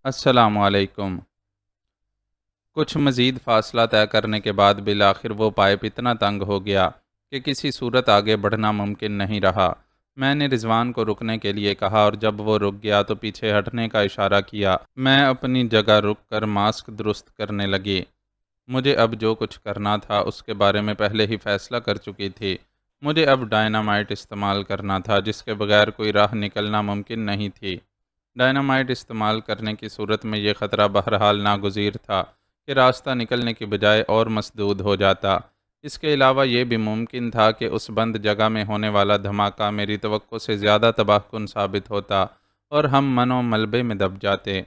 السلام علیکم۔ کچھ مزید فاصلہ طے کرنے کے بعد بالآخر وہ پائپ اتنا تنگ ہو گیا کہ کسی صورت آگے بڑھنا ممکن نہیں رہا۔ میں نے رضوان کو رکنے کے لیے کہا اور جب وہ رک گیا تو پیچھے ہٹنے کا اشارہ کیا۔ میں اپنی جگہ رک کر ماسک درست کرنے لگی۔ مجھے اب جو کچھ کرنا تھا اس کے بارے میں پہلے ہی فیصلہ کر چکی تھی۔ مجھے اب ڈائنامائٹ استعمال کرنا تھا جس کے بغیر کوئی راہ نکلنا ممکن نہیں تھی۔ ڈائنامائٹ استعمال کرنے کی صورت میں یہ خطرہ بہرحال ناگزیر تھا کہ راستہ نکلنے کی بجائے اور مسدود ہو جاتا۔ اس کے علاوہ یہ بھی ممکن تھا کہ اس بند جگہ میں ہونے والا دھماکہ میری توقع سے زیادہ تباہ کن ثابت ہوتا اور ہم من و ملبے میں دب جاتے۔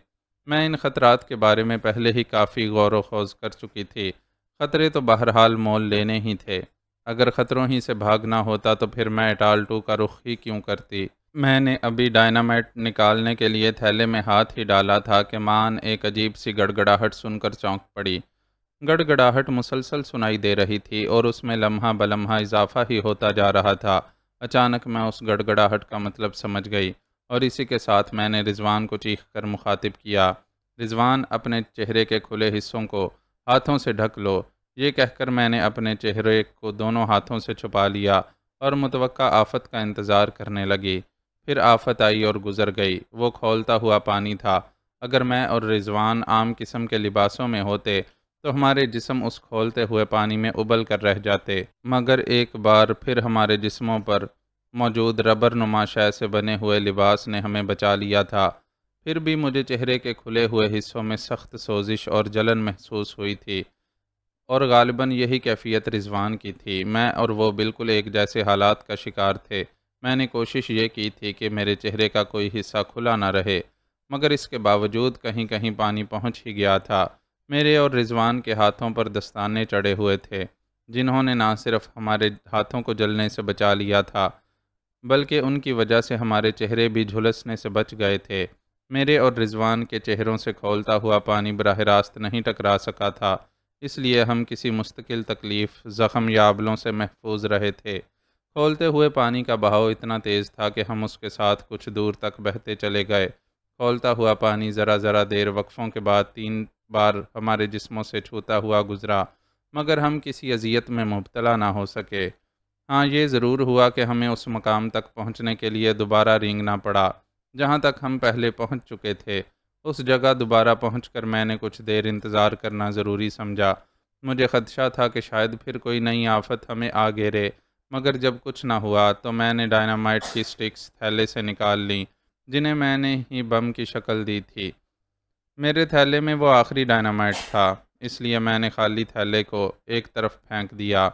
میں ان خطرات کے بارے میں پہلے ہی کافی غور و خوض کر چکی تھی۔ خطرے تو بہرحال مول لینے ہی تھے۔ اگر خطروں ہی سے بھاگنا ہوتا تو پھر میں اٹال 2 کا رخ ہی کیوں کرتی؟ میں نے ابھی ڈائنامائٹ نکالنے کے لیے تھیلے میں ہاتھ ہی ڈالا تھا کہ مان ایک عجیب سی گڑگڑاہٹ سن کر چونک پڑی۔ گڑگڑاہٹ مسلسل سنائی دے رہی تھی اور اس میں لمحہ بلمحہ اضافہ ہی ہوتا جا رہا تھا۔ اچانک میں اس گڑگڑاہٹ کا مطلب سمجھ گئی اور اسی کے ساتھ میں نے رضوان کو چیخ کر مخاطب کیا، رضوان اپنے چہرے کے کھلے حصوں کو ہاتھوں سے ڈھک لو۔ یہ کہہ کر میں نے اپنے چہرے کو دونوں ہاتھوں سے چھپا لیا اور متوقع آفت کا انتظار کرنے لگی۔ پھر آفت آئی اور گزر گئی۔ وہ کھولتا ہوا پانی تھا۔ اگر میں اور رضوان عام قسم کے لباسوں میں ہوتے تو ہمارے جسم اس کھولتے ہوئے پانی میں ابل کر رہ جاتے، مگر ایک بار پھر ہمارے جسموں پر موجود ربر نما شے سے بنے ہوئے لباس نے ہمیں بچا لیا تھا۔ پھر بھی مجھے چہرے کے کھلے ہوئے حصوں میں سخت سوزش اور جلن محسوس ہوئی تھی اور غالباً یہی کیفیت رضوان کی تھی۔ میں اور وہ بالکل ایک جیسے حالات کا شکار تھے۔ میں نے کوشش یہ کی تھی کہ میرے چہرے کا کوئی حصہ کھلا نہ رہے، مگر اس کے باوجود کہیں کہیں پانی پہنچ ہی گیا تھا۔ میرے اور رضوان کے ہاتھوں پر دستانے چڑھے ہوئے تھے جنہوں نے نہ صرف ہمارے ہاتھوں کو جلنے سے بچا لیا تھا بلکہ ان کی وجہ سے ہمارے چہرے بھی جھلسنے سے بچ گئے تھے۔ میرے اور رضوان کے چہروں سے کھولتا ہوا پانی براہ راست نہیں ٹکرا سکا تھا، اس لیے ہم کسی مستقل تکلیف، زخم یا ابلوں سے محفوظ رہے تھے۔ کھولتے ہوئے پانی کا بہاؤ اتنا تیز تھا کہ ہم اس کے ساتھ کچھ دور تک بہتے چلے گئے۔ کھولتا ہوا پانی ذرا ذرا دیر وقفوں کے بعد 3 بار ہمارے جسموں سے چھوتا ہوا گزرا، مگر ہم کسی اذیت میں مبتلا نہ ہو سکے۔ ہاں، یہ ضرور ہوا کہ ہمیں اس مقام تک پہنچنے کے لیے دوبارہ رینگنا پڑا جہاں تک ہم پہلے پہنچ چکے تھے۔ اس جگہ دوبارہ پہنچ کر میں نے کچھ دیر انتظار کرنا ضروری سمجھا۔ مجھے خدشہ تھا کہ شاید پھر کوئی نئی آفت ہمیں آ گھیرے، مگر جب کچھ نہ ہوا تو میں نے ڈائنامائٹ کی سٹکس تھیلے سے نکال لیں جنہیں میں نے ہی بم کی شکل دی تھی۔ میرے تھیلے میں وہ آخری ڈائنامائٹ تھا، اس لیے میں نے خالی تھیلے کو ایک طرف پھینک دیا۔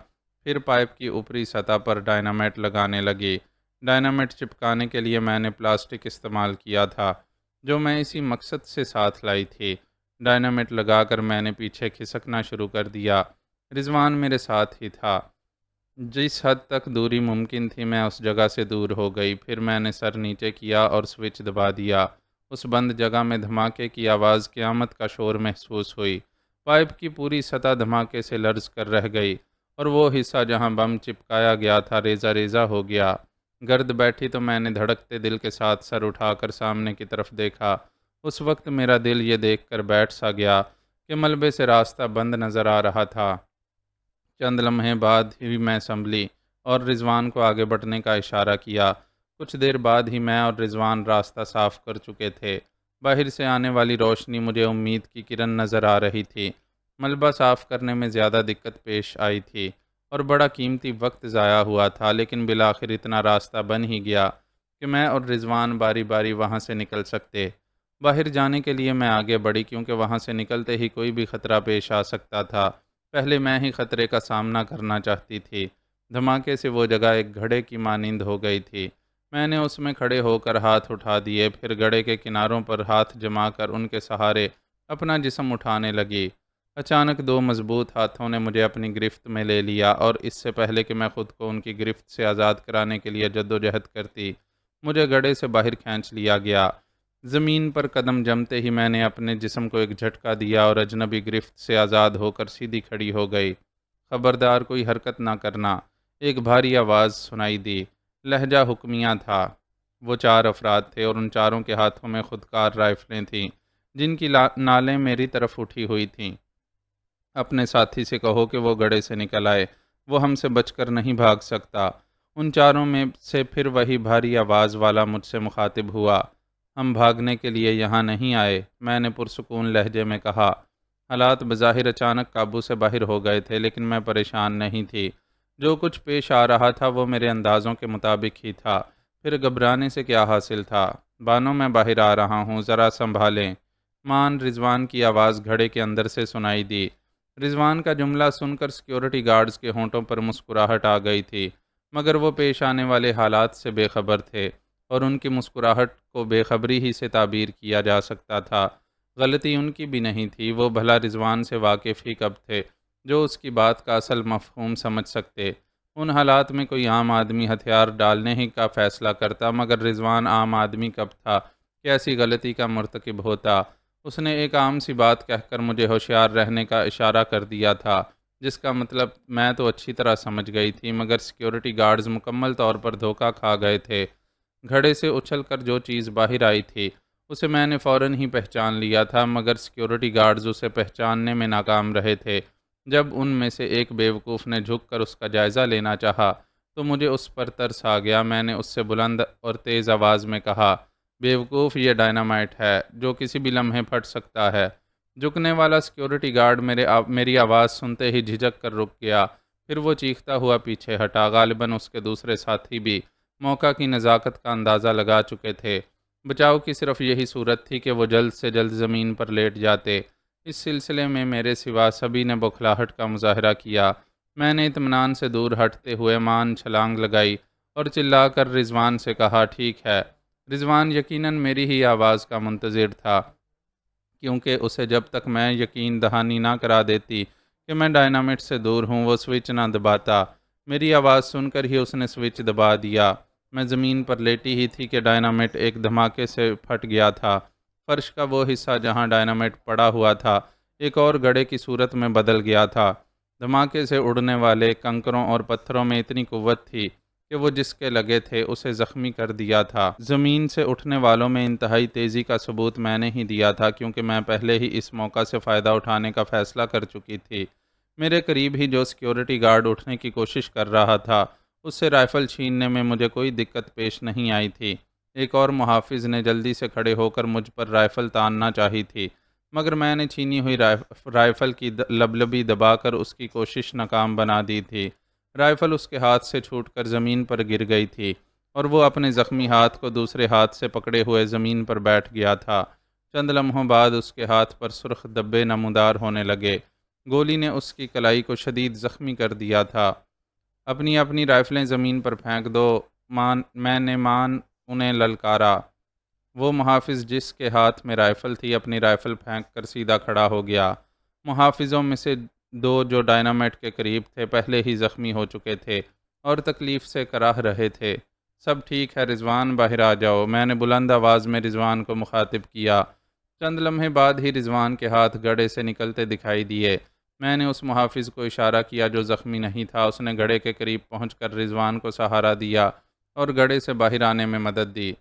پھر پائپ کی اوپری سطح پر ڈائنامائٹ لگانے لگی۔ ڈائنامائٹ چپکانے کے لیے میں نے پلاسٹک استعمال کیا تھا جو میں اسی مقصد سے ساتھ لائی تھی۔ ڈائنامائٹ لگا کر میں نے پیچھے کھسکنا شروع کر دیا۔ رضوان میرے ساتھ ہی تھا۔ جس حد تک دوری ممکن تھی میں اس جگہ سے دور ہو گئی۔ پھر میں نے سر نیچے کیا اور سوئچ دبا دیا۔ اس بند جگہ میں دھماکے کی آواز قیامت کا شور محسوس ہوئی۔ پائپ کی پوری سطح دھماکے سے لرز کر رہ گئی اور وہ حصہ جہاں بم چپکایا گیا تھا ریزہ ریزہ ہو گیا۔ گرد بیٹھی تو میں نے دھڑکتے دل کے ساتھ سر اٹھا کر سامنے کی طرف دیکھا۔ اس وقت میرا دل یہ دیکھ کر بیٹھ سا گیا کہ ملبے سے راستہ بند نظر آ رہا تھا۔ چند لمحے بعد ہی میں سنبھلی اور رضوان کو آگے بڑھنے کا اشارہ کیا۔ کچھ دیر بعد ہی میں اور رضوان راستہ صاف کر چکے تھے۔ باہر سے آنے والی روشنی مجھے امید کی کرن نظر آ رہی تھی۔ ملبہ صاف کرنے میں زیادہ دقت پیش آئی تھی اور بڑا قیمتی وقت ضائع ہوا تھا، لیکن بالآخر اتنا راستہ بن ہی گیا کہ میں اور رضوان باری باری وہاں سے نکل سکتے۔ باہر جانے کے لیے میں آگے بڑھی کیونکہ وہاں سے نکلتے ہی کوئی بھی خطرہ پیش آ سکتا تھا۔ پہلے میں ہی خطرے کا سامنا کرنا چاہتی تھی۔ دھماکے سے وہ جگہ ایک گھڑے کی مانند ہو گئی تھی۔ میں نے اس میں کھڑے ہو کر ہاتھ اٹھا دیے، پھر گھڑے کے کناروں پر ہاتھ جما کر ان کے سہارے اپنا جسم اٹھانے لگی۔ اچانک 2 مضبوط ہاتھوں نے مجھے اپنی گرفت میں لے لیا اور اس سے پہلے کہ میں خود کو ان کی گرفت سے آزاد کرانے کے لیے جدوجہد کرتی، مجھے گھڑے سے باہر کھینچ لیا گیا۔ زمین پر قدم جمتے ہی میں نے اپنے جسم کو ایک جھٹکا دیا اور اجنبی گرفت سے آزاد ہو کر سیدھی کھڑی ہو گئی۔ خبردار کوئی حرکت نہ کرنا، ایک بھاری آواز سنائی دی۔ لہجہ حکمیہ تھا۔ وہ 4 افراد تھے اور ان چاروں کے ہاتھوں میں خودکار رائفلیں تھیں۔ جن کی نالیں میری طرف اٹھی ہوئی تھیں۔ اپنے ساتھی سے کہو کہ وہ گڑھے سے نکل آئے، وہ ہم سے بچ کر نہیں بھاگ سکتا۔ ان چاروں میں سے پھر وہی بھاری آواز والا مجھ سے مخاطب ہوا۔ ہم بھاگنے کے لیے یہاں نہیں آئے، میں نے پرسکون لہجے میں کہا۔ حالات بظاہر اچانک قابو سے باہر ہو گئے تھے، لیکن میں پریشان نہیں تھی۔ جو کچھ پیش آ رہا تھا وہ میرے اندازوں کے مطابق ہی تھا، پھر گھبرانے سے کیا حاصل تھا؟ بانو میں باہر آ رہا ہوں، ذرا سنبھالیں۔ مان رضوان کی آواز گھڑے کے اندر سے سنائی دی۔ رضوان کا جملہ سن کر سیکورٹی گارڈز کے ہونٹوں پر مسکراہٹ آ گئی تھی، مگر وہ پیش آنے والے حالات سے بے خبر تھے، اور ان کی مسکراہٹ کو بے خبری ہی سے تعبیر کیا جا سکتا تھا۔ غلطی ان کی بھی نہیں تھی، وہ بھلا رضوان سے واقف ہی کب تھے جو اس کی بات کا اصل مفہوم سمجھ سکتے۔ ان حالات میں کوئی عام آدمی ہتھیار ڈالنے ہی کا فیصلہ کرتا، مگر رضوان عام آدمی کب تھا کہ ایسی غلطی کا مرتکب ہوتا؟ اس نے ایک عام سی بات کہہ کر مجھے ہوشیار رہنے کا اشارہ کر دیا تھا، جس کا مطلب میں تو اچھی طرح سمجھ گئی تھی، مگر سیکورٹی گارڈز مکمل طور پر دھوکہ کھا گئے تھے۔ گھڑے سے اچھل کر جو چیز باہر آئی تھی اسے میں نے فوراً ہی پہچان لیا تھا، مگر سیکورٹی گارڈز اسے پہچاننے میں ناکام رہے تھے۔ جب ان میں سے ایک بیوقوف نے جھک کر اس کا جائزہ لینا چاہا تو مجھے اس پر ترس آ گیا۔ میں نے اس سے بلند اور تیز آواز میں کہا، بیوقوف، یہ ڈائنامائٹ ہے جو کسی بھی لمحے پھٹ سکتا ہے۔ جھکنے والا سیکورٹی گارڈ میری آواز سنتے ہی جھجک کر رک گیا، پھر وہ چیختا ہوا پیچھے ہٹا۔ غالباً اس کے دوسرے ساتھی بھی موقع کی نزاکت کا اندازہ لگا چکے تھے۔ بچاؤ کی صرف یہی صورت تھی کہ وہ جلد سے جلد زمین پر لیٹ جاتے۔ اس سلسلے میں میرے سوا سبھی نے بوکھلاہٹ کا مظاہرہ کیا۔ میں نے اطمینان سے دور ہٹتے ہوئے مان چھلانگ لگائی اور چلا کر رضوان سے کہا، ٹھیک ہے۔ رضوان یقیناً میری ہی آواز کا منتظر تھا، کیونکہ اسے جب تک میں یقین دہانی نہ کرا دیتی کہ میں ڈائنامٹ سے دور ہوں وہ سوئچ نہ دباتا۔ میری آواز سن کر ہی اس نے سوئچ دبا دیا۔ میں زمین پر لیٹی ہی تھی کہ ڈائنامٹ ایک دھماکے سے پھٹ گیا تھا۔ فرش کا وہ حصہ جہاں ڈائنامٹ پڑا ہوا تھا ایک اور گڑھے کی صورت میں بدل گیا تھا۔ دھماکے سے اڑنے والے کنکروں اور پتھروں میں اتنی قوت تھی کہ وہ جس کے لگے تھے اسے زخمی کر دیا تھا۔ زمین سے اٹھنے والوں میں انتہائی تیزی کا ثبوت میں نے ہی دیا تھا، کیونکہ میں پہلے ہی اس موقع سے فائدہ اٹھانے کا فیصلہ کر چکی تھی۔ میرے قریب ہی جو سیکورٹی گارڈ اٹھنے کی کوشش کر رہا تھا اس سے رائفل چھیننے میں مجھے کوئی دقت پیش نہیں آئی تھی۔ ایک اور محافظ نے جلدی سے کھڑے ہو کر مجھ پر رائفل تاننا چاہی تھی، مگر میں نے چھینی ہوئی رائفل کی لبلبی دبا کر اس کی کوشش ناکام بنا دی تھی۔ رائفل اس کے ہاتھ سے چھوٹ کر زمین پر گر گئی تھی اور وہ اپنے زخمی ہاتھ کو دوسرے ہاتھ سے پکڑے ہوئے زمین پر بیٹھ گیا تھا۔ چند لمحوں بعد اس کے ہاتھ پر سرخ دبے نمودار ہونے لگے۔ گولی نے اس کی کلائی کو شدید زخمی کر دیا تھا۔ اپنی اپنی رائفلیں زمین پر پھینک دو، میں نے انہیں للکارا۔ وہ محافظ جس کے ہاتھ میں رائفل تھی اپنی رائفل پھینک کر سیدھا کھڑا ہو گیا۔ محافظوں میں سے دو جو ڈائنامائٹ کے قریب تھے پہلے ہی زخمی ہو چکے تھے اور تکلیف سے کراہ رہے تھے۔ سب ٹھیک ہے رضوان، باہر آ جاؤ، میں نے بلند آواز میں رضوان کو مخاطب کیا۔ چند لمحے بعد ہی رضوان کے ہاتھ گڑھے سے نکلتے دکھائی دیے۔ میں نے اس محافظ کو اشارہ کیا جو زخمی نہیں تھا۔ اس نے گڑھے کے قریب پہنچ کر رضوان کو سہارا دیا اور گڑھے سے باہر آنے میں مدد دی۔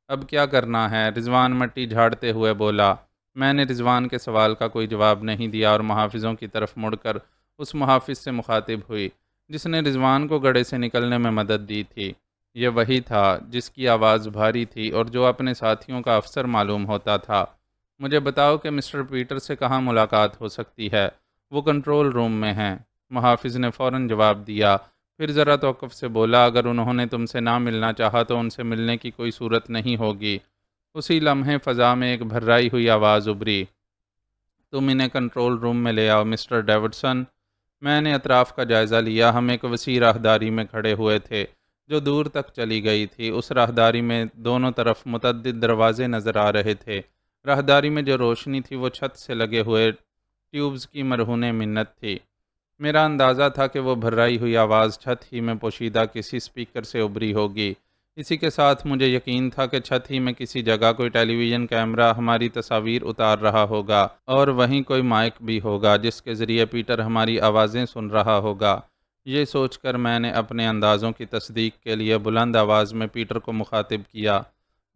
اب کیا کرنا ہے؟ رضوان مٹی جھاڑتے ہوئے بولا۔ میں نے رضوان کے سوال کا کوئی جواب نہیں دیا اور محافظوں کی طرف مڑ کر اس محافظ سے مخاطب ہوئی جس نے رضوان کو گڑھے سے نکلنے میں مدد دی تھی۔ یہ وہی تھا جس کی آواز بھاری تھی اور جو اپنے ساتھیوں کا افسر معلوم ہوتا تھا۔ مجھے بتاؤ کہ مسٹر پیٹر سے کہاں ملاقات ہو سکتی ہے؟ وہ کنٹرول روم میں ہیں، محافظ نے فوراً جواب دیا، پھر ذرا توقف سے بولا، اگر انہوں نے تم سے نہ ملنا چاہا تو ان سے ملنے کی کوئی صورت نہیں ہوگی۔ اسی لمحے فضا میں ایک بھررائی ہوئی آواز ابھری، تم انہیں کنٹرول روم میں لے آؤ مسٹر ڈیوڈسن۔ میں نے اطراف کا جائزہ لیا۔ ہم ایک وسیع راہداری میں کھڑے ہوئے تھے جو دور تک چلی گئی تھی۔ اس راہداری میں دونوں طرف متعدد دروازے نظر آ رہے تھے۔ راہداری میں جو روشنی تھی وہ چھت سے لگے ہوئے ٹیوبز کی مرہون منت تھی۔ میرا اندازہ تھا کہ وہ بھررائی ہوئی آواز چھت ہی میں پوشیدہ کسی سپیکر سے ابھری ہوگی۔ اسی کے ساتھ مجھے یقین تھا کہ چھت ہی میں کسی جگہ کوئی ٹیلی ویژن کیمرہ ہماری تصاویر اتار رہا ہوگا اور وہیں کوئی مائک بھی ہوگا جس کے ذریعے پیٹر ہماری آوازیں سن رہا ہوگا۔ یہ سوچ کر میں نے اپنے اندازوں کی تصدیق کے لیے بلند آواز میں پیٹر کو مخاطب کیا،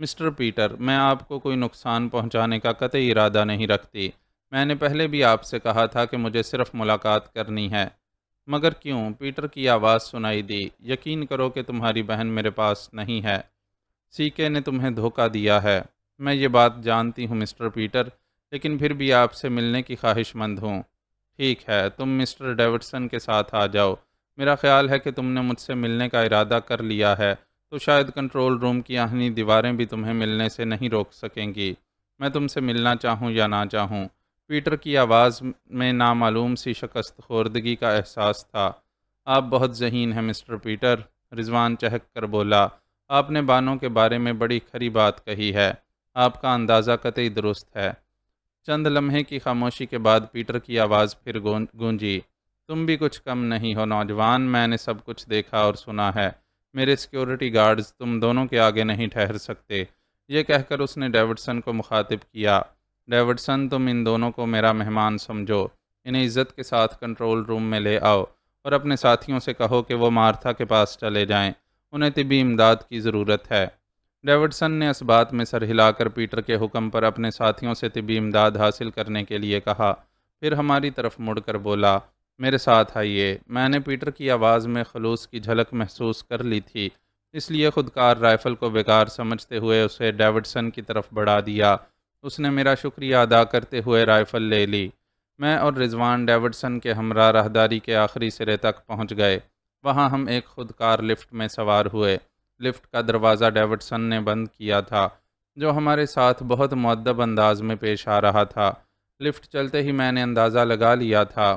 مسٹر پیٹر، میں آپ کو کوئی نقصان پہنچانے کا قطعی ارادہ نہیں رکھتی۔ میں نے پہلے بھی آپ سے کہا تھا کہ مجھے صرف ملاقات کرنی ہے۔ مگر کیوں؟ پیٹر کی آواز سنائی دی۔ یقین کرو کہ تمہاری بہن میرے پاس نہیں ہے۔ سی کے نے تمہیں دھوکہ دیا ہے۔ میں یہ بات جانتی ہوں مسٹر پیٹر، لیکن پھر بھی آپ سے ملنے کی خواہش مند ہوں۔ ٹھیک ہے، تم مسٹر ڈیوڈسن کے ساتھ آ جاؤ۔ میرا خیال ہے کہ تم نے مجھ سے ملنے کا ارادہ کر لیا ہے، تو شاید کنٹرول روم کی آہنی دیواریں بھی تمہیں ملنے سے نہیں روک سکیں گی، میں تم سے ملنا چاہوں یا نہ چاہوں۔ پیٹر کی آواز میں نامعلوم سی شکست خوردگی کا احساس تھا۔ آپ بہت ذہین ہیں مسٹر پیٹر، رضوان چہک کر بولا۔ آپ نے بانوں کے بارے میں بڑی کھری بات کہی ہے۔ آپ کا اندازہ قطعی درست ہے۔ چند لمحے کی خاموشی کے بعد پیٹر کی آواز پھر گونجی۔ تم بھی کچھ کم نہیں ہو نوجوان، میں نے سب کچھ دیکھا اور سنا ہے۔ میرے سیکیورٹی گارڈز تم دونوں کے آگے نہیں ٹھہر سکتے۔ یہ کہہ کر اس نے ڈیوڈسن کو مخاطب کیا۔ ڈیوڈسن، تم ان دونوں کو میرا مہمان سمجھو۔ انہیں عزت کے ساتھ کنٹرول روم میں لے آؤ اور اپنے ساتھیوں سے کہو کہ وہ مارتھا کے پاس چلے جائیں۔ انہیں طبی امداد کی ضرورت ہے۔ ڈیوڈسن نے اس بات میں سر ہلا کر پیٹر کے حکم پر اپنے ساتھیوں سے طبی امداد حاصل کرنے کے لیے کہا، پھر ہماری طرف مڑ کر بولا، میرے ساتھ آئیے۔ میں نے پیٹر کی آواز میں خلوص کی جھلک محسوس کر لی تھی، اس لیے خودکار رائفل کو بیکار سمجھتے ہوئے اسے ڈیوڈسن کی طرف بڑھا دیا۔ اس نے میرا شکریہ ادا کرتے ہوئے رائفل لے لی۔ میں اور رضوان ڈیوڈسن کے ہمراہ راہداری کے آخری سرے تک پہنچ گئے۔ وہاں ہم ایک خودکار لفٹ میں سوار ہوئے۔ لفٹ کا دروازہ ڈیوڈسن نے بند کیا تھا، جو ہمارے ساتھ بہت مؤدب انداز میں پیش آ رہا تھا۔ لفٹ چلتے ہی میں نے اندازہ لگا لیا تھا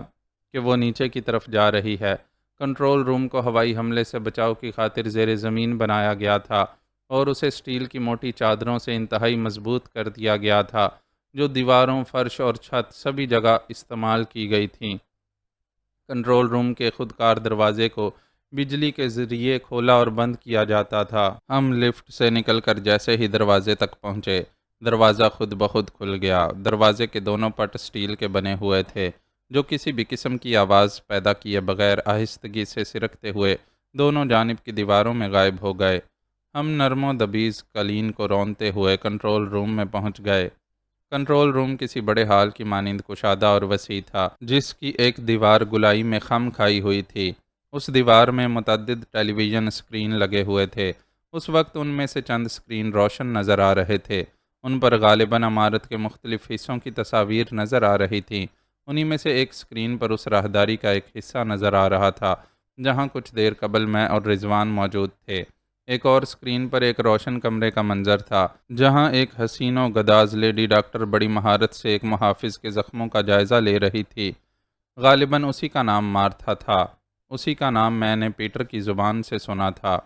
کہ وہ نیچے کی طرف جا رہی ہے۔ کنٹرول روم کو ہوائی حملے سے بچاؤ کی خاطر زیر زمین بنایا گیا تھا اور اسے سٹیل کی موٹی چادروں سے انتہائی مضبوط کر دیا گیا تھا، جو دیواروں، فرش اور چھت سبھی جگہ استعمال کی گئی تھیں۔ کنٹرول روم کے خودکار دروازے کو بجلی کے ذریعے کھولا اور بند کیا جاتا تھا۔ ہم لفٹ سے نکل کر جیسے ہی دروازے تک پہنچے، دروازہ خود بخود کھل گیا۔ دروازے کے دونوں پٹ سٹیل کے بنے ہوئے تھے، جو کسی بھی قسم کی آواز پیدا کیے بغیر آہستگی سے سرکتے ہوئے دونوں جانب کی دیواروں میں غائب ہو گئے۔ ہم نرم و دبیز قالین کو رونتے ہوئے کنٹرول روم میں پہنچ گئے۔ کنٹرول روم کسی بڑے ہال کی مانند کشادہ اور وسیع تھا، جس کی ایک دیوار گلائی میں خم کھائی ہوئی تھی۔ اس دیوار میں متعدد ٹیلی ویژن اسکرین لگے ہوئے تھے۔ اس وقت ان میں سے چند اسکرین روشن نظر آ رہے تھے۔ ان پر غالباً عمارت کے مختلف حصوں کی تصاویر نظر آ رہی تھیں۔ انہی میں سے ایک اسکرین پر اس راہداری کا ایک حصہ نظر آ رہا تھا جہاں کچھ دیر قبل میں اور رضوان موجود تھے۔ ایک اور اسکرین پر ایک روشن کمرے کا منظر تھا جہاں ایک حسین و گداز لیڈی ڈاکٹر بڑی مہارت سے ایک محافظ کے زخموں کا جائزہ لے رہی تھی۔ غالباً اسی کا نام مارتھا تھا۔ اسی کا نام میں نے پیٹر کی زبان سے سنا تھا۔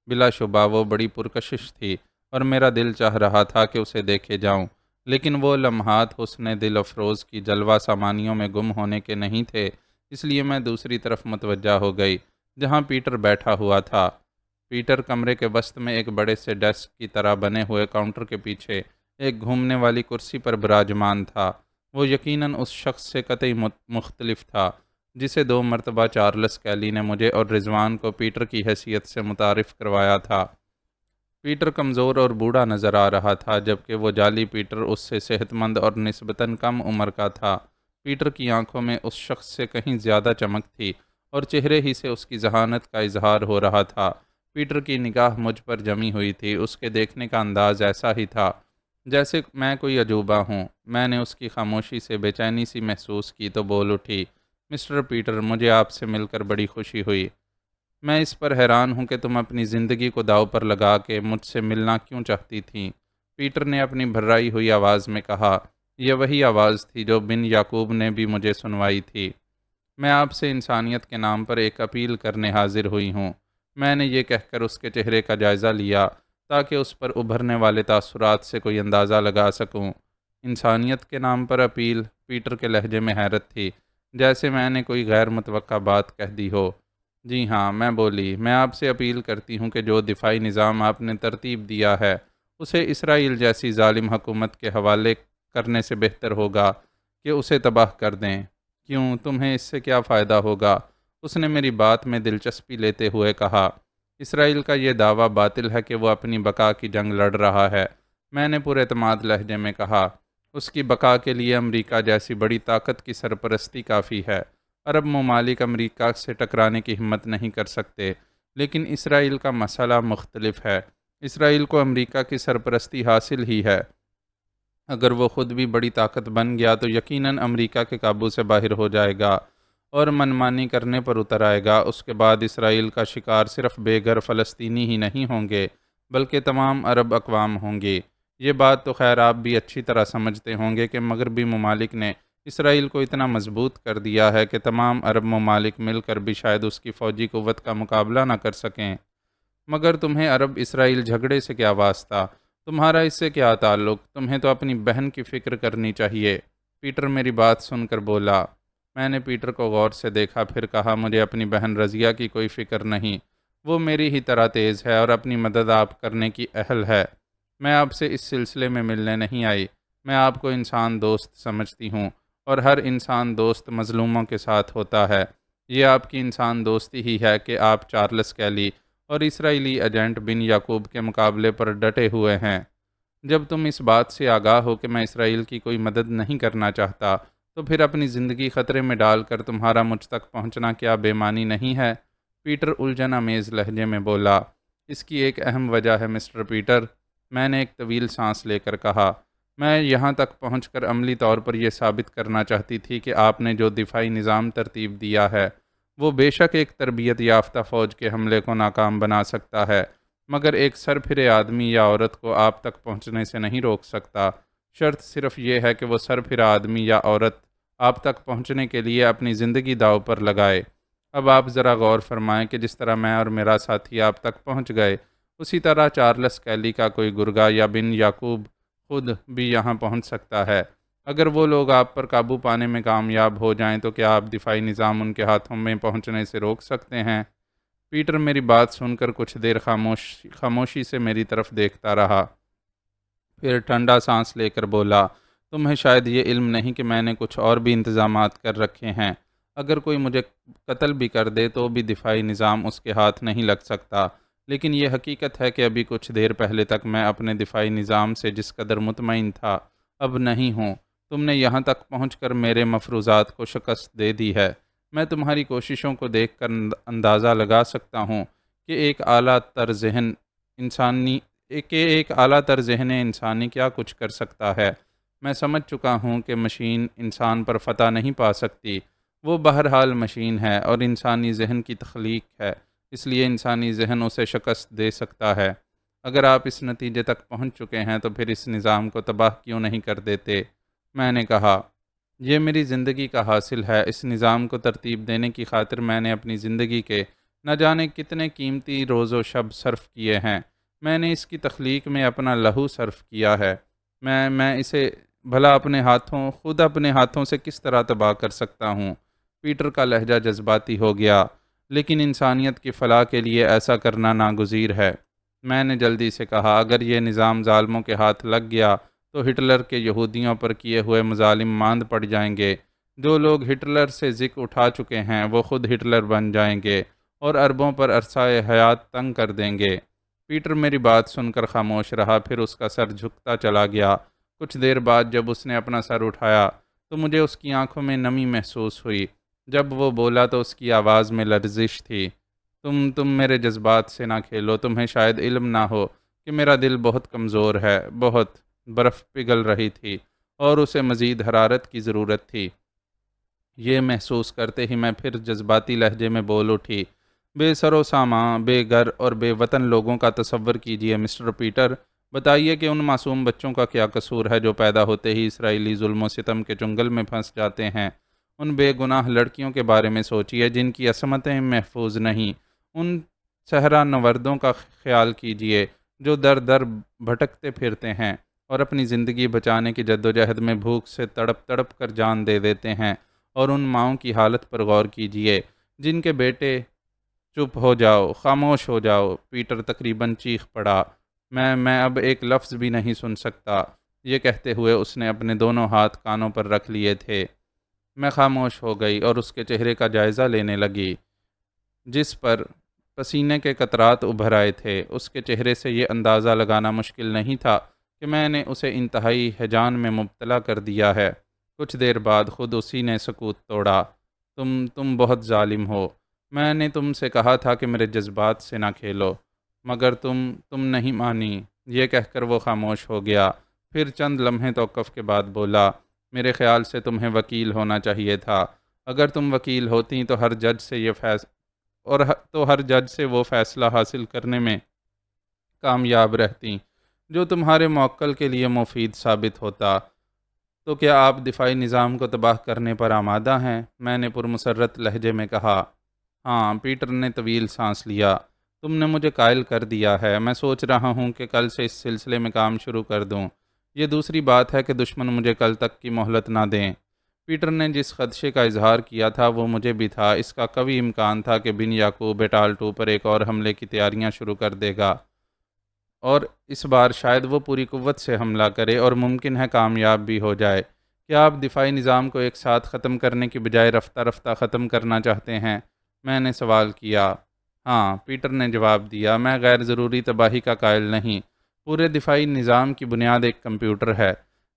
بلا شبہ وہ بڑی پرکشش تھی اور میرا دل چاہ رہا تھا کہ اسے دیکھے جاؤں، لیکن وہ لمحات حسن دل افروز کی جلوہ سامانیوں میں گم ہونے کے نہیں تھے، اس لیے میں دوسری طرف متوجہ ہو گئی جہاں پیٹر بیٹھا ہوا تھا۔ پیٹر کمرے کے وسط میں ایک بڑے سے ڈیسک کی طرح بنے ہوئے کاؤنٹر کے پیچھے ایک گھومنے والی کرسی پر براجمان تھا۔ وہ یقیناً اس شخص سے قطعی مختلف تھا جسے 2 مرتبہ چارلس کیلی نے مجھے اور رضوان کو پیٹر کی حیثیت سے متعارف کروایا تھا۔ پیٹر کمزور اور بوڑھا نظر آ رہا تھا، جبکہ وہ جعلی پیٹر اس سے صحت مند اور نسبتاً کم عمر کا تھا۔ پیٹر کی آنکھوں میں اس شخص سے کہیں زیادہ چمک تھی اور چہرے ہی سے اس کی ذہانت کا اظہار ہو رہا تھا۔ پیٹر کی نگاہ مجھ پر جمی ہوئی تھی۔ اس کے دیکھنے کا انداز ایسا ہی تھا جیسے میں کوئی عجوبہ ہوں۔ میں نے اس کی خاموشی سے بے چینی سی محسوس کی تو بول اٹھی، مسٹر پیٹر، مجھے آپ سے مل کر بڑی خوشی ہوئی۔ میں اس پر حیران ہوں کہ تم اپنی زندگی کو داؤ پر لگا کے مجھ سے ملنا کیوں چاہتی تھیں۔ پیٹر نے اپنی بھررائی ہوئی آواز میں کہا۔ یہ وہی آواز تھی جو بن یعقوب نے بھی مجھے سنوائی تھی۔ میں آپ سے انسانیت کے نام پر ایک اپیل کرنے حاضر ہوئی ہوں۔ میں نے یہ کہہ کر اس کے چہرے کا جائزہ لیا تاکہ اس پر ابھرنے والے تاثرات سے کوئی اندازہ لگا سکوں۔ انسانیت کے نام پر اپیل؟ پیٹر کے لہجے میں حیرت تھی، جیسے میں نے کوئی غیر متوقع بات کہہ دی ہو۔ جی ہاں، میں بولی، میں آپ سے اپیل کرتی ہوں کہ جو دفاعی نظام آپ نے ترتیب دیا ہے اسے اسرائیل جیسی ظالم حکومت کے حوالے کرنے سے بہتر ہوگا کہ اسے تباہ کر دیں۔ کیوں؟ تمہیں اس سے کیا فائدہ ہوگا؟ اس نے میری بات میں دلچسپی لیتے ہوئے کہا۔ اسرائیل کا یہ دعویٰ باطل ہے کہ وہ اپنی بقا کی جنگ لڑ رہا ہے۔ میں نے پورے اعتماد لہجے میں کہا، اس کی بقا کے لیے امریکہ جیسی بڑی طاقت کی سرپرستی کافی ہے۔ عرب ممالک امریکہ سے ٹکرانے کی ہمت نہیں کر سکتے، لیکن اسرائیل کا مسئلہ مختلف ہے۔ اسرائیل کو امریکہ کی سرپرستی حاصل ہی ہے۔ اگر وہ خود بھی بڑی طاقت بن گیا تو یقیناً امریکہ کے قابو سے باہر ہو جائے گا اور منمانی کرنے پر اتر آئے گا۔ اس کے بعد اسرائیل کا شکار صرف بے گھر فلسطینی ہی نہیں ہوں گے، بلکہ تمام عرب اقوام ہوں گی۔ یہ بات تو خیر آپ بھی اچھی طرح سمجھتے ہوں گے کہ مغربی ممالک نے اسرائیل کو اتنا مضبوط کر دیا ہے کہ تمام عرب ممالک مل کر بھی شاید اس کی فوجی قوت کا مقابلہ نہ کر سکیں۔ مگر تمہیں عرب اسرائیل جھگڑے سے کیا واسطہ؟ تمہارا اس سے کیا تعلق؟ تمہیں تو اپنی بہن کی فکر کرنی چاہیے۔ پیٹر میری بات سن کر بولا۔ میں نے پیٹر کو غور سے دیکھا، پھر کہا، مجھے اپنی بہن رضیہ کی کوئی فکر نہیں۔ وہ میری ہی طرح تیز ہے اور اپنی مدد آپ کرنے کی اہل ہے۔ میں آپ سے اس سلسلے میں ملنے نہیں آئی۔ میں آپ کو انسان دوست سمجھتی ہوں، اور ہر انسان دوست مظلوموں کے ساتھ ہوتا ہے۔ یہ آپ کی انسان دوستی ہی ہے کہ آپ چارلس کیلی اور اسرائیلی ایجنٹ بن یعقوب کے مقابلے پر ڈٹے ہوئے ہیں۔ جب تم اس بات سے آگاہ ہو کہ میں اسرائیل کی کوئی مدد نہیں کرنا چاہتا، تو پھر اپنی زندگی خطرے میں ڈال کر تمہارا مجھ تک پہنچنا کیا بے معنی نہیں ہے؟ پیٹر الجھن آمیز لہجے میں بولا۔ اس کی ایک اہم وجہ ہے مسٹر پیٹر، میں نے ایک طویل سانس لے کر کہا۔ میں یہاں تک پہنچ کر عملی طور پر یہ ثابت کرنا چاہتی تھی کہ آپ نے جو دفاعی نظام ترتیب دیا ہے وہ بے شک ایک تربیت یافتہ فوج کے حملے کو ناکام بنا سکتا ہے، مگر ایک سرپھرے آدمی یا عورت کو آپ تک پہنچنے سے نہیں روک سکتا۔ شرط صرف یہ ہے کہ وہ سرپھرا آدمی یا عورت آپ تک پہنچنے کے لیے اپنی زندگی داؤ پر لگائے۔ اب آپ ذرا غور فرمائیں کہ جس طرح میں اور میرا ساتھی آپ تک پہنچ گئے، اسی طرح چارلس کیلی کا کوئی گرگا یا بن یعقوب خود بھی یہاں پہنچ سکتا ہے۔ اگر وہ لوگ آپ پر قابو پانے میں کامیاب ہو جائیں تو کیا آپ دفاعی نظام ان کے ہاتھوں میں پہنچنے سے روک سکتے ہیں؟ پیٹر میری بات سن کر کچھ دیر خاموشی سے میری طرف دیکھتا رہا، پھر ٹھنڈا سانس لے کر بولا، تمہیں شاید یہ علم نہیں کہ میں نے کچھ اور بھی انتظامات کر رکھے ہیں۔ اگر کوئی مجھے قتل بھی کر دے تو بھی دفاعی نظام اس کے ہاتھ نہیں لگ سکتا۔ لیکن یہ حقیقت ہے کہ ابھی کچھ دیر پہلے تک میں اپنے دفاعی نظام سے جس قدر مطمئن تھا، اب نہیں ہوں۔ تم نے یہاں تک پہنچ کر میرے مفروضات کو شکست دے دی ہے۔ میں تمہاری کوششوں کو دیکھ کر اندازہ لگا سکتا ہوں کہ ایک اعلیٰ تر ذہن انسانی کیا کچھ کر سکتا ہے۔ میں سمجھ چکا ہوں کہ مشین انسان پر فتح نہیں پا سکتی، وہ بہرحال مشین ہے اور انسانی ذہن کی تخلیق ہے، اس لیے انسانی ذہن اسے شکست دے سکتا ہے۔ اگر آپ اس نتیجے تک پہنچ چکے ہیں تو پھر اس نظام کو تباہ کیوں نہیں کر دیتے؟ میں نے کہا، یہ میری زندگی کا حاصل ہے۔ اس نظام کو ترتیب دینے کی خاطر میں نے اپنی زندگی کے نہ جانے کتنے قیمتی روز و شب صرف کیے ہیں۔ میں نے اس کی تخلیق میں اپنا لہو صرف کیا ہے۔ میں اسے بھلا خود اپنے ہاتھوں سے کس طرح تباہ کر سکتا ہوں؟ پیٹر کا لہجہ جذباتی ہو گیا۔ لیکن انسانیت کی فلاح کے لیے ایسا کرنا ناگزیر ہے۔ میں نے جلدی سے کہا، اگر یہ نظام ظالموں کے ہاتھ لگ گیا تو ہٹلر کے یہودیوں پر کیے ہوئے مظالم ماند پڑ جائیں گے۔ جو لوگ ہٹلر سے ذک اٹھا چکے ہیں وہ خود ہٹلر بن جائیں گے اور عربوں پر عرصہ حیات تنگ کر دیں گے۔ پیٹر میری بات سن کر خاموش رہا، پھر اس کا سر جھکتا چلا گیا۔ کچھ دیر بعد جب اس نے اپنا سر اٹھایا تو مجھے اس کی آنکھوں میں نمی محسوس ہوئی۔ جب وہ بولا تو اس کی آواز میں لرزش تھی۔ تم میرے جذبات سے نہ کھیلو، تمہیں شاید علم نہ ہو کہ میرا دل بہت کمزور ہے، بہت۔ برف پگھل رہی تھی اور اسے مزید حرارت کی ضرورت تھی۔ یہ محسوس کرتے ہی میں پھر جذباتی لہجے میں بول اٹھی، بے سر و سامان، بے گھر اور بے وطن لوگوں کا تصور کیجئے مسٹر پیٹر۔ بتائیے کہ ان معصوم بچوں کا کیا قصور ہے جو پیدا ہوتے ہی اسرائیلی ظلم و ستم کے چنگل میں پھنس جاتے ہیں؟ ان بے گناہ لڑکیوں کے بارے میں سوچیے جن کی عصمتیں محفوظ نہیں۔ ان صحرا نوردوں کا خیال کیجئے جو در در بھٹکتے پھرتے ہیں اور اپنی زندگی بچانے کی جدوجہد میں بھوک سے تڑپ تڑپ کر جان دے دیتے ہیں۔ اور ان ماؤں کی حالت پر غور کیجئے جن کے بیٹے چپ ہو جاؤ، خاموش ہو جاؤ۔ پیٹر تقریباً چیخ پڑا، میں اب ایک لفظ بھی نہیں سن سکتا۔ یہ کہتے ہوئے اس نے اپنے دونوں ہاتھ کانوں پر رکھ لیے تھے۔ میں خاموش ہو گئی اور اس کے چہرے کا جائزہ لینے لگی، جس پر پسینے کے قطرات ابھر آئے تھے۔ اس کے چہرے سے یہ اندازہ لگانا مشکل نہیں تھا کہ میں نے اسے انتہائی ہیجان میں مبتلا کر دیا ہے۔ کچھ دیر بعد خود اسی نے سکوت توڑا۔ تم بہت ظالم ہو۔ میں نے تم سے کہا تھا کہ میرے جذبات سے نہ کھیلو، مگر تم نہیں مانی۔ یہ کہہ کر وہ خاموش ہو گیا، پھر چند لمحے توقف کے بعد بولا، میرے خیال سے تمہیں وکیل ہونا چاہیے تھا۔ اگر تم وکیل ہوتی تو ہر جج سے وہ فیصلہ حاصل کرنے میں کامیاب رہتی جو تمہارے موکل کے لیے مفید ثابت ہوتا۔ تو کیا آپ دفاعی نظام کو تباہ کرنے پر آمادہ ہیں؟ میں نے پرمسرت لہجے میں کہا۔ ہاں، پیٹر نے طویل سانس لیا۔ تم نے مجھے قائل کر دیا ہے۔ میں سوچ رہا ہوں کہ کل سے اس سلسلے میں کام شروع کر دوں۔ یہ دوسری بات ہے کہ دشمن مجھے کل تک کی مہلت نہ دیں۔ پیٹر نے جس خدشے کا اظہار کیا تھا وہ مجھے بھی تھا۔ اس کا قوی امکان تھا کہ بن یعقوب اٹال 2 پر ایک اور حملے کی تیاریاں شروع کر دے گا، اور اس بار شاید وہ پوری قوت سے حملہ کرے اور ممکن ہے کامیاب بھی ہو جائے۔ کیا آپ دفاعی نظام کو ایک ساتھ ختم کرنے کی بجائے رفتہ رفتہ ختم کرنا چاہتے ہیں؟ میں نے سوال کیا۔ ہاں، پیٹر نے جواب دیا، میں غیر ضروری تباہی کا قائل نہیں۔ پورے دفاعی نظام کی بنیاد ایک کمپیوٹر ہے۔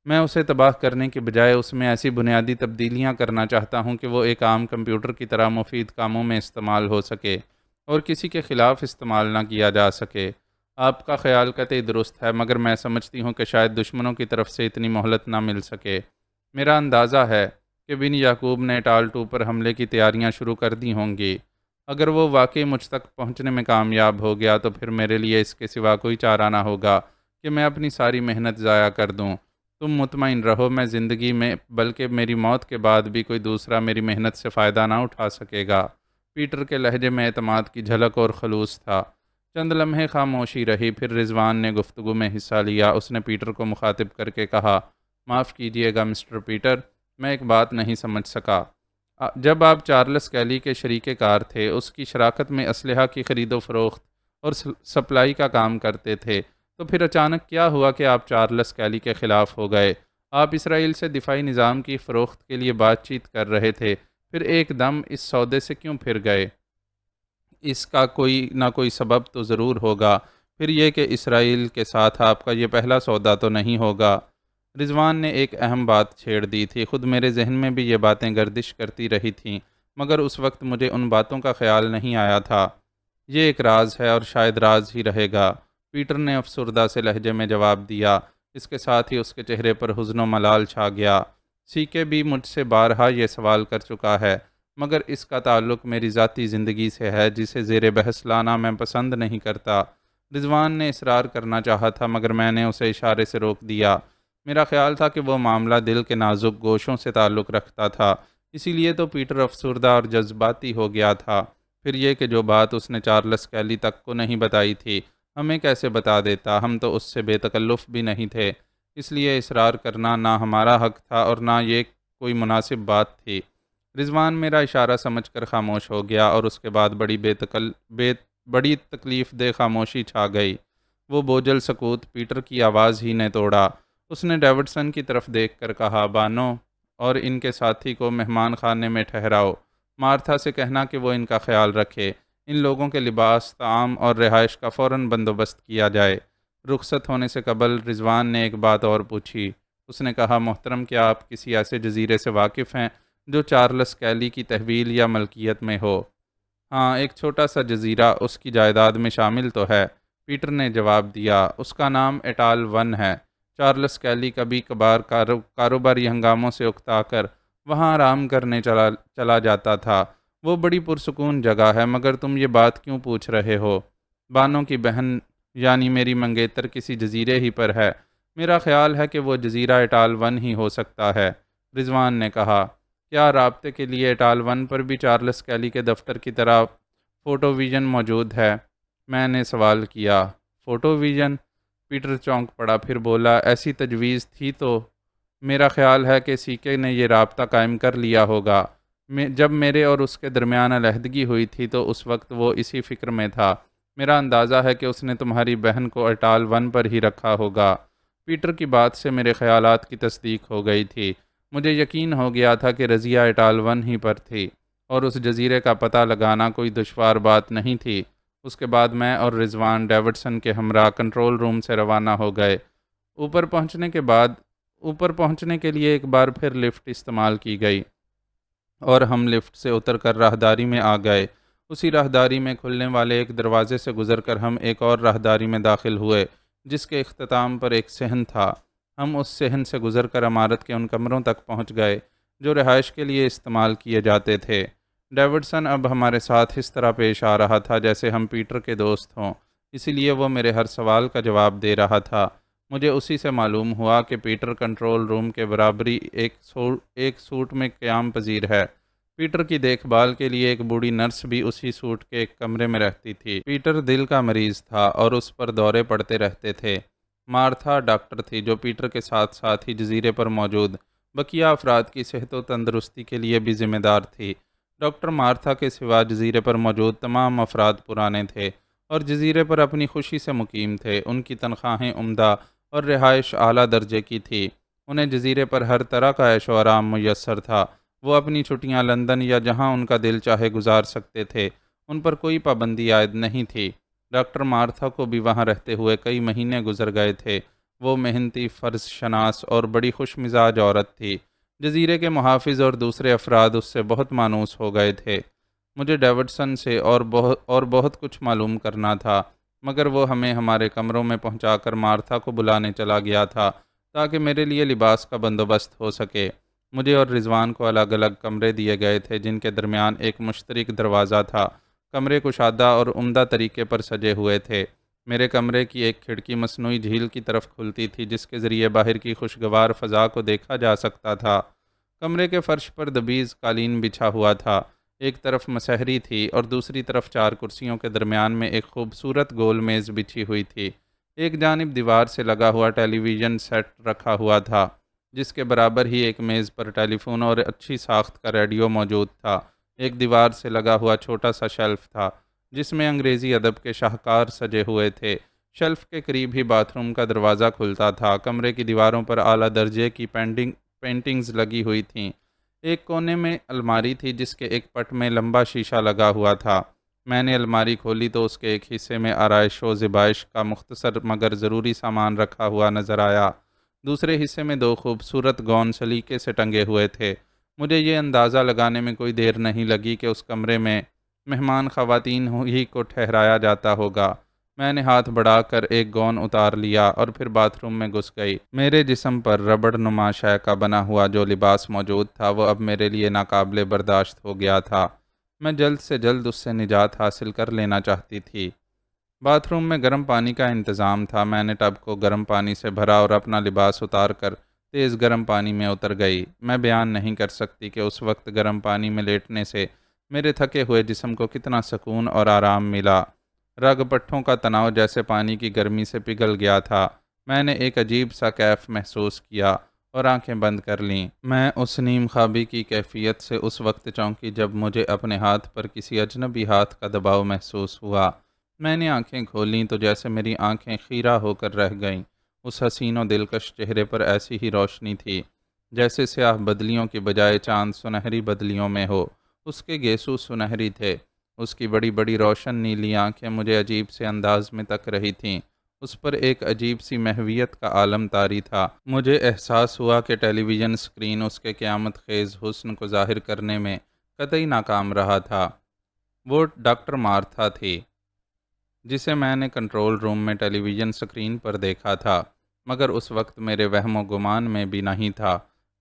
میں اسے تباہ کرنے کے بجائے اس میں ایسی بنیادی تبدیلیاں کرنا چاہتا ہوں کہ وہ ایک عام کمپیوٹر کی طرح مفید کاموں میں استعمال ہو سکے اور کسی کے خلاف استعمال نہ کیا جا سکے۔ آپ کا خیال قطعی درست ہے، مگر میں سمجھتی ہوں کہ شاید دشمنوں کی طرف سے اتنی مہلت نہ مل سکے۔ میرا اندازہ ہے کہ بن یعقوب نے اٹال 2 پر حملے کی تیاریاں شروع کر دی ہوں گی۔ اگر وہ واقعی مجھ تک پہنچنے میں کامیاب ہو گیا تو پھر میرے لیے اس کے سوا کوئی چارہ نہ ہوگا کہ میں اپنی ساری محنت ضائع کر دوں۔ تم مطمئن رہو، میں زندگی میں بلکہ میری موت کے بعد بھی کوئی دوسرا میری محنت سے فائدہ نہ اٹھا سکے گا۔ پیٹر کے لہجے میں اعتماد کی جھلک اور خلوص تھا۔ چند لمحے خاموشی رہی، پھر رضوان نے گفتگو میں حصہ لیا۔ اس نے پیٹر کو مخاطب کر کے کہا، معاف کیجیے گا مسٹر پیٹر، میں ایک بات نہیں سمجھ سکا۔ جب آپ چارلس کیلی کے شریک کار تھے، اس کی شراکت میں اسلحہ کی خرید و فروخت اور سپلائی کا کام کرتے تھے، تو پھر اچانک کیا ہوا کہ آپ چارلس کیلی کے خلاف ہو گئے؟ آپ اسرائیل سے دفاعی نظام کی فروخت کے لیے بات چیت کر رہے تھے، پھر ایک دم اس سودے سے کیوں پھر گئے؟ اس کا کوئی نہ کوئی سبب تو ضرور ہوگا۔ پھر یہ کہ اسرائیل کے ساتھ آپ کا یہ پہلا سودا تو نہیں ہوگا۔ رضوان نے ایک اہم بات چھیڑ دی تھی۔ خود میرے ذہن میں بھی یہ باتیں گردش کرتی رہی تھیں، مگر اس وقت مجھے ان باتوں کا خیال نہیں آیا تھا۔ یہ ایک راز ہے اور شاید راز ہی رہے گا، پیٹر نے افسردہ سے لہجے میں جواب دیا۔ اس کے ساتھ ہی اس کے چہرے پر حزن و ملال چھا گیا۔ سیکے بھی مجھ سے بارہا یہ سوال کر چکا ہے، مگر اس کا تعلق میری ذاتی زندگی سے ہے جسے زیر بحث لانا میں پسند نہیں کرتا۔ رضوان نے اصرار کرنا چاہا تھا، مگر میں نے اسے اشارے سے روک دیا۔ میرا خیال تھا کہ وہ معاملہ دل کے نازک گوشوں سے تعلق رکھتا تھا، اسی لیے تو پیٹر افسردہ اور جذباتی ہو گیا تھا۔ پھر یہ کہ جو بات اس نے چارلس کیلی تک کو نہیں بتائی تھی، ہمیں کیسے بتا دیتا؟ ہم تو اس سے بے تکلف بھی نہیں تھے، اس لیے اصرار کرنا نہ ہمارا حق تھا اور نہ یہ کوئی مناسب بات تھی۔ رضوان میرا اشارہ سمجھ کر خاموش ہو گیا اور اس کے بعد بڑی تکلیف دہ خاموشی چھا گئی۔ وہ بوجھل سکوت پیٹر کی آواز ہی نے توڑا۔ اس نے ڈیوڈسن کی طرف دیکھ کر کہا، بانو اور ان کے ساتھی کو مہمان خانے میں ٹھہراؤ۔ مارتھا سے کہنا کہ وہ ان کا خیال رکھے۔ ان لوگوں کے لباس، طعام اور رہائش کا فوراً بندوبست کیا جائے۔ رخصت ہونے سے قبل رضوان نے ایک بات اور پوچھی۔ اس نے کہا، محترم، کیا آپ کسی ایسے جزیرے سے واقف ہیں جو چارلس کیلی کی تحویل یا ملکیت میں ہو؟ ہاں، ایک چھوٹا سا جزیرہ اس کی جائیداد میں شامل تو ہے، پیٹر نے جواب دیا۔ اس کا نام اٹال 1 ہے۔ چارلس کیلی کبھی کبھار کاروباری ہنگاموں سے اکتا کر وہاں آرام کرنے چلا جاتا تھا۔ وہ بڑی پرسکون جگہ ہے، مگر تم یہ بات کیوں پوچھ رہے ہو؟ بانو کی بہن یعنی میری منگیتر کسی جزیرے ہی پر ہے۔ میرا خیال ہے کہ وہ جزیرہ اٹال 1 ہی ہو سکتا ہے، رضوان نے کہا۔ کیا رابطے کے لیے اٹال 1 پر بھی چارلس کیلی کے دفتر کی طرح فوٹو ویژن موجود ہے؟ میں نے سوال کیا۔ Photo vision? پیٹر چونک پڑا، پھر بولا، ایسی تجویز تھی تو میرا خیال ہے کہ سیکے نے یہ رابطہ قائم کر لیا ہوگا۔ جب میرے اور اس کے درمیان علیحدگی ہوئی تھی تو اس وقت وہ اسی فکر میں تھا۔ میرا اندازہ ہے کہ اس نے تمہاری بہن کو اٹال 1 پر ہی رکھا ہوگا۔ پیٹر کی بات سے میرے خیالات کی تصدیق ہو گئی تھی۔ مجھے یقین ہو گیا تھا کہ رضیہ اٹال 1 ہی پر تھی اور اس جزیرے کا پتہ لگانا کوئی دشوار بات نہیں تھی۔ اس کے بعد میں اور رضوان ڈیوڈسن کے ہمراہ کنٹرول روم سے روانہ ہو گئے۔ اوپر پہنچنے کے لیے ایک بار پھر لفٹ استعمال کی گئی اور ہم لفٹ سے اتر کر راہداری میں آ گئے۔ اسی راہداری میں کھلنے والے ایک دروازے سے گزر کر ہم ایک اور راہداری میں داخل ہوئے جس کے اختتام پر ایک صحن تھا۔ ہم اس صحن سے گزر کر عمارت کے ان کمروں تک پہنچ گئے جو رہائش کے لیے استعمال کیے جاتے تھے۔ ڈیوڈسن اب ہمارے ساتھ اس طرح پیش آ رہا تھا جیسے ہم پیٹر کے دوست ہوں، اسی لیے وہ میرے ہر سوال کا جواب دے رہا تھا۔ مجھے اسی سے معلوم ہوا کہ پیٹر کنٹرول روم کے برابری ایک سوٹ میں قیام پذیر ہے۔ پیٹر کی دیکھ بھال کے لیے ایک بوڑھی نرس بھی اسی سوٹ کے ایک کمرے میں رہتی تھی۔ پیٹر دل کا مریض تھا اور اس پر دورے پڑتے رہتے تھے۔ مارتھا ڈاکٹر تھی جو پیٹر کے ساتھ ساتھ ہی جزیرے پر موجود بقیہ افراد کی صحت و تندرستی کے لیے بھی ذمہ دار تھی۔ ڈاکٹر مارتھا کے سوا جزیرے پر موجود تمام افراد پرانے تھے اور جزیرے پر اپنی خوشی سے مقیم تھے۔ ان کی تنخواہیں عمدہ اور رہائش اعلیٰ درجے کی تھی۔ انہیں جزیرے پر ہر طرح کا عیش و آرام میسر تھا۔ وہ اپنی چھٹیاں لندن یا جہاں ان کا دل چاہے گزار سکتے تھے، ان پر کوئی پابندی عائد نہیں تھی۔ ڈاکٹر مارتھا کو بھی وہاں رہتے ہوئے کئی مہینے گزر گئے تھے۔ وہ محنتی، فرض شناس اور بڑی خوش مزاج عورت تھی۔ جزیرے کے محافظ اور دوسرے افراد اس سے بہت مانوس ہو گئے تھے۔ مجھے ڈیوڈسن سے اور بہت کچھ معلوم کرنا تھا، مگر وہ ہمیں ہمارے کمروں میں پہنچا کر مارتھا کو بلانے چلا گیا تھا تاکہ میرے لیے لباس کا بندوبست ہو سکے۔ مجھے اور رضوان کو الگ الگ کمرے دیے گئے تھے جن کے درمیان ایک مشترک دروازہ تھا۔ کمرے کشادہ اور عمدہ طریقے پر سجے ہوئے تھے۔ میرے کمرے کی ایک کھڑکی مصنوعی جھیل کی طرف کھلتی تھی جس کے ذریعے باہر کی خوشگوار فضا کو دیکھا جا سکتا تھا۔ کمرے کے فرش پر دبیز قالین بچھا ہوا تھا۔ ایک طرف مسہری تھی اور دوسری طرف 4 کرسیوں کے درمیان میں ایک خوبصورت گول میز بچھی ہوئی تھی۔ ایک جانب دیوار سے لگا ہوا ٹیلی ویژن سیٹ رکھا ہوا تھا جس کے برابر ہی ایک میز پر ٹیلی فون اور اچھی ساخت کا ریڈیو موجود تھا۔ ایک دیوار سے لگا ہوا چھوٹا سا شیلف تھا جس میں انگریزی ادب کے شاہکار سجے ہوئے تھے۔ شیلف کے قریب ہی باتھ روم کا دروازہ کھلتا تھا۔ کمرے کی دیواروں پر اعلیٰ درجے کی پینٹنگز لگی ہوئی تھیں۔ ایک کونے میں الماری تھی جس کے ایک پٹ میں لمبا شیشہ لگا ہوا تھا۔ میں نے الماری کھولی تو اس کے ایک حصے میں آرائش و زیبائش کا مختصر مگر ضروری سامان رکھا ہوا نظر آیا۔ دوسرے حصے میں 2 خوبصورت گون سلیقے سے ٹنگے ہوئے تھے۔ مجھے یہ اندازہ لگانے میں کوئی دیر نہیں لگی کہ اس کمرے میں مہمان خواتین ہی کو ٹھہرایا جاتا ہوگا۔ میں نے ہاتھ بڑھا کر ایک گون اتار لیا اور پھر باتھ روم میں گھس گئی۔ میرے جسم پر ربڑ نما شے کا بنا ہوا جو لباس موجود تھا وہ اب میرے لیے ناقابل برداشت ہو گیا تھا۔ میں جلد سے جلد اس سے نجات حاصل کر لینا چاہتی تھی۔ باتھ روم میں گرم پانی کا انتظام تھا۔ میں نے ٹب کو گرم پانی سے بھرا اور اپنا لباس اتار کر تیز گرم پانی میں اتر گئی۔ میں بیان نہیں کر سکتی کہ اس وقت گرم پانی میں لیٹنے سے میرے تھکے ہوئے جسم کو کتنا سکون اور آرام ملا۔ رگ پٹھوں کا تناؤ جیسے پانی کی گرمی سے پگھل گیا تھا۔ میں نے ایک عجیب سا کیف محسوس کیا اور آنکھیں بند کر لیں۔ میں اس نیم خوابی کی کیفیت سے اس وقت چونکی جب مجھے اپنے ہاتھ پر کسی اجنبی ہاتھ کا دباؤ محسوس ہوا۔ میں نے آنکھیں کھولیں تو جیسے میری آنکھیں خیرہ ہو کر رہ گئیں۔ اس حسین و دلکش چہرے پر ایسی ہی روشنی تھی جیسے سیاہ بدلیوں کی بجائے چاند سنہری بدلیوں میں ہو۔ اس کے گیسو سنہری تھے۔ اس کی بڑی بڑی روشن نیلی آنکھیں مجھے عجیب سے انداز میں تک رہی تھیں۔ اس پر ایک عجیب سی محویت کا عالم طاری تھا۔ مجھے احساس ہوا کہ ٹیلی ویژن اسکرین اس کے قیامت خیز حسن کو ظاہر کرنے میں قطعی ناکام رہا تھا۔ وہ ڈاکٹر مارتھا تھی جسے میں نے کنٹرول روم میں ٹیلی ویژن اسکرین پر دیکھا تھا، مگر اس وقت میرے وہم و گمان میں بھی نہیں تھا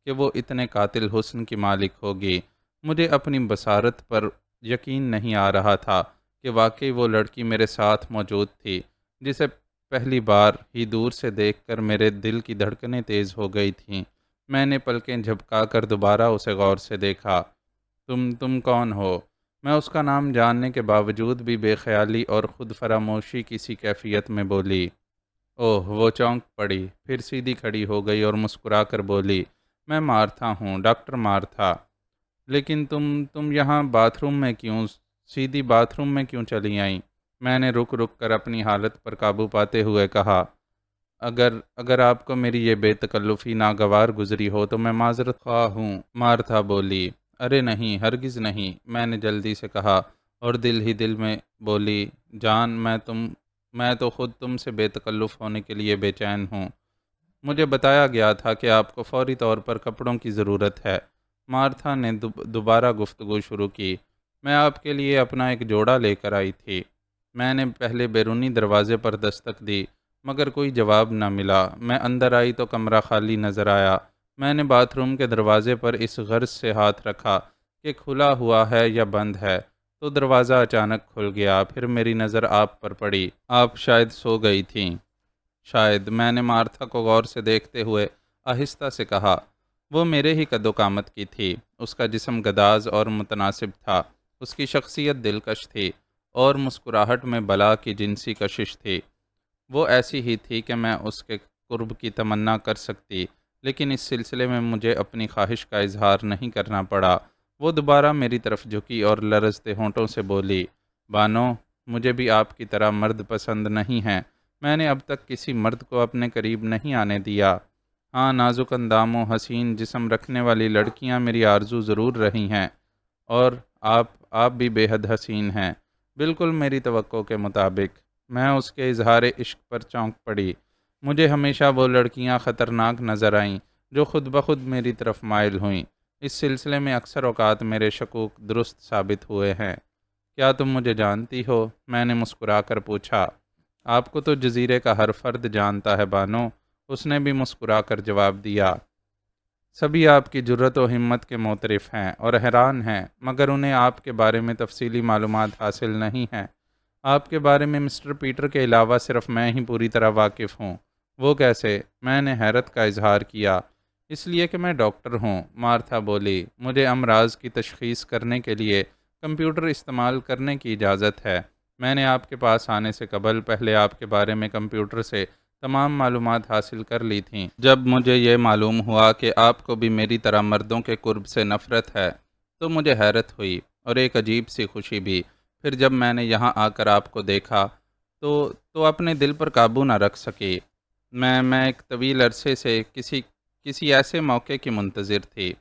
کہ وہ اتنے قاتل حسن کی مالک ہوگی۔ مجھے اپنی بصارت پر یقین نہیں آ رہا تھا کہ واقعی وہ لڑکی میرے ساتھ موجود تھی جسے پہلی بار ہی دور سے دیکھ کر میرے دل کی دھڑکنیں تیز ہو گئی تھیں۔ میں نے پلکیں جھپکا کر دوبارہ اسے غور سے دیکھا۔ تم کون ہو؟ میں اس کا نام جاننے کے باوجود بھی بے خیالی اور خود فراموشی کی سی کیفیت میں بولی۔ اوہ! وہ چونک پڑی، پھر سیدھی کھڑی ہو گئی اور مسکرا کر بولی، میں مارتھا ہوں، ڈاکٹر مارتھا۔ لیکن تم یہاں باتھ روم میں کیوں؟ سیدھی باتھ روم میں کیوں چلی آئیں؟ میں نے رک کر اپنی حالت پر قابو پاتے ہوئے کہا، اگر آپ کو میری یہ بے تکلفی ناگوار گزری ہو تو میں معذرت خواہ ہوں۔ مارتھا بولی، ارے نہیں، ہرگز نہیں، میں نے جلدی سے کہا اور دل ہی دل میں بولی، جان میں تو خود تم سے بے تکلف ہونے کے لیے بے چین ہوں۔ مجھے بتایا گیا تھا کہ آپ کو فوری طور پر کپڑوں کی ضرورت ہے۔ مارتھا نے دوبارہ گفتگو شروع کی۔ میں آپ کے لیے اپنا ایک جوڑا لے کر آئی تھی۔ میں نے پہلے بیرونی دروازے پر دستک دی، مگر کوئی جواب نہ ملا۔ میں اندر آئی تو کمرہ خالی نظر آیا۔ میں نے باتھ روم کے دروازے پر اس غرض سے ہاتھ رکھا کہ کھلا ہوا ہے یا بند ہے، تو دروازہ اچانک کھل گیا۔ پھر میری نظر آپ پر پڑی۔ آپ شاید سو گئی تھیں۔ شاید، میں نے مارتھا کو غور سے دیکھتے ہوئے آہستہ سے کہا۔ وہ میرے ہی قد و قامت کی تھی۔ اس کا جسم گداز اور متناسب تھا۔ اس کی شخصیت دلکش تھی اور مسکراہٹ میں بلا کی جنسی کشش تھی۔ وہ ایسی ہی تھی کہ میں اس کے قرب کی تمنا کر سکتی، لیکن اس سلسلے میں مجھے اپنی خواہش کا اظہار نہیں کرنا پڑا۔ وہ دوبارہ میری طرف جھکی اور لرزتے ہونٹوں سے بولی، بانو، مجھے بھی آپ کی طرح مرد پسند نہیں ہیں۔ میں نے اب تک کسی مرد کو اپنے قریب نہیں آنے دیا۔ ہاں، نازک اندام و حسین جسم رکھنے والی لڑکیاں میری آرزو ضرور رہی ہیں، اور آپ بھی بے حد حسین ہیں، بالکل میری توقع کے مطابق۔ میں اس کے اظہار عشق پر چونک پڑی۔ مجھے ہمیشہ وہ لڑکیاں خطرناک نظر آئیں جو خود بخود میری طرف مائل ہوئیں۔ اس سلسلے میں اکثر اوقات میرے شکوک درست ثابت ہوئے ہیں۔ کیا تم مجھے جانتی ہو؟ میں نے مسکرا کر پوچھا۔ آپ کو تو جزیرے کا ہر فرد جانتا ہے بانو، اس نے بھی مسکرا کر جواب دیا۔ سبھی آپ کی جرأت و ہمت کے معترف ہیں اور حیران ہیں، مگر انہیں آپ کے بارے میں تفصیلی معلومات حاصل نہیں ہیں۔ آپ کے بارے میں مسٹر پیٹر کے علاوہ صرف میں ہی پوری طرح واقف ہوں۔ وہ کیسے؟ میں نے حیرت کا اظہار کیا۔ اس لیے کہ میں ڈاکٹر ہوں، مارتھا بولی۔ مجھے امراض کی تشخیص کرنے کے لیے کمپیوٹر استعمال کرنے کی اجازت ہے۔ میں نے آپ کے پاس آنے سے قبل پہلے آپ کے بارے میں کمپیوٹر سے تمام معلومات حاصل کر لی تھیں۔ جب مجھے یہ معلوم ہوا کہ آپ کو بھی میری طرح مردوں کے قرب سے نفرت ہے، تو مجھے حیرت ہوئی اور ایک عجیب سی خوشی بھی۔ پھر جب میں نے یہاں آ کر آپ کو دیکھا تو اپنے دل پر قابو نہ رکھ سکی۔ میں ایک طویل عرصے سے کسی ایسے موقع کی منتظر تھی۔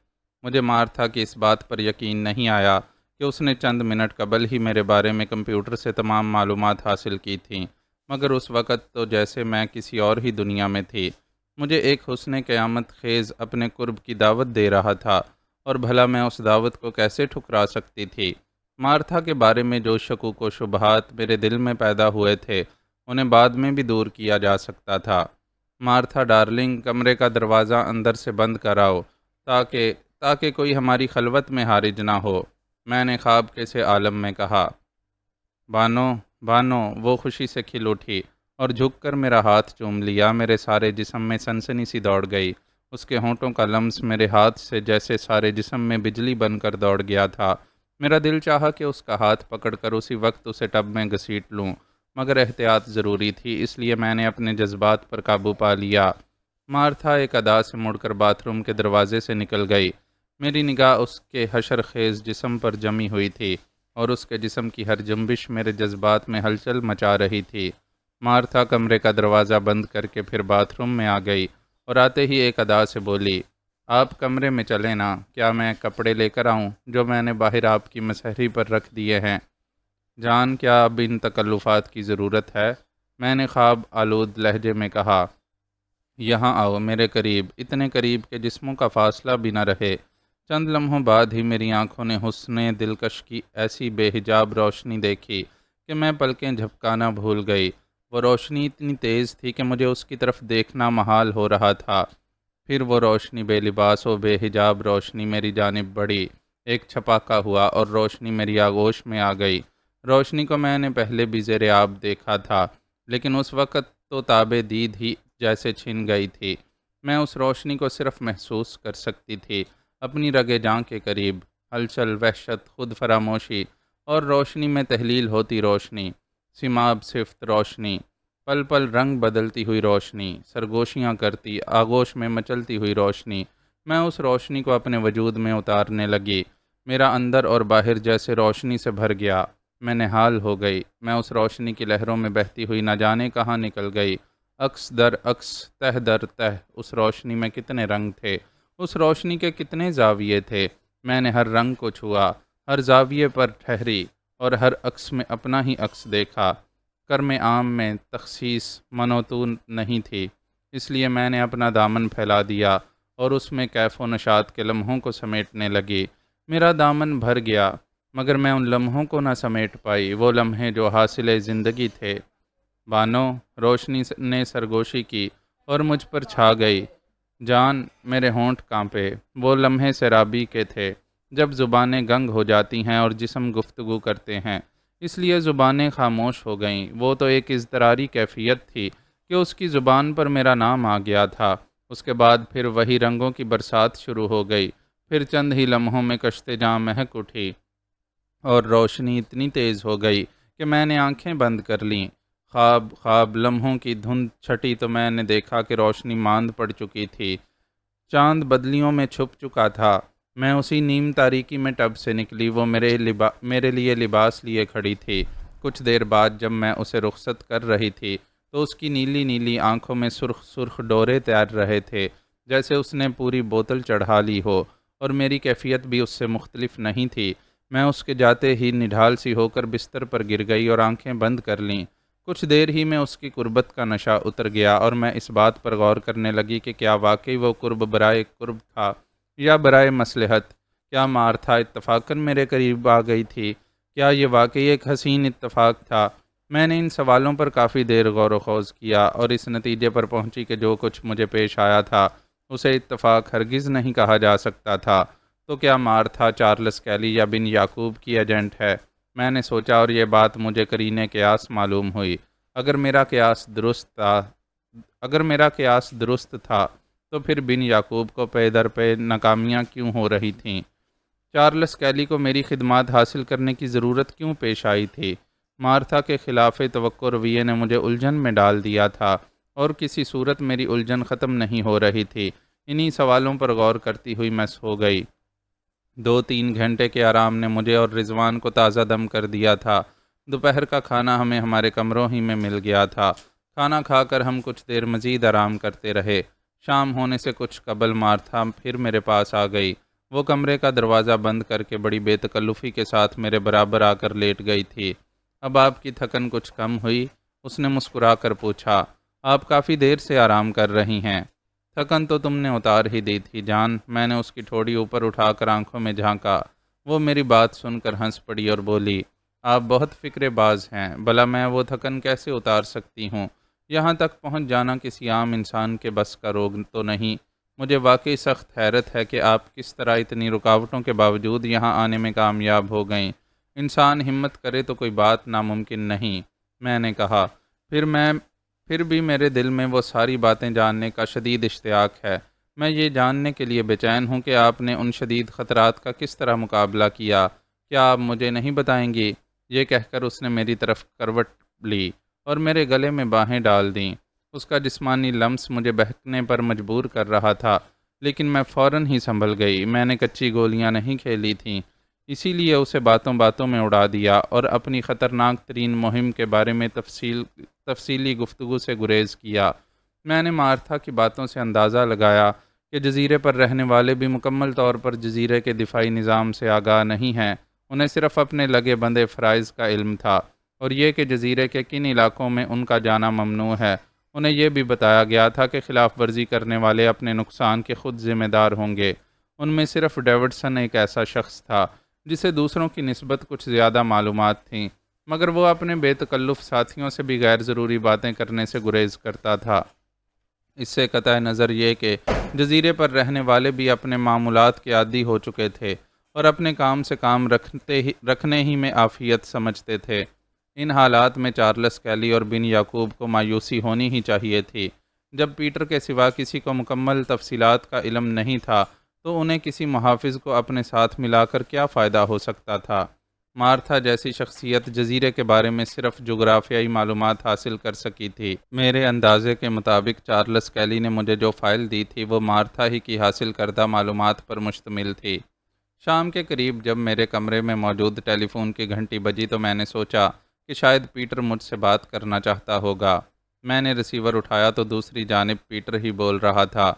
مجھے مارتھا کی اس بات پر یقین نہیں آیا کہ اس نے چند منٹ قبل ہی میرے بارے میں کمپیوٹر سے تمام معلومات حاصل کی تھیں، مگر اس وقت تو جیسے میں کسی اور ہی دنیا میں تھی۔ مجھے ایک حسن قیامت خیز اپنے قرب کی دعوت دے رہا تھا، اور بھلا میں اس دعوت کو کیسے ٹھکرا سکتی تھی؟ مارتھا کے بارے میں جو شکوک و شبہات میرے دل میں پیدا ہوئے تھے، انہیں بعد میں بھی دور کیا جا سکتا تھا۔ مارتھا ڈارلنگ، کمرے کا دروازہ اندر سے بند کراؤ تاکہ کوئی ہماری خلوت میں حارج نہ ہو، میں نے خواب کے سے عالم میں کہا۔ بانو، وہ خوشی سے کھل اٹھی اور جھک کر میرا ہاتھ چوم لیا۔ میرے سارے جسم میں سنسنی سی دوڑ گئی۔ اس کے ہونٹوں کا لمس میرے ہاتھ سے جیسے سارے جسم میں بجلی بن کر دوڑ گیا تھا۔ میرا دل چاہا کہ اس کا ہاتھ پکڑ کر اسی وقت اسے ٹب میں گھسیٹ لوں، مگر احتیاط ضروری تھی، اس لیے میں نے اپنے جذبات پر قابو پا لیا۔ مارتھا ایک ادا سے مڑ کر باتھ روم کے دروازے سے نکل گئی۔ میری نگاہ اس کے حشر خیز جسم پر جمی ہوئی تھی، اور اس کے جسم کی ہر جنبش میرے جذبات میں ہلچل مچا رہی تھی۔ مارتھا کمرے کا دروازہ بند کر کے پھر باتھ روم میں آ گئی اور آتے ہی ایک ادا سے بولی، آپ کمرے میں چلیں نا، کیا میں کپڑے لے کر آؤں جو میں نے باہر آپ کی مسہری پر رکھ دیے ہیں؟ جان، کیا اب ان تکلفات کی ضرورت ہے؟ میں نے خواب آلود لہجے میں کہا۔ یہاں آؤ، میرے قریب، اتنے قریب کہ جسموں کا فاصلہ بھی نہ رہے۔ چند لمحوں بعد ہی میری آنکھوں نے حسن دلکش کی ایسی بے حجاب روشنی دیکھی کہ میں پلکیں جھپکانا بھول گئی۔ وہ روشنی اتنی تیز تھی کہ مجھے اس کی طرف دیکھنا محال ہو رہا تھا۔ پھر وہ روشنی، بے لباس و بے حجاب روشنی، میری جانب بڑھی۔ ایک چھپاکا ہوا اور روشنی میری آغوش میں آ گئی۔ روشنی کو میں نے پہلے بھی زیر آب دیکھا تھا، لیکن اس وقت تو تابِ دید ہی جیسے چھن گئی تھی۔ میں اس روشنی کو صرف محسوس کر سکتی تھی، اپنی رگِ جاں کے قریب۔ ہلچل، وحشت، خود فراموشی اور روشنی میں تحلیل ہوتی روشنی، سیماب صفت روشنی، پل پل رنگ بدلتی ہوئی روشنی، سرگوشیاں کرتی، آغوش میں مچلتی ہوئی روشنی۔ میں اس روشنی کو اپنے وجود میں اتارنے لگی۔ میرا اندر اور باہر جیسے روشنی سے بھر گیا۔ میں نہال ہو گئی۔ میں اس روشنی کی لہروں میں بہتی ہوئی نہ جانے کہاں نکل گئی۔ عکس در عکس، تہ در تہ، اس روشنی میں کتنے رنگ تھے، اس روشنی کے کتنے زاویے تھے۔ میں نے ہر رنگ کو چھوا، ہر زاویے پر ٹھہری اور ہر عکس میں اپنا ہی عکس دیکھا۔ کرم عام میں تخصیص منوطو نہیں تھی، اس لیے میں نے اپنا دامن پھیلا دیا اور اس میں کیف و نشاط کے لمحوں کو سمیٹنے لگی۔ میرا دامن بھر گیا، مگر میں ان لمحوں کو نہ سمیٹ پائی، وہ لمحے جو حاصل زندگی تھے۔ بانو، روشنی نے سرگوشی کی اور مجھ پر چھا گئی۔ جان، میرے ہونٹ کانپے۔ وہ لمحے سیرابی کے تھے جب زبانیں گنگ ہو جاتی ہیں اور جسم گفتگو کرتے ہیں، اس لیے زبانیں خاموش ہو گئیں۔ وہ تو ایک اضطراری کیفیت تھی کہ اس کی زبان پر میرا نام آ گیا تھا۔ اس کے بعد پھر وہی رنگوں کی برسات شروع ہو گئی۔ پھر چند ہی لمحوں میں کشتے جاں مہک اٹھی اور روشنی اتنی تیز ہو گئی کہ میں نے آنکھیں بند کر لیں۔ خواب لمحوں کی دھند چھٹی تو میں نے دیکھا کہ روشنی ماند پڑ چکی تھی، چاند بدلیوں میں چھپ چکا تھا۔ میں اسی نیم تاریکی میں ٹب سے نکلی، وہ میرے لیے لباس لیے کھڑی تھی۔ کچھ دیر بعد جب میں اسے رخصت کر رہی تھی تو اس کی نیلی نیلی آنکھوں میں سرخ سرخ ڈورے تیر رہے تھے، جیسے اس نے پوری بوتل چڑھا لی ہو، اور میری کیفیت بھی اس سے مختلف نہیں تھی۔ میں اس کے جاتے ہی نڈھال سی ہو کر بستر پر گر گئی اور آنکھیں بند کر لیں۔ کچھ دیر ہی میں اس کی قربت کا نشہ اتر گیا اور میں اس بات پر غور کرنے لگی کہ کیا واقعی وہ قرب برائے قرب تھا یا برائے مصلحت؟ کیا مارتھا اتفاقاً میرے قریب آ گئی تھی؟ کیا یہ واقعی ایک حسین اتفاق تھا؟ میں نے ان سوالوں پر کافی دیر غور و خوض کیا اور اس نتیجے پر پہنچی کہ جو کچھ مجھے پیش آیا تھا اسے اتفاق ہرگز نہیں کہا جا سکتا تھا۔ تو کیا مارتھا چارلس کیلی یا بن یعقوب کی ایجنٹ ہے؟ میں نے سوچا اور یہ بات مجھے قرینِ قیاس معلوم ہوئی۔ اگر میرا قیاس درست تھا تو پھر بن یعقوب کو پے در پے ناکامیاں کیوں ہو رہی تھیں؟ چارلس کیلی کو میری خدمات حاصل کرنے کی ضرورت کیوں پیش آئی تھی؟ مارتھا کے خلاف توقع رویے نے مجھے الجھن میں ڈال دیا تھا اور کسی صورت میری الجھن ختم نہیں ہو رہی تھی۔ انہی سوالوں پر غور کرتی ہوئی میں سو گئی۔ 2-3 گھنٹے کے آرام نے مجھے اور رضوان کو تازہ دم کر دیا تھا۔ دوپہر کا کھانا ہمیں ہمارے کمروں ہی میں مل گیا تھا۔ کھانا کھا کر ہم کچھ دیر مزید آرام کرتے رہے۔ شام ہونے سے کچھ قبل مارتھا پھر میرے پاس آ گئی۔ وہ کمرے کا دروازہ بند کر کے بڑی بے تکلفی کے ساتھ میرے برابر آ کر لیٹ گئی تھی۔ اب آپ کی تھکن کچھ کم ہوئی؟ اس نے مسکرا کر پوچھا۔ آپ کافی دیر سے آرام کر رہی ہیں۔ تھکن تو تم نے اتار ہی دی تھی جان۔ میں نے اس کی ٹھوڑی اوپر اٹھا کر آنکھوں میں جھانکا۔ وہ میری بات سن کر ہنس پڑی اور بولی، آپ بہت فکر باز ہیں، بھلا میں وہ تھکن کیسے اتار سکتی ہوں؟ یہاں تک پہنچ جانا کسی عام انسان کے بس کا روگ تو نہیں۔ مجھے واقعی سخت حیرت ہے کہ آپ کس طرح اتنی رکاوٹوں کے باوجود یہاں آنے میں کامیاب ہو گئیں۔ انسان ہمت کرے تو کوئی بات ناممکن نہیں، میں نے کہا۔ پھر بھی میرے دل میں وہ ساری باتیں جاننے کا شدید اشتیاق ہے۔ میں یہ جاننے کے لیے بے چین ہوں کہ آپ نے ان شدید خطرات کا کس طرح مقابلہ کیا۔ کیا آپ مجھے نہیں بتائیں گی؟ یہ کہہ کر اس نے میری طرف کروٹ لی اور میرے گلے میں باہیں ڈال دیں۔ اس کا جسمانی لمس مجھے بہکنے پر مجبور کر رہا تھا، لیکن میں فوراً ہی سنبھل گئی۔ میں نے کچی گولیاں نہیں کھیلی تھیں، اسی لیے اسے باتوں باتوں میں اڑا دیا اور اپنی خطرناک ترین مہم کے بارے میں تفصیلی گفتگو سے گریز کیا۔ میں نے مارتھا کی باتوں سے اندازہ لگایا کہ جزیرے پر رہنے والے بھی مکمل طور پر جزیرے کے دفاعی نظام سے آگاہ نہیں ہیں۔ انہیں صرف اپنے لگے بندے فرائض کا علم تھا، اور یہ کہ جزیرے کے کن علاقوں میں ان کا جانا ممنوع ہے۔ انہیں یہ بھی بتایا گیا تھا کہ خلاف ورزی کرنے والے اپنے نقصان کے خود ذمہ دار ہوں گے۔ ان میں صرف ڈیوڈسن ایک ایسا شخص تھا جسے دوسروں کی نسبت کچھ زیادہ معلومات تھیں، مگر وہ اپنے بے تکلف ساتھیوں سے بھی غیر ضروری باتیں کرنے سے گریز کرتا تھا۔ اس سے قطع نظر یہ کہ جزیرے پر رہنے والے بھی اپنے معمولات کے عادی ہو چکے تھے اور اپنے کام سے کام رکھنے ہی میں عافیت سمجھتے تھے۔ ان حالات میں چارلس کیلی اور بن یعقوب کو مایوسی ہونی ہی چاہیے تھی۔ جب پیٹر کے سوا کسی کو مکمل تفصیلات کا علم نہیں تھا تو انہیں کسی محافظ کو اپنے ساتھ ملا کر کیا فائدہ ہو سکتا تھا؟ مارتھا جیسی شخصیت جزیرے کے بارے میں صرف جغرافیائی معلومات حاصل کر سکی تھی۔ میرے اندازے کے مطابق چارلس کیلی نے مجھے جو فائل دی تھی وہ مارتھا ہی کی حاصل کردہ معلومات پر مشتمل تھی۔ شام کے قریب جب میرے کمرے میں موجود ٹیلی فون کی گھنٹی بجی تو میں نے سوچا کہ شاید پیٹر مجھ سے بات کرنا چاہتا ہوگا۔ میں نے ریسیور اٹھایا تو دوسری جانب پیٹر ہی بول رہا تھا،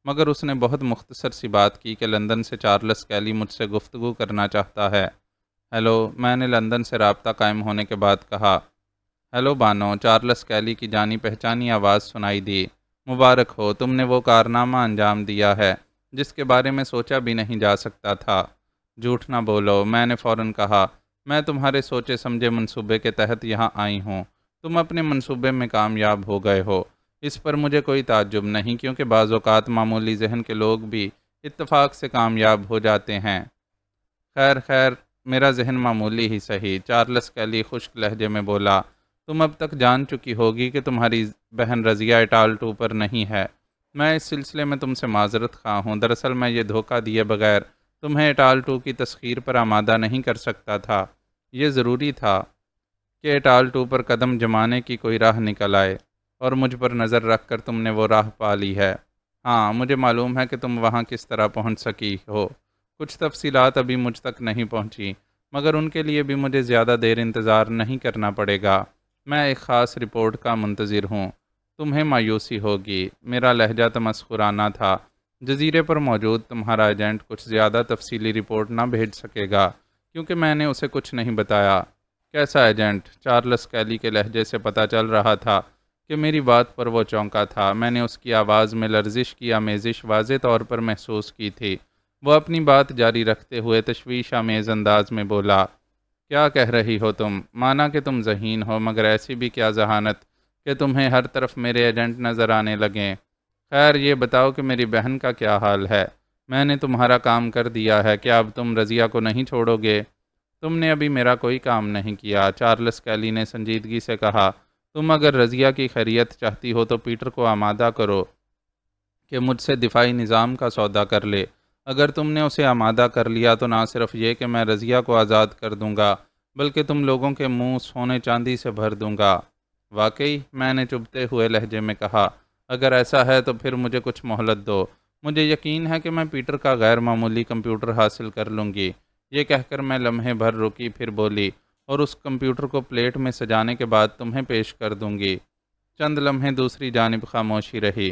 مگر اس نے بہت مختصر سی بات کی کہ لندن سے چارلس کیلی مجھ سے گفتگو کرنا چاہتا ہے۔ ہیلو، میں نے لندن سے رابطہ قائم ہونے کے بعد کہا۔ ہیلو بانو، چارلس کیلی کی جانی پہچانی آواز سنائی دی۔ مبارک ہو، تم نے وہ کارنامہ انجام دیا ہے جس کے بارے میں سوچا بھی نہیں جا سکتا تھا۔ جھوٹ نہ بولو، میں نے فوراً کہا۔ میں تمہارے سوچے سمجھے منصوبے کے تحت یہاں آئی ہوں۔ تم اپنے منصوبے میں کامیاب ہو گئے ہو، اس پر مجھے کوئی تعجب نہیں، کیونکہ بعض اوقات معمولی ذہن کے لوگ بھی اتفاق سے کامیاب ہو جاتے ہیں۔ خیر خیر، میرا ذہن معمولی ہی صحیح، چارلس کیلی خشک لہجے میں بولا۔ تم اب تک جان چکی ہوگی کہ تمہاری بہن رضیہ اٹالٹو پر نہیں ہے۔ میں اس سلسلے میں تم سے معذرت خواہ ہوں۔ دراصل میں یہ دھوکہ دیے بغیر تمہیں اٹالٹو کی تسخیر پر آمادہ نہیں کر سکتا تھا۔ یہ ضروری تھا کہ اٹالٹو پر قدم جمانے کی کوئی راہ نکل آئے، اور مجھ پر نظر رکھ کر تم نے وہ راہ پا لی ہے۔ ہاں، مجھے معلوم ہے کہ تم وہاں کس طرح پہنچ سکی ہو۔ کچھ تفصیلات ابھی مجھ تک نہیں پہنچی، مگر ان کے لیے بھی مجھے زیادہ دیر انتظار نہیں کرنا پڑے گا۔ میں ایک خاص رپورٹ کا منتظر ہوں۔ تمہیں مایوسی ہوگی، میرا لہجہ تمسخرانہ تھا۔ جزیرے پر موجود تمہارا ایجنٹ کچھ زیادہ تفصیلی رپورٹ نہ بھیج سکے گا، کیونکہ میں نے اسے کچھ نہیں بتایا۔ کیسا ایجنٹ؟ چارلس کیلی کے لہجے سے پتہ چل رہا تھا کہ میری بات پر وہ چونکا تھا۔ میں نے اس کی آواز میں لرزش کی آمیزش واضح طور پر محسوس کی تھی۔ وہ اپنی بات جاری رکھتے ہوئے تشویش آمیز انداز میں بولا۔ کیا کہہ رہی ہو تم؟ مانا کہ تم ذہین ہو، مگر ایسی بھی کیا ذہانت کہ تمہیں ہر طرف میرے ایجنٹ نظر آنے لگیں۔ خیر، یہ بتاؤ کہ میری بہن کا کیا حال ہے؟ میں نے تمہارا کام کر دیا ہے، کیا اب تم رضیہ کو نہیں چھوڑو گے؟ تم نے ابھی میرا کوئی کام نہیں کیا، چارلس کیلی نے سنجیدگی سے کہا۔ تم اگر رضیہ کی خیریت چاہتی ہو تو پیٹر کو آمادہ کرو کہ مجھ سے دفاعی نظام کا سودا کر لے۔ اگر تم نے اسے آمادہ کر لیا تو نہ صرف یہ کہ میں رضیہ کو آزاد کر دوں گا، بلکہ تم لوگوں کے منہ سونے چاندی سے بھر دوں گا۔ واقعی؟ میں نے چبھتے ہوئے لہجے میں کہا۔ اگر ایسا ہے تو پھر مجھے کچھ مہلت دو۔ مجھے یقین ہے کہ میں پیٹر کا غیر معمولی کمپیوٹر حاصل کر لوں گی۔ یہ کہہ کر میں لمحے بھر رکی، پھر بولی، اور اس کمپیوٹر کو پلیٹ میں سجانے کے بعد تمہیں پیش کر دوں گی۔ چند لمحے دوسری جانب خاموشی رہی۔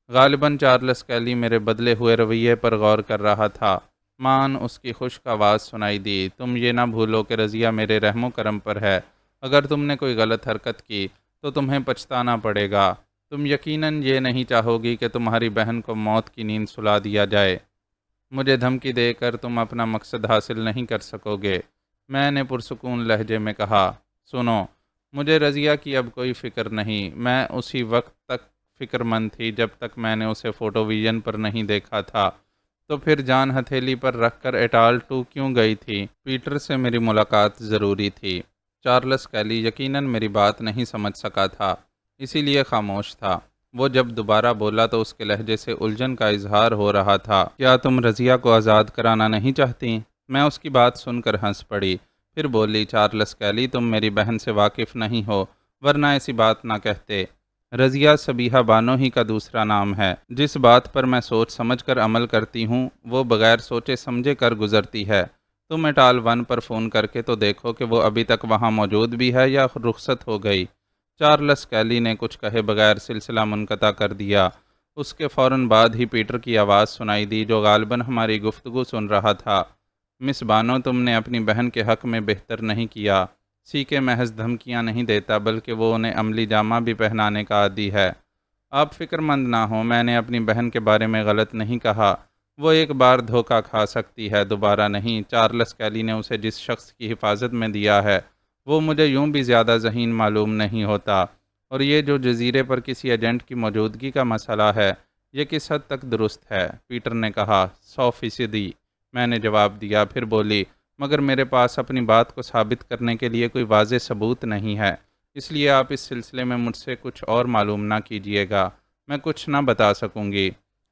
غالباً چارلس کیلی میرے بدلے ہوئے رویے پر غور کر رہا تھا۔ مان اس کی خشک آواز سنائی دی۔ تم یہ نہ بھولو کہ رضیہ میرے رحم و کرم پر ہے۔ اگر تم نے کوئی غلط حرکت کی تو تمہیں پچھتانا پڑے گا۔ تم یقیناً یہ نہیں چاہو گی کہ تمہاری بہن کو موت کی نیند سلا دیا جائے۔ مجھے دھمکی دے کر تم اپنا مقصد حاصل نہیں کر سکو گے، میں نے پرسکون لہجے میں کہا۔ سنو، مجھے رضیہ کی اب کوئی فکر نہیں۔ میں اسی وقت تک فکر مند تھی جب تک میں نے اسے فوٹو ویژن پر نہیں دیکھا تھا۔ تو پھر جان ہتھیلی پر رکھ کر اٹالٹو کیوں گئی تھی؟ پیٹر سے میری ملاقات ضروری تھی۔ چارلس کیلی یقیناً میری بات نہیں سمجھ سکا تھا، اسی لیے خاموش تھا۔ وہ جب دوبارہ بولا تو اس کے لہجے سے الجھن کا اظہار ہو رہا تھا۔ کیا تم رضیہ کو آزاد کرانا نہیں چاہتی؟ میں اس کی بات سن کر ہنس پڑی، پھر بولی، چارلس کیلی، تم میری بہن سے واقف نہیں ہو، ورنہ ایسی بات نہ کہتے۔ رضیہ صبیحہ بانو ہی کا دوسرا نام ہے۔ جس بات پر میں سوچ سمجھ کر عمل کرتی ہوں وہ بغیر سوچے سمجھے کر گزرتی ہے۔ تم اٹال 1 پر فون کر کے تو دیکھو کہ وہ ابھی تک وہاں موجود بھی ہے یا رخصت ہو گئی۔ چارلس کیلی نے کچھ کہے بغیر سلسلہ منقطع کر دیا۔ اس کے فوراً بعد ہی پیٹر کی آواز سنائی دی، جو غالباً ہماری گفتگو سن رہا تھا۔ مس بانو، تم نے اپنی بہن کے حق میں بہتر نہیں کیا۔ سی کے محض دھمکیاں نہیں دیتا، بلکہ وہ انہیں عملی جامہ بھی پہنانے کا عادی ہے۔ آپ فکر مند نہ ہوں، میں نے اپنی بہن کے بارے میں غلط نہیں کہا۔ وہ ایک بار دھوکہ کھا سکتی ہے، دوبارہ نہیں۔ چارلس کیلی نے اسے جس شخص کی حفاظت میں دیا ہے وہ مجھے یوں بھی زیادہ ذہین معلوم نہیں ہوتا، اور یہ جو جزیرے پر کسی ایجنٹ کی موجودگی کا مسئلہ ہے، یہ کس حد تک درست ہے؟ پیٹر نے کہا۔ 100%، میں نے جواب دیا، پھر بولی، مگر میرے پاس اپنی بات کو ثابت کرنے کے لیے کوئی واضح ثبوت نہیں ہے، اس لیے آپ اس سلسلے میں مجھ سے کچھ اور معلوم نہ کیجیے گا۔ میں کچھ نہ بتا سکوں گی۔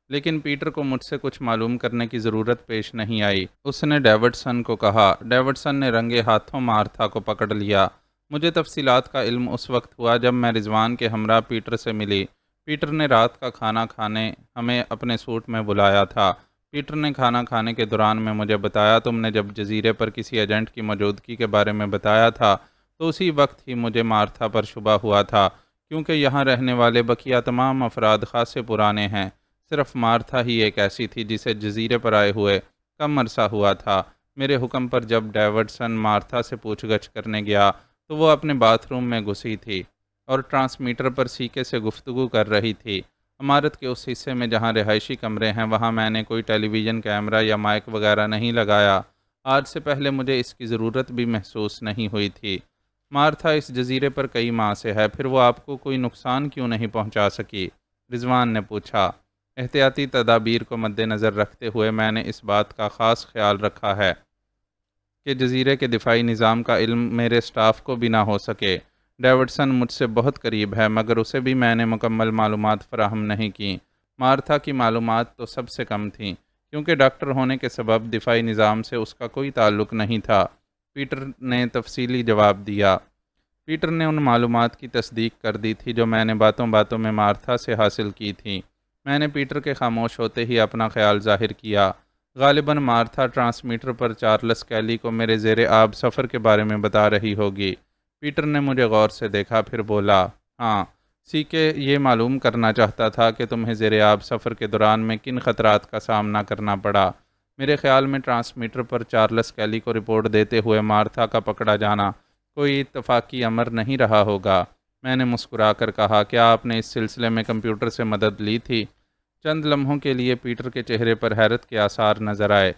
لیکن پیٹر کو مجھ سے کچھ معلوم کرنے کی ضرورت پیش نہیں آئی۔ اس نے ڈیوڈسن کو کہا۔ ڈیوڈسن نے رنگے ہاتھوں مارتھا کو پکڑ لیا۔ مجھے تفصیلات کا علم اس وقت ہوا جب میں رضوان کے ہمراہ پیٹر سے ملی۔ پیٹر نے رات کا کھانا کھانے ہمیں اپنے سوٹ میں بلایا تھا۔ پیٹر نے کھانا کھانے کے دوران میں مجھے بتایا، تم نے جب جزیرے پر کسی ایجنٹ کی موجودگی کے بارے میں بتایا تھا تو اسی وقت ہی مجھے مارتھا پر شبہ ہوا تھا، کیونکہ یہاں رہنے والے بقیہ تمام افراد خاصے پرانے ہیں۔ صرف مارتھا ہی ایک ایسی تھی جسے جزیرے پر آئے ہوئے کم عرصہ ہوا تھا۔ میرے حکم پر جب ڈیوڈسن مارتھا سے پوچھ گچھ کرنے گیا تو وہ اپنے باتھ روم میں گھسی تھی اور ٹرانسمیٹر پر سیکے سے گفتگو کر رہی تھی۔ عمارت کے اس حصے میں جہاں رہائشی کمرے ہیں وہاں میں نے کوئی ٹیلی ویژن کیمرہ یا مائک وغیرہ نہیں لگایا۔ آج سے پہلے مجھے اس کی ضرورت بھی محسوس نہیں ہوئی تھی۔ مارتھا اس جزیرے پر کئی ماہ سے ہے، پھر وہ آپ کو کوئی نقصان کیوں نہیں پہنچا سکی؟ رضوان نے پوچھا۔ احتیاطی تدابیر کو مد نظر رکھتے ہوئے میں نے اس بات کا خاص خیال رکھا ہے کہ جزیرے کے دفاعی نظام کا علم میرے سٹاف کو بھی نہ ہو سکے۔ ڈیوڈسن مجھ سے بہت قریب ہے مگر اسے بھی میں نے مکمل معلومات فراہم نہیں کیں۔ مارتھا کی معلومات تو سب سے کم تھیں کیونکہ ڈاکٹر ہونے کے سبب دفاعی نظام سے اس کا کوئی تعلق نہیں تھا۔ پیٹر نے تفصیلی جواب دیا۔ پیٹر نے ان معلومات کی تصدیق کر دی تھی جو میں نے باتوں باتوں میں مارتھا سے حاصل کی تھی۔ میں نے پیٹر کے خاموش ہوتے ہی اپنا خیال ظاہر کیا۔ غالباً مارتھا ٹرانسمیٹر پر چارلس کیلی کو میرے زیر آب سفر کے بارے میں بتا رہی ہوگی۔ پیٹر نے مجھے غور سے دیکھا، پھر بولا، ہاں، سیکے یہ معلوم کرنا چاہتا تھا کہ تمہیں زیر آب سفر کے دوران میں کن خطرات کا سامنا کرنا پڑا۔ میرے خیال میں ٹرانسمیٹر پر چارلس کیلی کو رپورٹ دیتے ہوئے مارتھا کا پکڑا جانا کوئی اتفاقی امر نہیں رہا ہوگا۔ میں نے مسکرا کر کہا، کیا آپ نے اس سلسلے میں کمپیوٹر سے مدد لی تھی؟ چند لمحوں کے لیے پیٹر کے چہرے پر حیرت کے آثار نظر آئے،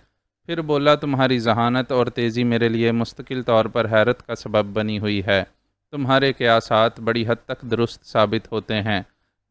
پھر بولا، تمہاری ذہانت اور تیزی میرے لیے مستقل طور پر حیرت کا سبب بنی ہوئی ہے۔ تمہارے قیاسات بڑی حد تک درست ثابت ہوتے ہیں۔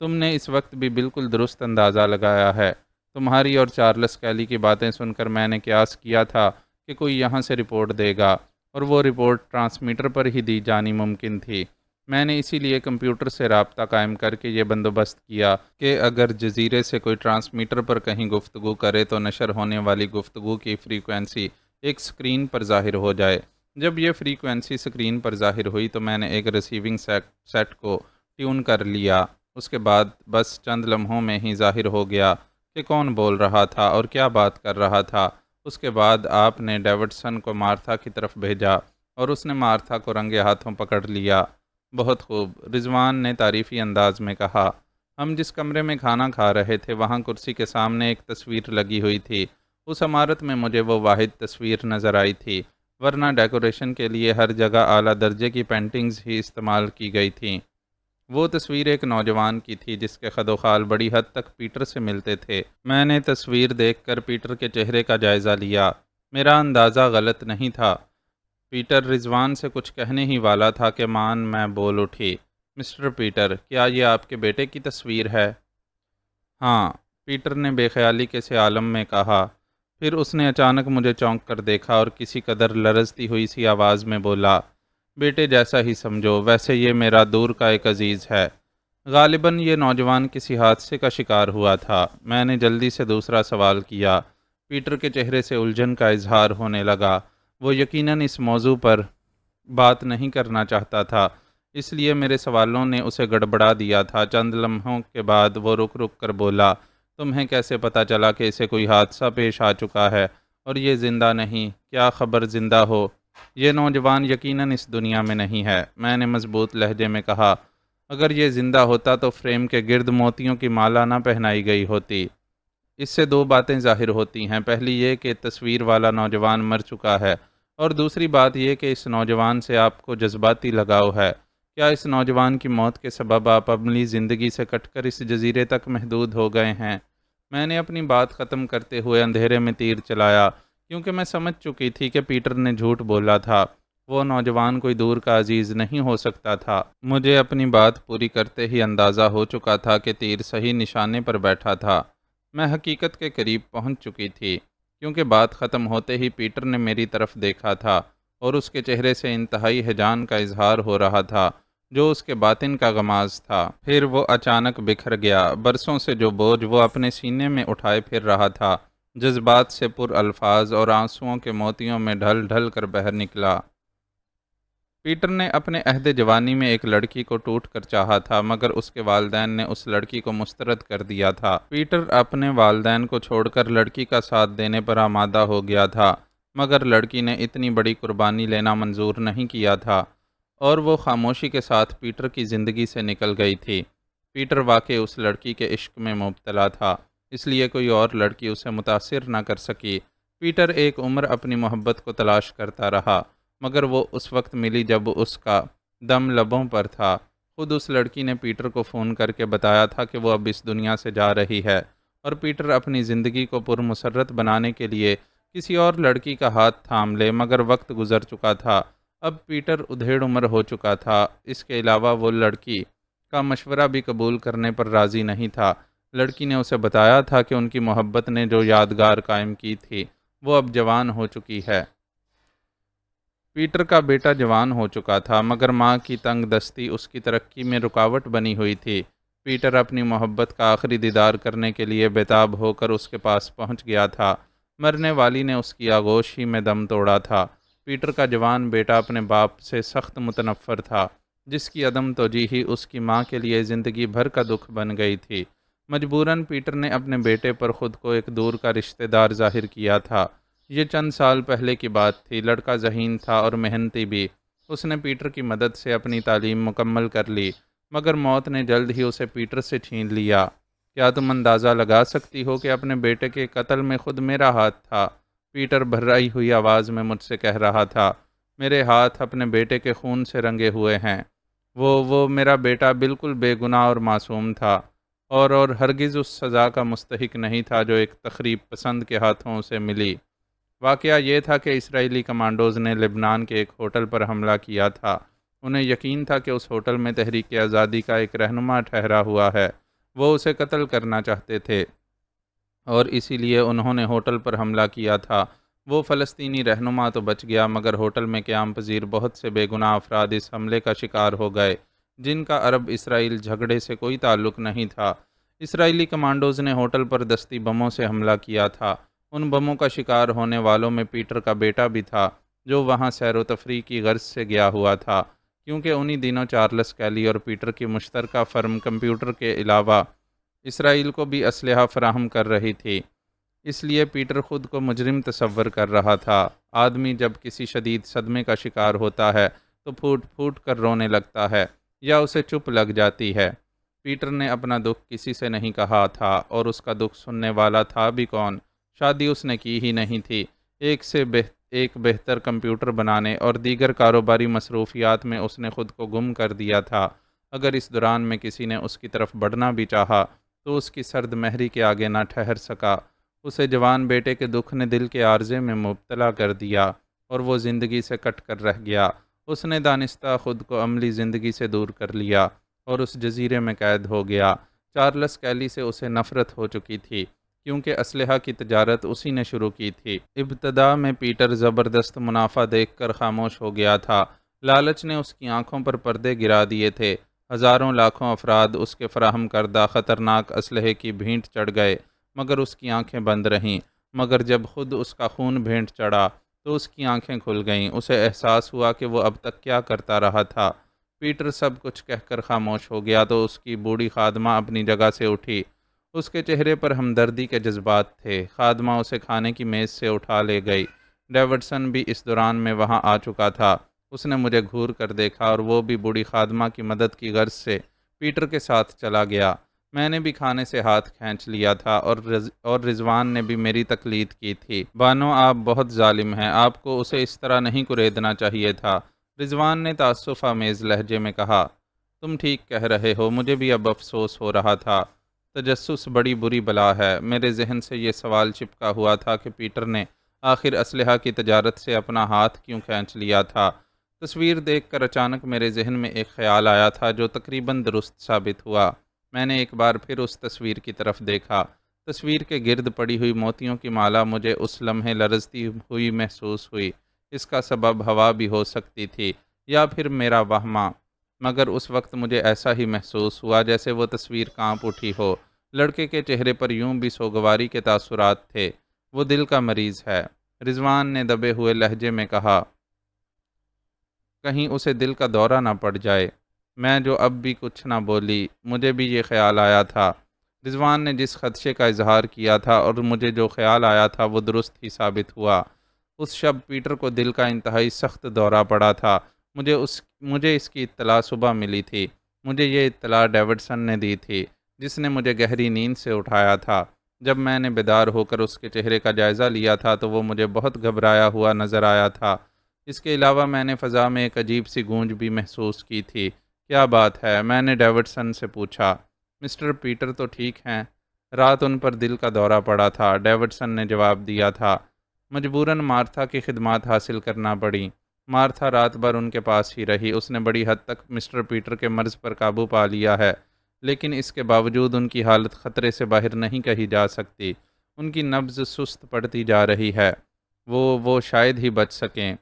تم نے اس وقت بھی بالکل درست اندازہ لگایا ہے۔ تمہاری اور چارلس کیلی کی باتیں سن کر میں نے قیاس کیا تھا کہ کوئی یہاں سے رپورٹ دے گا اور وہ رپورٹ ٹرانسمیٹر پر ہی دی جانی ممکن تھی۔ میں نے اسی لیے کمپیوٹر سے رابطہ قائم کر کے یہ بندوبست کیا کہ اگر جزیرے سے کوئی ٹرانسمیٹر پر کہیں گفتگو کرے تو نشر ہونے والی گفتگو کی فریکوینسی ایک سکرین پر ظاہر ہو جائے۔ جب یہ فریکوینسی سکرین پر ظاہر ہوئی تو میں نے ایک ریسیونگ سیٹ کو ٹیون کر لیا۔ اس کے بعد بس چند لمحوں میں ہی ظاہر ہو گیا کہ کون بول رہا تھا اور کیا بات کر رہا تھا۔ اس کے بعد آپ نے ڈیوڈسن کو مارتھا کی طرف بھیجا اور اس نے مارتھا کو رنگے ہاتھوں پکڑ لیا۔ بہت خوب، رضوان نے تعریفی انداز میں کہا۔ ہم جس کمرے میں کھانا کھا رہے تھے وہاں کرسی کے سامنے ایک تصویر لگی ہوئی تھی۔ اس عمارت میں مجھے وہ واحد تصویر نظر آئی تھی، ورنہ ڈیکوریشن کے لیے ہر جگہ اعلیٰ درجے کی پینٹنگز ہی استعمال کی گئی تھیں۔ وہ تصویر ایک نوجوان کی تھی جس کے خد و خال بڑی حد تک پیٹر سے ملتے تھے۔ میں نے تصویر دیکھ کر پیٹر کے چہرے کا جائزہ لیا۔ میرا اندازہ غلط نہیں تھا۔ پیٹر رضوان سے کچھ کہنے ہی والا تھا کہ میں بول اٹھی، مسٹر پیٹر، کیا یہ آپ کے بیٹے کی تصویر ہے؟ ہاں، پیٹر نے بے خیالی کے سے عالم میں کہا۔ پھر اس نے اچانک مجھے چونک کر دیکھا اور کسی قدر لرزتی ہوئی سی آواز میں بولا، بیٹے جیسا ہی سمجھو، ویسے یہ میرا دور کا ایک عزیز ہے۔ غالباً یہ نوجوان کسی حادثے کا شکار ہوا تھا۔ میں نے جلدی سے دوسرا سوال کیا۔ پیٹر کے چہرے سے الجھن کا اظہار ہونے لگا۔ وہ یقیناً اس موضوع پر بات نہیں کرنا چاہتا تھا، اس لیے میرے سوالوں نے اسے گڑبڑا دیا تھا۔ چند لمحوں کے بعد وہ رک رک کر بولا، تمہیں کیسے پتہ چلا کہ اسے کوئی حادثہ پیش آ چکا ہے اور یہ زندہ نہیں؟ کیا خبر زندہ ہو؟ یہ نوجوان یقیناً اس دنیا میں نہیں ہے، میں نے مضبوط لہجے میں کہا۔ اگر یہ زندہ ہوتا تو فریم کے گرد موتیوں کی مالا نہ پہنائی گئی ہوتی۔ اس سے دو باتیں ظاہر ہوتی ہیں، پہلی یہ کہ تصویر والا نوجوان مر چکا ہے، اور دوسری بات یہ کہ اس نوجوان سے آپ کو جذباتی لگاؤ ہے۔ کیا اس نوجوان کی موت کے سبب آپ عملی زندگی سے کٹ کر اس جزیرے تک محدود ہو گئے ہیں؟ میں نے اپنی بات ختم کرتے ہوئے اندھیرے میں تیر چلایا، کیونکہ میں سمجھ چکی تھی کہ پیٹر نے جھوٹ بولا تھا۔ وہ نوجوان کوئی دور کا عزیز نہیں ہو سکتا تھا۔ مجھے اپنی بات پوری کرتے ہی اندازہ ہو چکا تھا کہ تیر صحیح نشانے پر بیٹھا تھا۔ میں حقیقت کے قریب پہنچ چکی تھی، کیونکہ بات ختم ہوتے ہی پیٹر نے میری طرف دیکھا تھا اور اس کے چہرے سے انتہائی ہیجان کا اظہار ہو رہا تھا جو اس کے باطن کا غماز تھا۔ پھر وہ اچانک بکھر گیا۔ برسوں سے جو بوجھ وہ اپنے سینے میں اٹھائے پھر رہا تھا، جذبات سے پر الفاظ اور آنسوؤں کے موتیوں میں ڈھل ڈھل کر بہہ نکلا۔ پیٹر نے اپنے عہد جوانی میں ایک لڑکی کو ٹوٹ کر چاہا تھا، مگر اس کے والدین نے اس لڑکی کو مسترد کر دیا تھا۔ پیٹر اپنے والدین کو چھوڑ کر لڑکی کا ساتھ دینے پر آمادہ ہو گیا تھا، مگر لڑکی نے اتنی بڑی قربانی لینا منظور نہیں کیا تھا اور وہ خاموشی کے ساتھ پیٹر کی زندگی سے نکل گئی تھی۔ پیٹر واقعی اس لڑکی کے عشق میں مبتلا تھا، اس لیے کوئی اور لڑکی اسے متاثر نہ کر سکی۔ پیٹر ایک عمر اپنی محبت کو تلاش کرتا رہا، مگر وہ اس وقت ملی جب اس کا دم لبوں پر تھا۔ خود اس لڑکی نے پیٹر کو فون کر کے بتایا تھا کہ وہ اب اس دنیا سے جا رہی ہے، اور پیٹر اپنی زندگی کو پرمسرت بنانے کے لیے کسی اور لڑکی کا ہاتھ تھام لے، مگر وقت گزر چکا تھا۔ اب پیٹر ادھیڑ عمر ہو چکا تھا۔ اس کے علاوہ وہ لڑکی کا مشورہ بھی قبول کرنے پر راضی نہیں تھا۔ لڑکی نے اسے بتایا تھا کہ ان کی محبت نے جو یادگار قائم کی تھی وہ اب جوان ہو چکی ہے۔ پیٹر کا بیٹا جوان ہو چکا تھا، مگر ماں کی تنگ دستی اس کی ترقی میں رکاوٹ بنی ہوئی تھی۔ پیٹر اپنی محبت کا آخری دیدار کرنے کے لیے بےتاب ہو کر اس کے پاس پہنچ گیا تھا۔ مرنے والی نے اس کی آغوش ہی میں دم توڑا تھا۔ پیٹر کا جوان بیٹا اپنے باپ سے سخت متنفر تھا، جس کی عدم توجیہی اس کی ماں کے لیے زندگی بھر کا دکھ بن گئی تھی۔ مجبوراً پیٹر نے اپنے بیٹے پر خود کو ایک دور کا رشتہ دار ظاہر کیا تھا۔ یہ چند سال پہلے کی بات تھی۔ لڑکا ذہین تھا اور محنتی بھی۔ اس نے پیٹر کی مدد سے اپنی تعلیم مکمل کر لی، مگر موت نے جلد ہی اسے پیٹر سے چھین لیا۔ کیا تم اندازہ لگا سکتی ہو کہ اپنے بیٹے کے قتل میں خود میرا ہاتھ تھا؟ پیٹر بھرائی ہوئی آواز میں مجھ سے کہہ رہا تھا۔ میرے ہاتھ اپنے بیٹے کے خون سے رنگے ہوئے ہیں۔ وہ میرا بیٹا بالکل بے گناہ اور معصوم تھا، اور ہرگز اس سزا کا مستحق نہیں تھا جو ایک تخریب پسند کے ہاتھوں اسے ملی۔ واقعہ یہ تھا کہ اسرائیلی کمانڈوز نے لبنان کے ایک ہوٹل پر حملہ کیا تھا۔ انہیں یقین تھا کہ اس ہوٹل میں تحریک آزادی کا ایک رہنما ٹھہرا ہوا ہے۔ وہ اسے قتل کرنا چاہتے تھے، اور اسی لیے انہوں نے ہوٹل پر حملہ کیا تھا۔ وہ فلسطینی رہنما تو بچ گیا، مگر ہوٹل میں قیام پذیر بہت سے بے گناہ افراد اس حملے کا شکار ہو گئے، جن کا عرب اسرائیل جھگڑے سے کوئی تعلق نہیں تھا۔ اسرائیلی کمانڈوز نے ہوٹل پر دستی بموں سے حملہ کیا تھا۔ ان بموں کا شکار ہونے والوں میں پیٹر کا بیٹا بھی تھا، جو وہاں سیر و تفریح کی غرض سے گیا ہوا تھا، کیونکہ انہی دنوں چارلس کیلی اور پیٹر کی مشترکہ فرم کمپیوٹر کے علاوہ اسرائیل کو بھی اسلحہ فراہم کر رہی تھی۔ اس لیے پیٹر خود کو مجرم تصور کر رہا تھا۔ آدمی جب کسی شدید صدمے کا شکار ہوتا ہے تو پھوٹ پھوٹ کر رونے لگتا ہے، یا اسے چپ لگ جاتی ہے۔ پیٹر نے اپنا دکھ کسی سے نہیں کہا تھا، اور اس کا دکھ سننے والا تھا بھی کون؟ شادی اس نے کی ہی نہیں تھی۔ ایک بہتر کمپیوٹر بنانے اور دیگر کاروباری مصروفیات میں اس نے خود کو گم کر دیا تھا۔ اگر اس دوران میں کسی نے اس کی طرف بڑھنا بھی چاہا تو اس کی سرد مہری کے آگے نہ ٹھہر سکا۔ اسے جوان بیٹے کے دکھ نے دل کے عارضے میں مبتلا کر دیا، اور وہ زندگی سے کٹ کر رہ گیا۔ اس نے دانستہ خود کو عملی زندگی سے دور کر لیا اور اس جزیرے میں قید ہو گیا۔ چارلس کیلی سے اسے نفرت ہو چکی تھی، کیونکہ اسلحہ کی تجارت اسی نے شروع کی تھی۔ ابتدا میں پیٹر زبردست منافع دیکھ کر خاموش ہو گیا تھا۔ لالچ نے اس کی آنکھوں پر پردے گرا دیے تھے۔ ہزاروں لاکھوں افراد اس کے فراہم کردہ خطرناک اسلحے کی بھینٹ چڑھ گئے، مگر اس کی آنکھیں بند رہیں۔ مگر جب خود اس کا خون بھینٹ چڑھا تو اس کی آنکھیں کھل گئیں۔ اسے احساس ہوا کہ وہ اب تک کیا کرتا رہا تھا۔ پیٹر سب کچھ کہہ کر خاموش ہو گیا تو اس کی بوڑھی خادمہ اپنی جگہ سے اٹھی۔ اس کے چہرے پر ہمدردی کے جذبات تھے۔ خادمہ اسے کھانے کی میز سے اٹھا لے گئی۔ ڈیوڈسن بھی اس دوران میں وہاں آ چکا تھا۔ اس نے مجھے گھور کر دیکھا، اور وہ بھی بوڑھی خادمہ کی مدد کی غرض سے پیٹر کے ساتھ چلا گیا۔ میں نے بھی کھانے سے ہاتھ کھینچ لیا تھا، اور رضوان نے بھی میری تقلید کی تھی۔ بانو، آپ بہت ظالم ہیں۔ آپ کو اسے اس طرح نہیں کریدنا چاہیے تھا، رضوان نے تأسف آمیز لہجے میں کہا۔ تم ٹھیک کہہ رہے ہو، مجھے بھی اب افسوس ہو رہا تھا۔ تجسس بڑی بری بلا ہے۔ میرے ذہن سے یہ سوال چپکا ہوا تھا کہ پیٹر نے آخر اسلحہ کی تجارت سے اپنا ہاتھ کیوں کھینچ لیا تھا۔ تصویر دیکھ کر اچانک میرے ذہن میں ایک خیال آیا تھا جو تقریباً درست ثابت ہوا۔ میں نے ایک بار پھر اس تصویر کی طرف دیکھا۔ تصویر کے گرد پڑی ہوئی موتیوں کی مالا مجھے اس لمحے لرزتی ہوئی محسوس ہوئی۔ اس کا سبب ہوا بھی ہو سکتی تھی، یا پھر میرا وہمہ، مگر اس وقت مجھے ایسا ہی محسوس ہوا جیسے وہ تصویر کانپ اٹھی ہو۔ لڑکے کے چہرے پر یوں بھی سوگواری کے تاثرات تھے۔ وہ دل کا مریض ہے، رضوان نے دبے ہوئے لہجے میں کہا۔ کہیں اسے دل کا دورہ نہ پڑ جائے۔ میں جو اب بھی کچھ نہ بولی، مجھے بھی یہ خیال آیا تھا۔ رضوان نے جس خدشے کا اظہار کیا تھا اور مجھے جو خیال آیا تھا وہ درست ہی ثابت ہوا۔ اس شب پیٹر کو دل کا انتہائی سخت دورہ پڑا تھا۔ مجھے اس کی اطلاع صبح ملی تھی۔ مجھے یہ اطلاع ڈیوڈسن نے دی تھی، جس نے مجھے گہری نیند سے اٹھایا تھا۔ جب میں نے بیدار ہو کر اس کے چہرے کا جائزہ لیا تھا تو وہ مجھے بہت گھبرایا ہوا نظر آیا تھا۔ اس کے علاوہ میں نے فضا میں ایک عجیب سی گونج بھی محسوس کی تھی۔ کیا بات ہے؟ میں نے ڈیوڈسن سے پوچھا۔ مسٹر پیٹر تو ٹھیک ہیں، رات ان پر دل کا دورہ پڑا تھا، ڈیوڈسن نے جواب دیا تھا۔ مجبوراً مارتھا کی خدمات حاصل کرنا پڑی۔ مارتھا رات بھر ان کے پاس ہی رہی۔ اس نے بڑی حد تک مسٹر پیٹر کے مرض پر قابو پا لیا ہے، لیکن اس کے باوجود ان کی حالت خطرے سے باہر نہیں کہی جا سکتی۔ ان کی نبض سست پڑتی جا رہی ہے۔ وہ شاید ہی بچ سکیں۔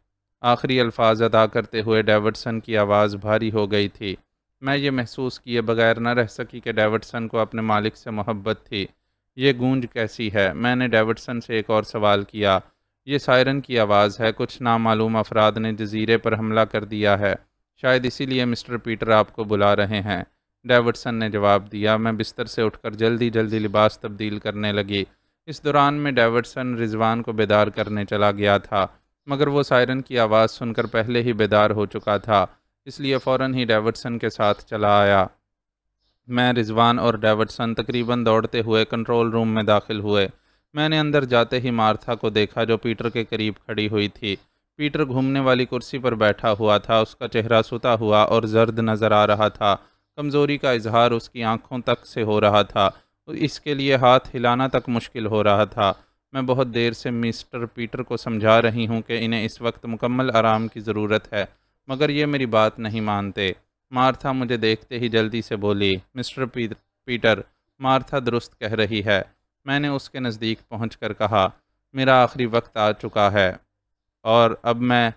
آخری الفاظ ادا کرتے ہوئے ڈیوڈسن کی آواز بھاری ہو گئی تھی۔ میں یہ محسوس کیے بغیر نہ رہ سکی کہ ڈیوڈسن کو اپنے مالک سے محبت تھی۔ یہ گونج کیسی ہے؟ میں نے ڈیوڈسن سے ایک اور سوال کیا۔ یہ سائرن کی آواز ہے۔ کچھ نامعلوم افراد نے جزیرے پر حملہ کر دیا ہے، شاید اسی لیے مسٹر پیٹر آپ کو بلا رہے ہیں، ڈیوڈسن نے جواب دیا۔ میں بستر سے اٹھ کر جلدی لباس تبدیل کرنے لگی۔ اس دوران میں ڈیوڈسن رضوان کو بیدار کرنے چلا گیا تھا، مگر وہ سائرن کی آواز سن کر پہلے ہی بیدار ہو چکا تھا، اس لیے فوراً ہی ڈیوڈسن کے ساتھ چلا آیا۔ میں، رضوان اور ڈیوڈسن تقریباً دوڑتے ہوئے کنٹرول روم میں داخل ہوئے۔ میں نے اندر جاتے ہی مارتھا کو دیکھا جو پیٹر کے قریب کھڑی ہوئی تھی۔ پیٹر گھومنے والی کرسی پر بیٹھا ہوا تھا، اس کا چہرہ ستا ہوا اور زرد نظر آ رہا تھا۔ کمزوری کا اظہار اس کی آنکھوں تک سے ہو رہا تھا، اس کے لیے ہاتھ ہلانا تک مشکل ہو رہا تھا۔ میں بہت دیر سے مسٹر پیٹر کو سمجھا رہی ہوں کہ انہیں اس وقت مکمل آرام کی ضرورت ہے، مگر یہ میری بات نہیں مانتے۔ مارتھا مجھے دیکھتے ہی جلدی سے بولی، مسٹر پیٹر، مارتھا درست کہہ رہی ہے۔ میں نے اس کے نزدیک پہنچ کر کہا، میرا آخری وقت آ چکا ہے اور اب میں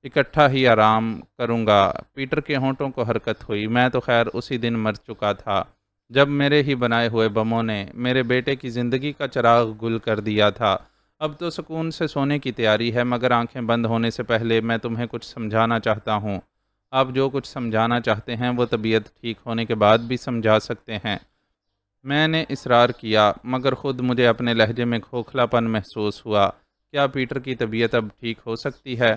اکٹھا ہی آرام کروں گا۔ پیٹر کے ہونٹوں کو حرکت ہوئی۔ میں تو خیر اسی دن مر چکا تھا جب میرے ہی بنائے ہوئے بموں نے میرے بیٹے کی زندگی کا چراغ گل کر دیا تھا۔ اب تو سکون سے سونے کی تیاری ہے، مگر آنکھیں بند ہونے سے پہلے میں تمہیں کچھ سمجھانا چاہتا ہوں۔ آپ جو کچھ سمجھانا چاہتے ہیں وہ طبیعت ٹھیک ہونے کے بعد بھی سمجھا سکتے ہیں۔ میں نے اصرار کیا، مگر خود مجھے اپنے لہجے میں کھوکھلا پن محسوس ہوا۔ کیا پیٹر کی طبیعت اب ٹھیک ہو سکتی ہے؟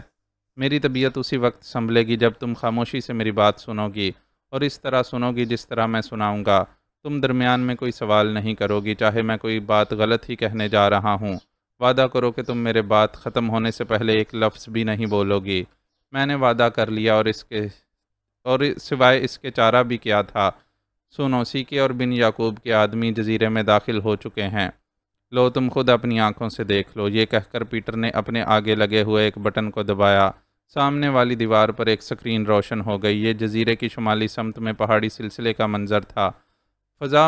میری طبیعت اسی وقت سنبھلے گی جب تم خاموشی سے میری بات سنو گی، اور اس طرح سنو گی جس طرح میں سناؤں گا۔ تم درمیان میں کوئی سوال نہیں کرو گی، چاہے میں کوئی بات غلط ہی کہنے جا رہا ہوں۔ وعدہ کرو کہ تم میرے بات ختم ہونے سے پہلے ایک لفظ بھی نہیں بولو گی۔ میں نے وعدہ کر لیا، اور سوائے اس کے چارہ بھی کیا تھا۔ سنو، سیکے اور بن یعقوب کے آدمی جزیرے میں داخل ہو چکے ہیں۔ لو تم خود اپنی آنکھوں سے دیکھ لو۔ یہ کہہ کر پیٹر نے اپنے آگے لگے ہوئے ایک بٹن کو دبایا۔ سامنے والی دیوار پر ایک سکرین روشن ہو گئی۔ یہ جزیرے کی شمالی سمت میں پہاڑی سلسلے کا منظر تھا۔ فضا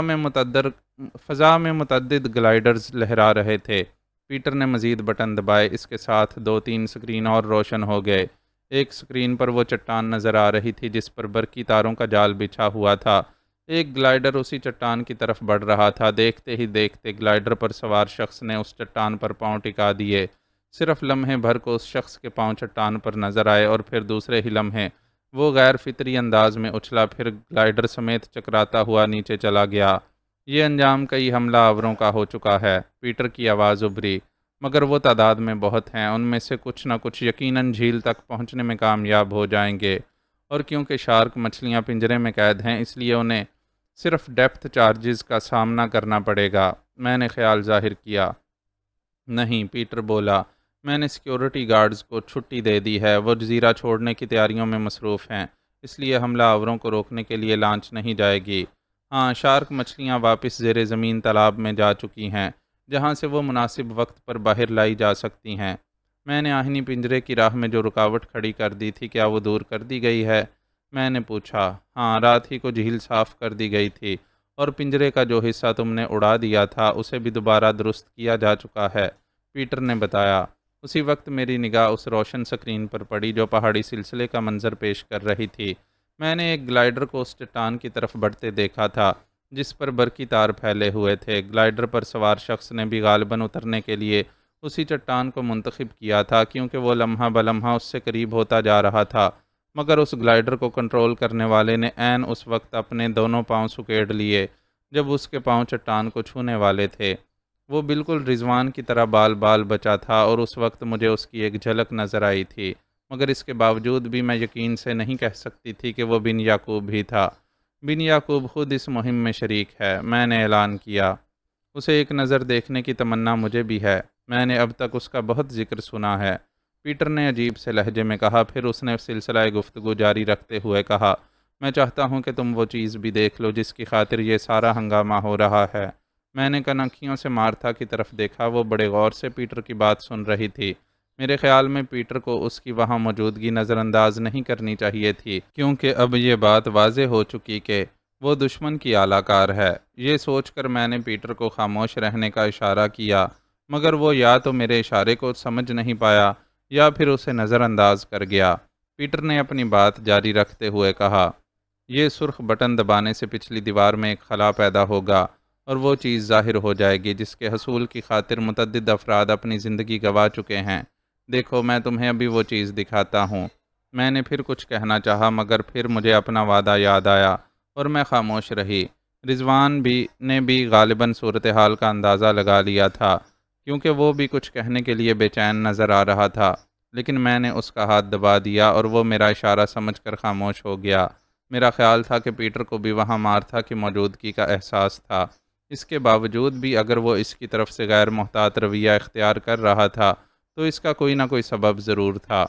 میں متعدد گلائیڈرز لہرا رہے تھے۔ پیٹر نے مزید بٹن دبائے، اس کے ساتھ 2-3 سکرین اور روشن ہو گئے۔ ایک سکرین پر وہ چٹان نظر آ رہی تھی جس پر برقی تاروں کا جال بچھا ہوا تھا۔ ایک گلائیڈر اسی چٹان کی طرف بڑھ رہا تھا۔ دیکھتے ہی دیکھتے گلائیڈر پر سوار شخص نے اس چٹان پر پاؤں ٹکا دیے۔ صرف لمحے بھر کو اس شخص کے پاؤں چٹان پر نظر آئے اور پھر دوسرے ہی لمحے وہ غیر فطری انداز میں اچھلا، پھر گلائیڈر سمیت چکراتا ہوا نیچے چلا گیا۔ یہ انجام کئی حملہ آوروں کا ہو چکا ہے، پیٹر کی آواز ابھری، مگر وہ تعداد میں بہت ہیں۔ ان میں سے کچھ نہ کچھ یقیناً جھیل تک پہنچنے میں کامیاب ہو جائیں گے، اور کیونکہ شارک مچھلیاں پنجرے میں قید ہیں اس لیے انہیں صرف ڈیپتھ چارجز کا سامنا کرنا پڑے گا۔ میں نے خیال ظاہر کیا۔ نہیں، پیٹر بولا، میں نے سیکیورٹی گارڈز کو چھٹی دے دی ہے، وہ جزیرہ چھوڑنے کی تیاریوں میں مصروف ہیں، اس لیے حملہ آوروں کو روکنے کے لیے لانچ نہیں جائے گی۔ ہاں، شارک مچھلیاں واپس زیر زمین تالاب میں جا چکی ہیں، جہاں سے وہ مناسب وقت پر باہر لائی جا سکتی ہیں۔ میں نے آہنی پنجرے کی راہ میں جو رکاوٹ کھڑی کر دی تھی، کیا وہ دور کر دی گئی ہے؟ میں نے پوچھا۔ ہاں، رات ہی کو جھیل صاف کر دی گئی تھی، اور پنجرے کا جو حصہ تم نے اڑا دیا تھا اسے بھی دوبارہ درست کیا جا چکا ہے، پیٹر نے بتایا۔ اسی وقت میری نگاہ اس روشن سکرین پر پڑی جو پہاڑی سلسلے کا منظر پیش کر رہی تھی۔ میں نے ایک گلائیڈر کو اس چٹان کی طرف بڑھتے دیکھا تھا جس پر برقی تار پھیلے ہوئے تھے۔ گلائیڈر پر سوار شخص نے بھی غالباً اترنے کے لیے اسی چٹان کو منتخب کیا تھا، کیونکہ وہ لمحہ بلمحہ اس سے قریب ہوتا جا رہا تھا، مگر اس گلائیڈر کو کنٹرول کرنے والے نے عین اس وقت اپنے دونوں پاؤں سکیڑ لیے جب اس کے پاؤں چٹان کو چھونے والے تھے۔ وہ بالکل رضوان کی طرح بال بال بچا تھا، اور اس وقت مجھے اس کی ایک جھلک نظر آئی تھی، مگر اس کے باوجود بھی میں یقین سے نہیں کہہ سکتی تھی کہ وہ بن یعقوب ہی تھا۔ بن یعقوب خود اس مہم میں شریک ہے، میں نے اعلان کیا۔ اسے ایک نظر دیکھنے کی تمنا مجھے بھی ہے، میں نے اب تک اس کا بہت ذکر سنا ہے، پیٹر نے عجیب سے لہجے میں کہا۔ پھر اس نے سلسلہ گفتگو جاری رکھتے ہوئے کہا، میں چاہتا ہوں کہ تم وہ چیز بھی دیکھ لو جس کی خاطر یہ سارا ہنگامہ ہو رہا ہے۔ میں نے کنکھیوں سے مارتھا کی طرف دیکھا، وہ بڑے غور سے پیٹر کی بات سن رہی تھی۔ میرے خیال میں پیٹر کو اس کی وہاں موجودگی نظر انداز نہیں کرنی چاہیے تھی، کیونکہ اب یہ بات واضح ہو چکی کہ وہ دشمن کی اعلی کار ہے۔ یہ سوچ کر میں نے پیٹر کو خاموش رہنے کا اشارہ کیا، مگر وہ یا تو میرے اشارے کو سمجھ نہیں پایا یا پھر اسے نظر انداز کر گیا۔ پیٹر نے اپنی بات جاری رکھتے ہوئے کہا، یہ سرخ بٹن دبانے سے پچھلی دیوار میں ایک خلا پیدا ہوگا اور وہ چیز ظاہر ہو جائے گی جس کے حصول کی خاطر متعدد افراد اپنی زندگی گنوا چکے ہیں۔ دیکھو، میں تمہیں ابھی وہ چیز دکھاتا ہوں۔ میں نے پھر کچھ کہنا چاہا، مگر پھر مجھے اپنا وعدہ یاد آیا اور میں خاموش رہی۔ رضوان نے بھی غالباً صورتحال کا اندازہ لگا لیا تھا، کیونکہ وہ بھی کچھ کہنے کے لیے بے چین نظر آ رہا تھا، لیکن میں نے اس کا ہاتھ دبا دیا اور وہ میرا اشارہ سمجھ کر خاموش ہو گیا۔ میرا خیال تھا کہ پیٹر کو بھی وہاں مارتھا کی موجودگی کا احساس تھا۔ اس کے باوجود بھی اگر وہ اس کی طرف سے غیر محتاط رویہ اختیار کر رہا تھا تو اس کا کوئی نہ کوئی سبب ضرور تھا۔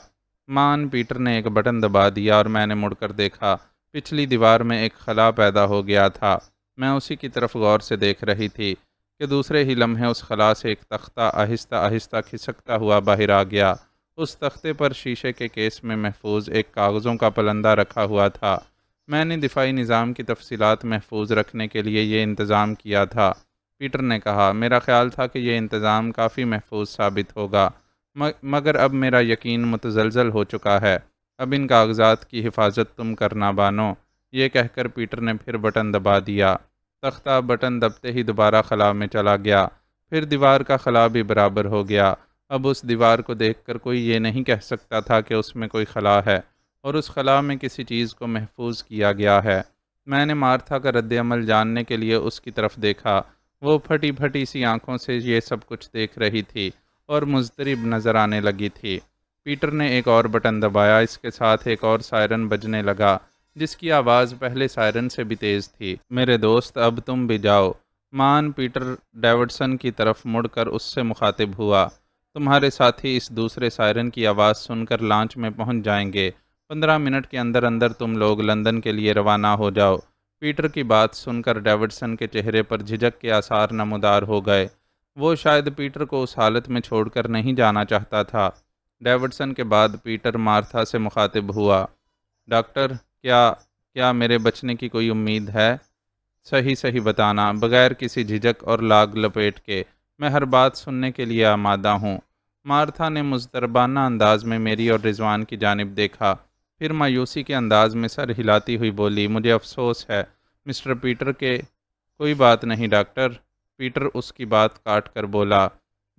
پیٹر نے ایک بٹن دبا دیا اور میں نے مڑ کر دیکھا، پچھلی دیوار میں ایک خلا پیدا ہو گیا تھا۔ میں اسی کی طرف غور سے دیکھ رہی تھی کہ دوسرے ہی لمحے اس خلا سے ایک تختہ آہستہ آہستہ کھسکتا ہوا باہر آ گیا۔ اس تختے پر شیشے کے کیس میں محفوظ ایک کاغذوں کا پلندہ رکھا ہوا تھا۔ میں نے دفاعی نظام کی تفصیلات محفوظ رکھنے کے لیے یہ انتظام کیا تھا، پیٹر نے کہا۔ میرا خیال تھا کہ یہ انتظام کافی محفوظ ثابت ہوگا، مگر اب میرا یقین متزلزل ہو چکا ہے۔ اب ان کاغذات کی حفاظت تم کرنا بانو۔ یہ کہہ کر پیٹر نے پھر بٹن دبا دیا۔ تختہ بٹن دبتے ہی دوبارہ خلا میں چلا گیا، پھر دیوار کا خلا بھی برابر ہو گیا۔ اب اس دیوار کو دیکھ کر کوئی یہ نہیں کہہ سکتا تھا کہ اس میں کوئی خلا ہے اور اس خلا میں کسی چیز کو محفوظ کیا گیا ہے۔ میں نے مارتھا کا رد عمل جاننے کے لیے اس کی طرف دیکھا۔ وہ پھٹی پھٹی سی آنکھوں سے یہ سب کچھ دیکھ رہی تھی اور مضطرب نظر آنے لگی تھی۔ پیٹر نے ایک اور بٹن دبایا، اس کے ساتھ ایک اور سائرن بجنے لگا جس کی آواز پہلے سائرن سے بھی تیز تھی۔ میرے دوست، اب تم بھی جاؤ۔ پیٹر ڈیوڈسن کی طرف مڑ کر اس سے مخاطب ہوا۔ تمہارے ساتھی اس دوسرے سائرن کی آواز سن کر لانچ میں پہنچ جائیں گے۔ 15 منٹ کے اندر اندر تم لوگ لندن کے لیے روانہ ہو جاؤ۔ پیٹر کی بات سن کر ڈیوڈسن کے چہرے پر جھجک کے آثار نمودار ہو گئے۔ وہ شاید پیٹر کو اس حالت میں چھوڑ کر نہیں جانا چاہتا تھا۔ ڈیوڈسن کے بعد پیٹر مارتھا سے مخاطب ہوا۔ ڈاکٹر، کیا میرے بچنے کی کوئی امید ہے؟ صحیح بتانا، بغیر کسی جھجک اور لاگ لپیٹ کے۔ میں ہر بات سننے کے لیے آمادہ ہوں۔ مارتھا نے مضطربانہ انداز میں میری اور رضوان کی جانب دیکھا، پھر مایوسی کے انداز میں سر ہلاتی ہوئی بولی، مجھے افسوس ہے مسٹر پیٹر کے۔ کوئی بات نہیں ڈاکٹر، پیٹر اس کی بات کاٹ کر بولا۔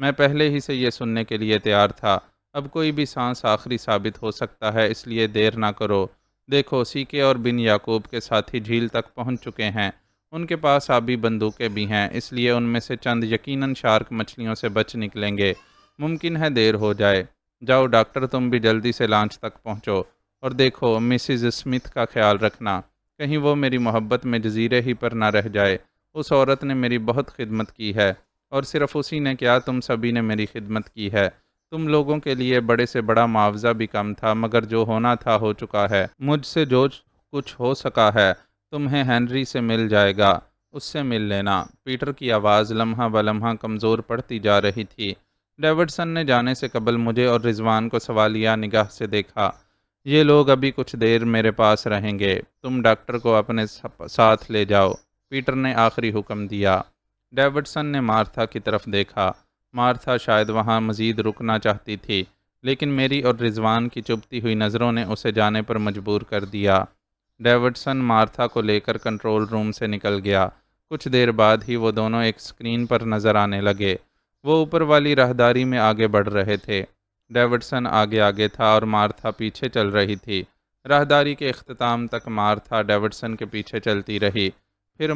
میں پہلے ہی سے یہ سننے کے لیے تیار تھا۔ اب کوئی بھی سانس آخری ثابت ہو سکتا ہے، اس لیے دیر نہ کرو۔ دیکھو، سیکے اور بن یعقوب کے ساتھی جھیل تک پہنچ چکے ہیں۔ ان کے پاس آبی بندوقیں بھی ہیں، اس لیے ان میں سے چند یقیناً شارک مچھلیوں سے بچ نکلیں گے۔ ممکن ہے دیر ہو جائے۔ جاؤ ڈاکٹر، تم بھی جلدی سے لانچ تک پہنچو، اور دیکھو مسز اسمتھ کا خیال رکھنا، کہیں وہ میری محبت میں جزیرے ہی پر نہ رہ جائے۔ اس عورت نے میری بہت خدمت کی ہے، اور صرف اسی نے کیا، تم سبھی نے میری خدمت کی ہے۔ تم لوگوں کے لیے بڑے سے بڑا معاوضہ بھی کم تھا، مگر جو ہونا تھا ہو چکا ہے۔ مجھ سے جو کچھ ہو سکا ہے تمہیں ہنری سے مل جائے گا، اس سے مل لینا۔ پیٹر کی آواز لمحہ بلمحہ کمزور پڑتی جا رہی تھی۔ ڈیوڈسن نے جانے سے قبل مجھے اور رضوان کو سوالیہ نگاہ سے دیکھا۔ یہ لوگ ابھی کچھ دیر میرے پاس رہیں گے، تم ڈاکٹر کو اپنے ساتھ لے جاؤ، پیٹر نے آخری حکم دیا۔ ڈیوڈسن نے مارتھا کی طرف دیکھا۔ مارتھا شاید وہاں مزید رکنا چاہتی تھی، لیکن میری اور رضوان کی چبھتی ہوئی نظروں نے اسے جانے پر مجبور کر دیا۔ ڈیوڈسن مارتھا کو لے کر کنٹرول روم سے نکل گیا۔ کچھ دیر بعد ہی وہ دونوں ایک اسکرین پر نظر آنے لگے۔ وہ اوپر والی راہداری میں آگے بڑھ رہے تھے۔ ڈیوڈسن آگے تھا اور مارتھا پیچھے چل رہی تھی۔ راہداری کے اختتام تک مارتھا ڈیوڈسن کے پیچھے چلتی رہی۔ پھر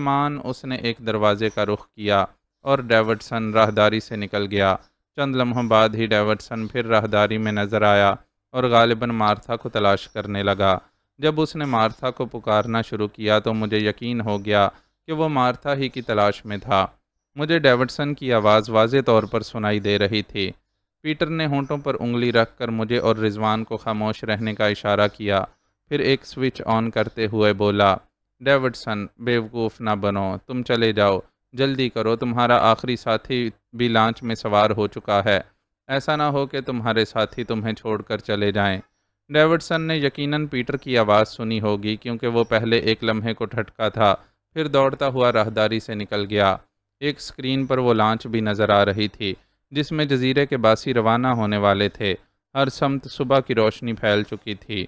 اس نے ایک دروازے کا رخ کیا اور ڈیوڈسن راہداری سے نکل گیا۔ چند لمحوں بعد ہی ڈیوڈسن پھر راہداری میں نظر آیا اور غالباً مارتھا کو تلاش کرنے لگا۔ جب اس نے مارتھا کو پکارنا شروع کیا تو مجھے یقین ہو گیا کہ وہ مارتھا ہی کی تلاش میں تھا۔ مجھے ڈیوڈسن کی آواز واضح طور پر سنائی دے رہی تھی۔ پیٹر نے ہونٹوں پر انگلی رکھ کر مجھے اور رضوان کو خاموش رہنے کا اشارہ کیا، پھر ایک سوئچ آن کرتے ہوئے بولا، ڈیوڈسن بیوقوف نہ بنو، تم چلے جاؤ، جلدی کرو، تمہارا آخری ساتھی بھی لانچ میں سوار ہو چکا ہے، ایسا نہ ہو کہ تمہارے ساتھی تمہیں چھوڑ کر چلے جائیں۔ ڈیوڈسن نے یقیناً پیٹر کی آواز سنی ہوگی کیونکہ وہ پہلے ایک لمحے کو ٹھٹکا تھا، پھر دوڑتا ہوا راہداری سے نکل گیا۔ ایک سکرین پر وہ لانچ بھی نظر آ رہی تھی جس میں جزیرے کے باسی روانہ ہونے والے تھے۔ ہر سمت صبح کی روشنی پھیل چکی تھی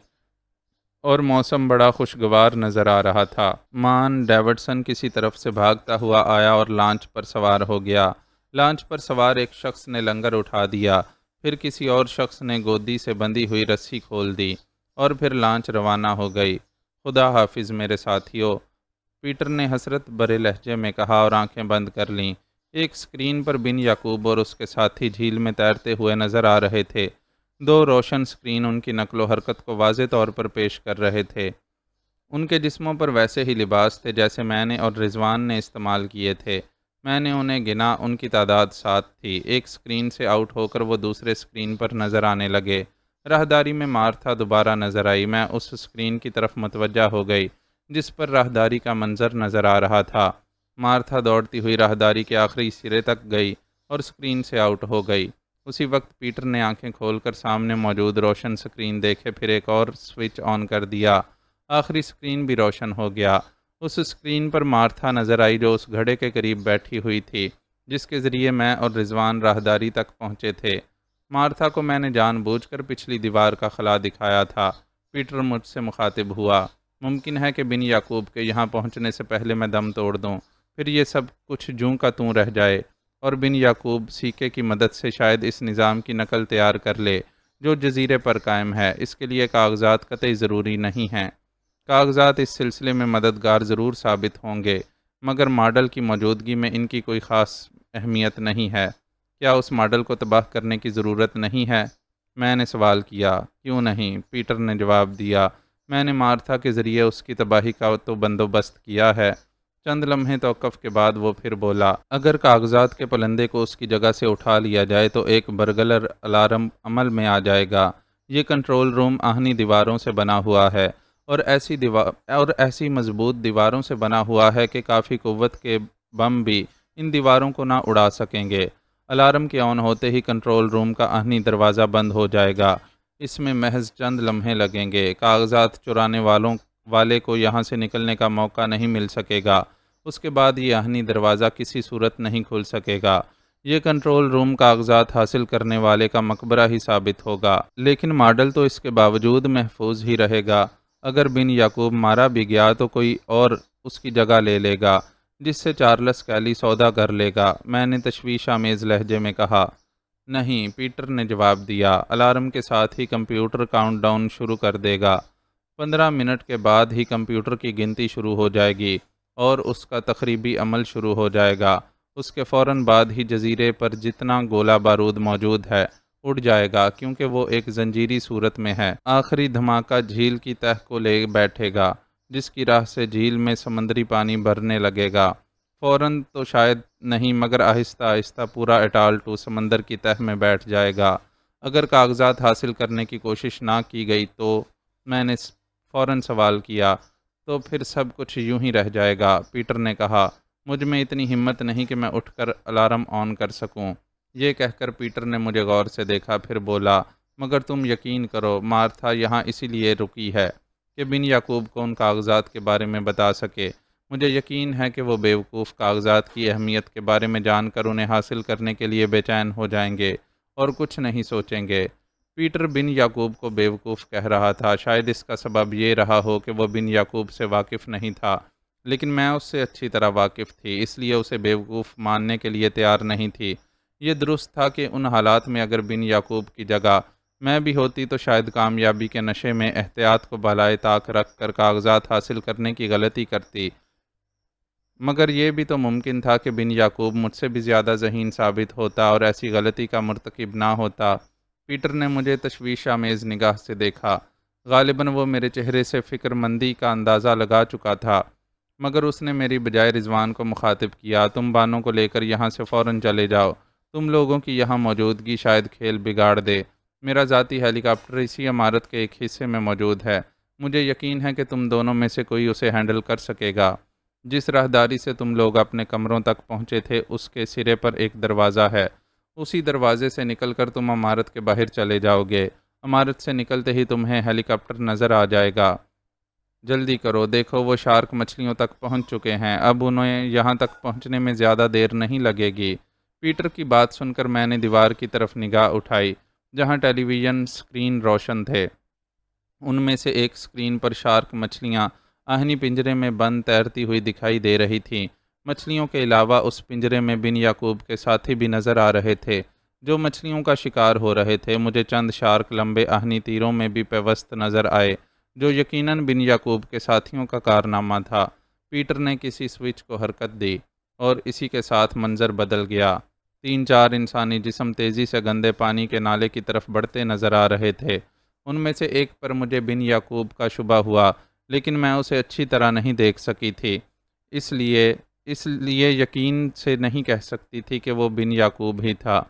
اور موسم بڑا خوشگوار نظر آ رہا تھا۔ مان ڈیوڈسن کسی طرف سے بھاگتا ہوا آیا اور لانچ پر سوار ہو گیا۔ لانچ پر سوار ایک شخص نے لنگر اٹھا دیا، پھر کسی اور شخص نے گودی سے بندھی ہوئی رسی کھول دی اور پھر لانچ روانہ ہو گئی۔ خدا حافظ میرے ساتھیو، پیٹر نے حسرت بھرے لہجے میں کہا اور آنکھیں بند کر لیں۔ ایک سکرین پر بن یعقوب اور اس کے ساتھی جھیل میں تیرتے ہوئے نظر آ رہے تھے۔ دو روشن سکرین ان کی نقل و حرکت کو واضح طور پر پیش کر رہے تھے۔ ان کے جسموں پر ویسے ہی لباس تھے جیسے میں نے اور رضوان نے استعمال کیے تھے۔ میں نے انہیں گنا، ان کی تعداد 7 تھی۔ ایک سکرین سے آؤٹ ہو کر وہ دوسرے سکرین پر نظر آنے لگے۔ راہداری میں مارتھا دوبارہ نظر آئی۔ میں اس سکرین کی طرف متوجہ ہو گئی جس پر راہداری کا منظر نظر آ رہا تھا۔ مارتھا دوڑتی ہوئی راہداری کے آخری سرے تک گئی اور سکرین سے آؤٹ ہو گئی۔ اسی وقت پیٹر نے آنکھیں کھول کر سامنے موجود روشن سکرین دیکھے، پھر ایک اور سوئچ آن کر دیا۔ آخری سکرین بھی روشن ہو گیا۔ اس سکرین پر مارتھا نظر آئی جو اس گھڑے کے قریب بیٹھی ہوئی تھی جس کے ذریعے میں اور رضوان راہداری تک پہنچے تھے۔ مارتھا کو میں نے جان بوجھ کر پچھلی دیوار کا خلا دکھایا تھا۔ پیٹر مجھ سے مخاطب ہوا، ممکن ہے کہ بن یعقوب کے یہاں پہنچنے سے پہلے میں دم توڑ دوں، پھر یہ سب کچھ جوں کا توں رہ جائے اور بن یعقوب سیکے کی مدد سے شاید اس نظام کی نقل تیار کر لے جو جزیرے پر قائم ہے۔ اس کے لیے کاغذات قطعی ضروری نہیں ہیں۔ کاغذات اس سلسلے میں مددگار ضرور ثابت ہوں گے، مگر ماڈل کی موجودگی میں ان کی کوئی خاص اہمیت نہیں ہے۔ کیا اس ماڈل کو تباہ کرنے کی ضرورت نہیں ہے؟ میں نے سوال کیا۔ کیوں نہیں؟ پیٹر نے جواب دیا، میں نے مارتھا کے ذریعے اس کی تباہی کا تو بندوبست کیا ہے۔ چند لمحے توقف کے بعد وہ پھر بولا، اگر کاغذات کے پلندے کو اس کی جگہ سے اٹھا لیا جائے تو ایک برگلر الارم عمل میں آ جائے گا۔ یہ کنٹرول روم آہنی دیواروں سے بنا ہوا ہے اور ایسی مضبوط دیواروں سے بنا ہوا ہے کہ کافی قوت کے بم بھی ان دیواروں کو نہ اڑا سکیں گے۔ الارم کے آن ہوتے ہی کنٹرول روم کا آہنی دروازہ بند ہو جائے گا۔ اس میں محض چند لمحے لگیں گے۔ کاغذات چرانے والے کو یہاں سے نکلنے کا موقع نہیں مل سکے گا۔ اس کے بعد یہ آہنی دروازہ کسی صورت نہیں کھل سکے گا۔ یہ کنٹرول روم کاغذات حاصل کرنے والے کا مقبرہ ہی ثابت ہوگا، لیکن ماڈل تو اس کے باوجود محفوظ ہی رہے گا۔ اگر بن یعقوب مارا بھی گیا تو کوئی اور اس کی جگہ لے لے گا جس سے چارلس کیلی سودا کر لے گا۔ میں نے تشویش آمیز لہجے میں کہا۔ نہیں، پیٹر نے جواب دیا، الارم کے ساتھ ہی کمپیوٹر کاؤنٹ ڈاؤن شروع کر دے گا۔ 15 منٹ کے بعد ہی کمپیوٹر کی گنتی شروع ہو جائے گی اور اس کا تخریبی عمل شروع ہو جائے گا۔ اس کے فوراً بعد ہی جزیرے پر جتنا گولہ بارود موجود ہے اڑ جائے گا کیونکہ وہ ایک زنجیری صورت میں ہے۔ آخری دھماکہ جھیل کی تہہ کو لے بیٹھے گا جس کی راہ سے جھیل میں سمندری پانی بھرنے لگے گا۔ فوراً تو شاید نہیں، مگر آہستہ آہستہ پورا اٹالٹو سمندر کی تہہ میں بیٹھ جائے گا۔ اگر کاغذات حاصل کرنے کی کوشش نہ کی گئی تو، میں نے فوراً سوال کیا، تو پھر سب کچھ یوں ہی رہ جائے گا۔ پیٹر نے کہا، مجھ میں اتنی ہمت نہیں کہ میں اٹھ کر الارم آن کر سکوں۔ یہ کہہ کر پیٹر نے مجھے غور سے دیکھا، پھر بولا، مگر تم یقین کرو، مارتھا یہاں اسی لیے رکی ہے کہ بن یعقوب کو ان کاغذات کے بارے میں بتا سکے۔ مجھے یقین ہے کہ وہ بیوقوف کاغذات کی اہمیت کے بارے میں جان کر انہیں حاصل کرنے کے لیے بے چین ہو جائیں گے اور کچھ نہیں سوچیں گے۔ پیٹر بن یعقوب کو بیوقوف کہہ رہا تھا، شاید اس کا سبب یہ رہا ہو کہ وہ بن یعقوب سے واقف نہیں تھا، لیکن میں اس سے اچھی طرح واقف تھی، اس لیے اسے بیوقوف ماننے کے لیے تیار نہیں تھی۔ یہ درست تھا کہ ان حالات میں اگر بن یعقوب کی جگہ میں بھی ہوتی تو شاید کامیابی کے نشے میں احتیاط کو بالائے طاق رکھ کر کاغذات حاصل کرنے کی غلطی کرتی، مگر یہ بھی تو ممکن تھا کہ بن یعقوب مجھ سے بھی زیادہ ذہین ثابت ہوتا اور ایسی غلطی کا مرتکب نہ ہوتا۔ پیٹر نے مجھے تشویش آمیز نگاہ سے دیکھا۔ غالباً وہ میرے چہرے سے فکر مندی کا اندازہ لگا چکا تھا۔ مگر اس نے میری بجائے رضوان کو مخاطب کیا، تم بانوں کو لے کر یہاں سے فوراً چلے جاؤ، تم لوگوں کی یہاں موجودگی شاید کھیل بگاڑ دے۔ میرا ذاتی ہیلی کاپٹر اسی عمارت کے ایک حصے میں موجود ہے، مجھے یقین ہے کہ تم دونوں میں سے کوئی اسے ہینڈل کر سکے گا۔ جس راہداری سے تم لوگ اپنے کمروں تک پہنچے تھے اس کے سرے پر ایک دروازہ ہے، اسی دروازے سے نکل کر تم عمارت کے باہر چلے جاؤ گے۔ عمارت سے نکلتے ہی تمہیں ہیلی کاپٹر نظر آ جائے گا۔ جلدی کرو، دیکھو وہ شارک مچھلیوں تک پہنچ چکے ہیں، اب انہیں یہاں تک پہنچنے میں زیادہ دیر نہیں لگے گی۔ پیٹر کی بات سن کر میں نے دیوار کی طرف نگاہ اٹھائی جہاں ٹیلی ویژن اسکرین روشن تھے۔ ان میں سے ایک اسکرین پر شارک مچھلیاں آہنی پنجرے میں بند تیرتی ہوئی دکھائی دے رہی تھیں۔ مچھلیوں کے علاوہ اس پنجرے میں بن یعقوب کے ساتھی بھی نظر آ رہے تھے جو مچھلیوں کا شکار ہو رہے تھے۔ مجھے چند شارک لمبے آہنی تیروں میں بھی پیوست نظر آئے جو یقیناً بن یعقوب کے ساتھیوں کا کارنامہ تھا۔ پیٹر نے کسی سوئچ کو حرکت دی اور اسی کے ساتھ منظر بدل گیا۔ 3-4 انسانی جسم تیزی سے گندے پانی کے نالے کی طرف بڑھتے نظر آ رہے تھے۔ ان میں سے ایک پر مجھے بن یعقوب کا شبہ ہوا، لیکن میں اسے اچھی طرح نہیں دیکھ سکی تھی، اس لیے یقین سے نہیں کہہ سکتی تھی کہ وہ بن یعقوب ہی تھا۔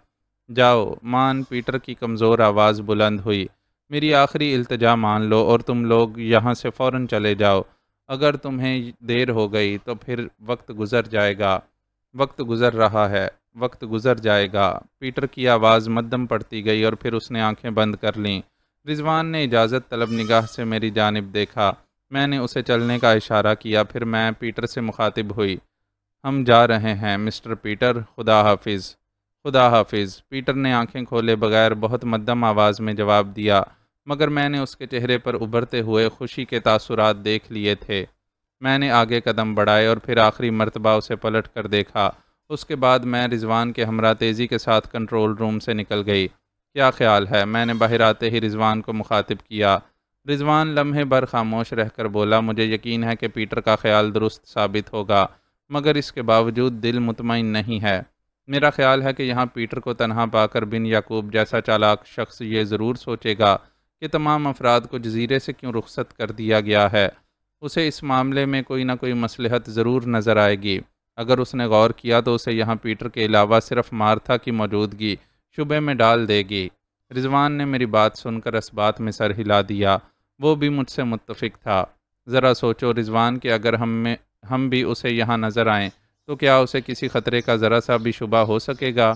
جاؤ مان، پیٹر کی کمزور آواز بلند ہوئی، میری آخری التجا مان لو اور تم لوگ یہاں سے فوراً چلے جاؤ۔ اگر تمہیں دیر ہو گئی تو پھر وقت گزر جائے گا۔ وقت گزر رہا ہے، وقت گزر جائے گا۔ پیٹر کی آواز مدھم پڑتی گئی اور پھر اس نے آنکھیں بند کر لیں۔ رضوان نے اجازت طلب نگاہ سے میری جانب دیکھا۔ میں نے اسے چلنے کا اشارہ کیا، پھر میں پیٹر سے مخاطب ہوئی، ہم جا رہے ہیں مسٹر پیٹر، خدا حافظ۔ خدا حافظ، پیٹر نے آنکھیں کھولے بغیر بہت مدھم آواز میں جواب دیا، مگر میں نے اس کے چہرے پر ابھرتے ہوئے خوشی کے تاثرات دیکھ لیے تھے۔ میں نے آگے قدم بڑھائے اور پھر آخری مرتبہ اسے پلٹ کر دیکھا۔ اس کے بعد میں رضوان کے ہمراہ تیزی کے ساتھ کنٹرول روم سے نکل گئی۔ کیا خیال ہے؟ میں نے باہر آتے ہی رضوان کو مخاطب کیا۔ رضوان لمحے بھر خاموش رہ کر بولا، مجھے یقین ہے کہ پیٹر کا خیال درست ثابت ہوگا، مگر اس کے باوجود دل مطمئن نہیں ہے۔ میرا خیال ہے کہ یہاں پیٹر کو تنہا پا کر بن یعقوب جیسا چالاک شخص یہ ضرور سوچے گا کہ تمام افراد کو جزیرے سے کیوں رخصت کر دیا گیا ہے۔ اسے اس معاملے میں کوئی نہ کوئی مصلحت ضرور نظر آئے گی۔ اگر اس نے غور کیا تو اسے یہاں پیٹر کے علاوہ صرف مارتھا کی موجودگی شبے میں ڈال دے گی۔ رضوان نے میری بات سن کر اس بات میں سر ہلا دیا۔ وہ بھی مجھ سے متفق تھا۔ ذرا سوچو رضوان کہ اگر ہم بھی اسے یہاں نظر آئیں تو کیا اسے کسی خطرے کا ذرا سا بھی شبہ ہو سکے گا؟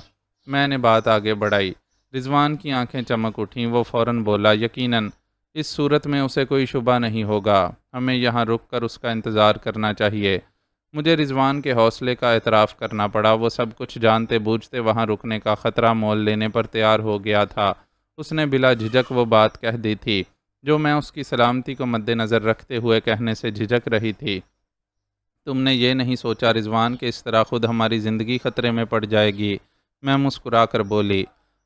میں نے بات آگے بڑھائی۔ رضوان کی آنکھیں چمک اٹھیں، وہ فوراً بولا، یقیناً اس صورت میں اسے کوئی شبہ نہیں ہوگا، ہمیں یہاں رک کر اس کا انتظار کرنا چاہیے۔ مجھے رضوان کے حوصلے کا اعتراف کرنا پڑا، وہ سب کچھ جانتے بوجھتے وہاں رکنے کا خطرہ مول لینے پر تیار ہو گیا تھا۔ اس نے بلا جھجک وہ بات کہہ دی تھی جو میں اس کی سلامتی کو مد نظر رکھتے ہوئے کہنے سے جھجک رہی تھی۔ تم نے یہ نہیں سوچا رضوان کہ اس طرح خود ہماری زندگی خطرے میں پڑ جائے گی؟ میں مسکرا کر بولی،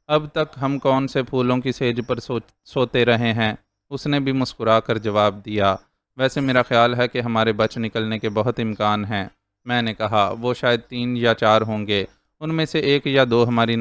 اب تک ہم کون سے پھولوں کی سیج پر سوتے رہے ہیں؟ اس نے بھی مسکرا کر جواب دیا، ویسے میرا خیال ہے کہ ہمارے بچ نکلنے کے بہت امکان ہیں۔ میں نے کہا، وہ شاید 3 یا 4 ہوں گے، ان میں سے 1 یا 2 ہماری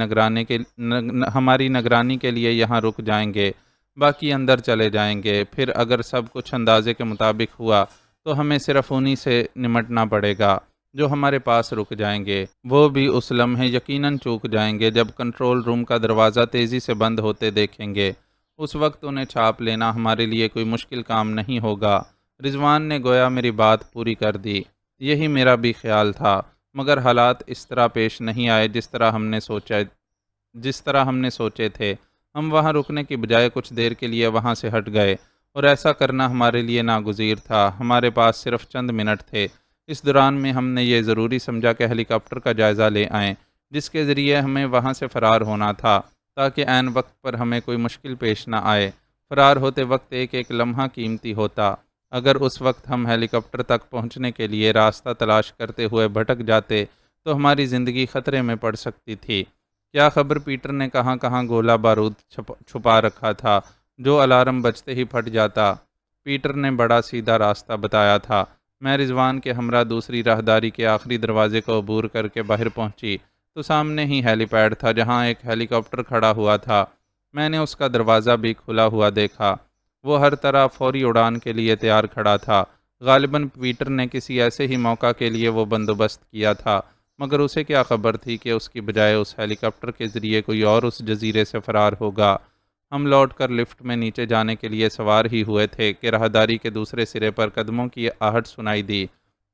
نگرانی کے لیے یہاں رک جائیں گے، باقی اندر چلے جائیں گے۔ پھر اگر سب کچھ اندازے کے مطابق ہوا تو ہمیں صرف انہی سے نمٹنا پڑے گا جو ہمارے پاس رک جائیں گے۔ وہ بھی اس لمحے یقیناً چوک جائیں گے جب کنٹرول روم کا دروازہ تیزی سے بند ہوتے دیکھیں گے۔ اس وقت انہیں چھاپ لینا ہمارے لیے کوئی مشکل کام نہیں ہوگا۔ رضوان نے گویا میری بات پوری کر دی، یہی میرا بھی خیال تھا، مگر حالات اس طرح پیش نہیں آئے جس طرح ہم نے سوچے تھے۔ ہم وہاں رکنے کی بجائے کچھ دیر کے لیے وہاں سے ہٹ گئے، اور ایسا کرنا ہمارے لیے ناگزیر تھا۔ ہمارے پاس صرف چند منٹ تھے۔ اس دوران میں ہم نے یہ ضروری سمجھا کہ ہیلی کاپٹر کا جائزہ لے آئیں، جس کے ذریعے ہمیں وہاں سے فرار ہونا تھا تاکہ عین وقت پر ہمیں کوئی مشکل پیش نہ آئے۔ فرار ہوتے وقت ایک ایک لمحہ قیمتی ہوتا۔ اگر اس وقت ہم ہیلی کاپٹر تک پہنچنے کے لیے راستہ تلاش کرتے ہوئے بھٹک جاتے تو ہماری زندگی خطرے میں پڑ سکتی تھی۔ کیا خبر پیٹر نے کہاں کہاں گولہ بارود چھپا رکھا تھا جو الارم بجتے ہی پھٹ جاتا۔ پیٹر نے بڑا سیدھا راستہ بتایا تھا۔ میں رضوان کے ہمراہ دوسری راہداری کے آخری دروازے کو عبور کر کے باہر پہنچی تو سامنے ہی ہیلی پیڈ تھا جہاں ایک ہیلی کاپٹر کھڑا ہوا تھا۔ میں نے اس کا دروازہ بھی کھلا ہوا دیکھا۔ وہ ہر طرح فوری اڑان کے لیے تیار کھڑا تھا۔ غالباً پیٹر نے کسی ایسے ہی موقع کے لیے وہ بندوبست کیا تھا، مگر اسے کیا خبر تھی کہ اس کی بجائے اس ہیلی کاپٹر کے ذریعے کوئی اور اس جزیرے سے فرار ہوگا۔ ہم لوٹ کر لفٹ میں نیچے جانے کے لیے سوار ہی ہوئے تھے کہ راہداری کے دوسرے سرے پر قدموں کی آہٹ سنائی دی۔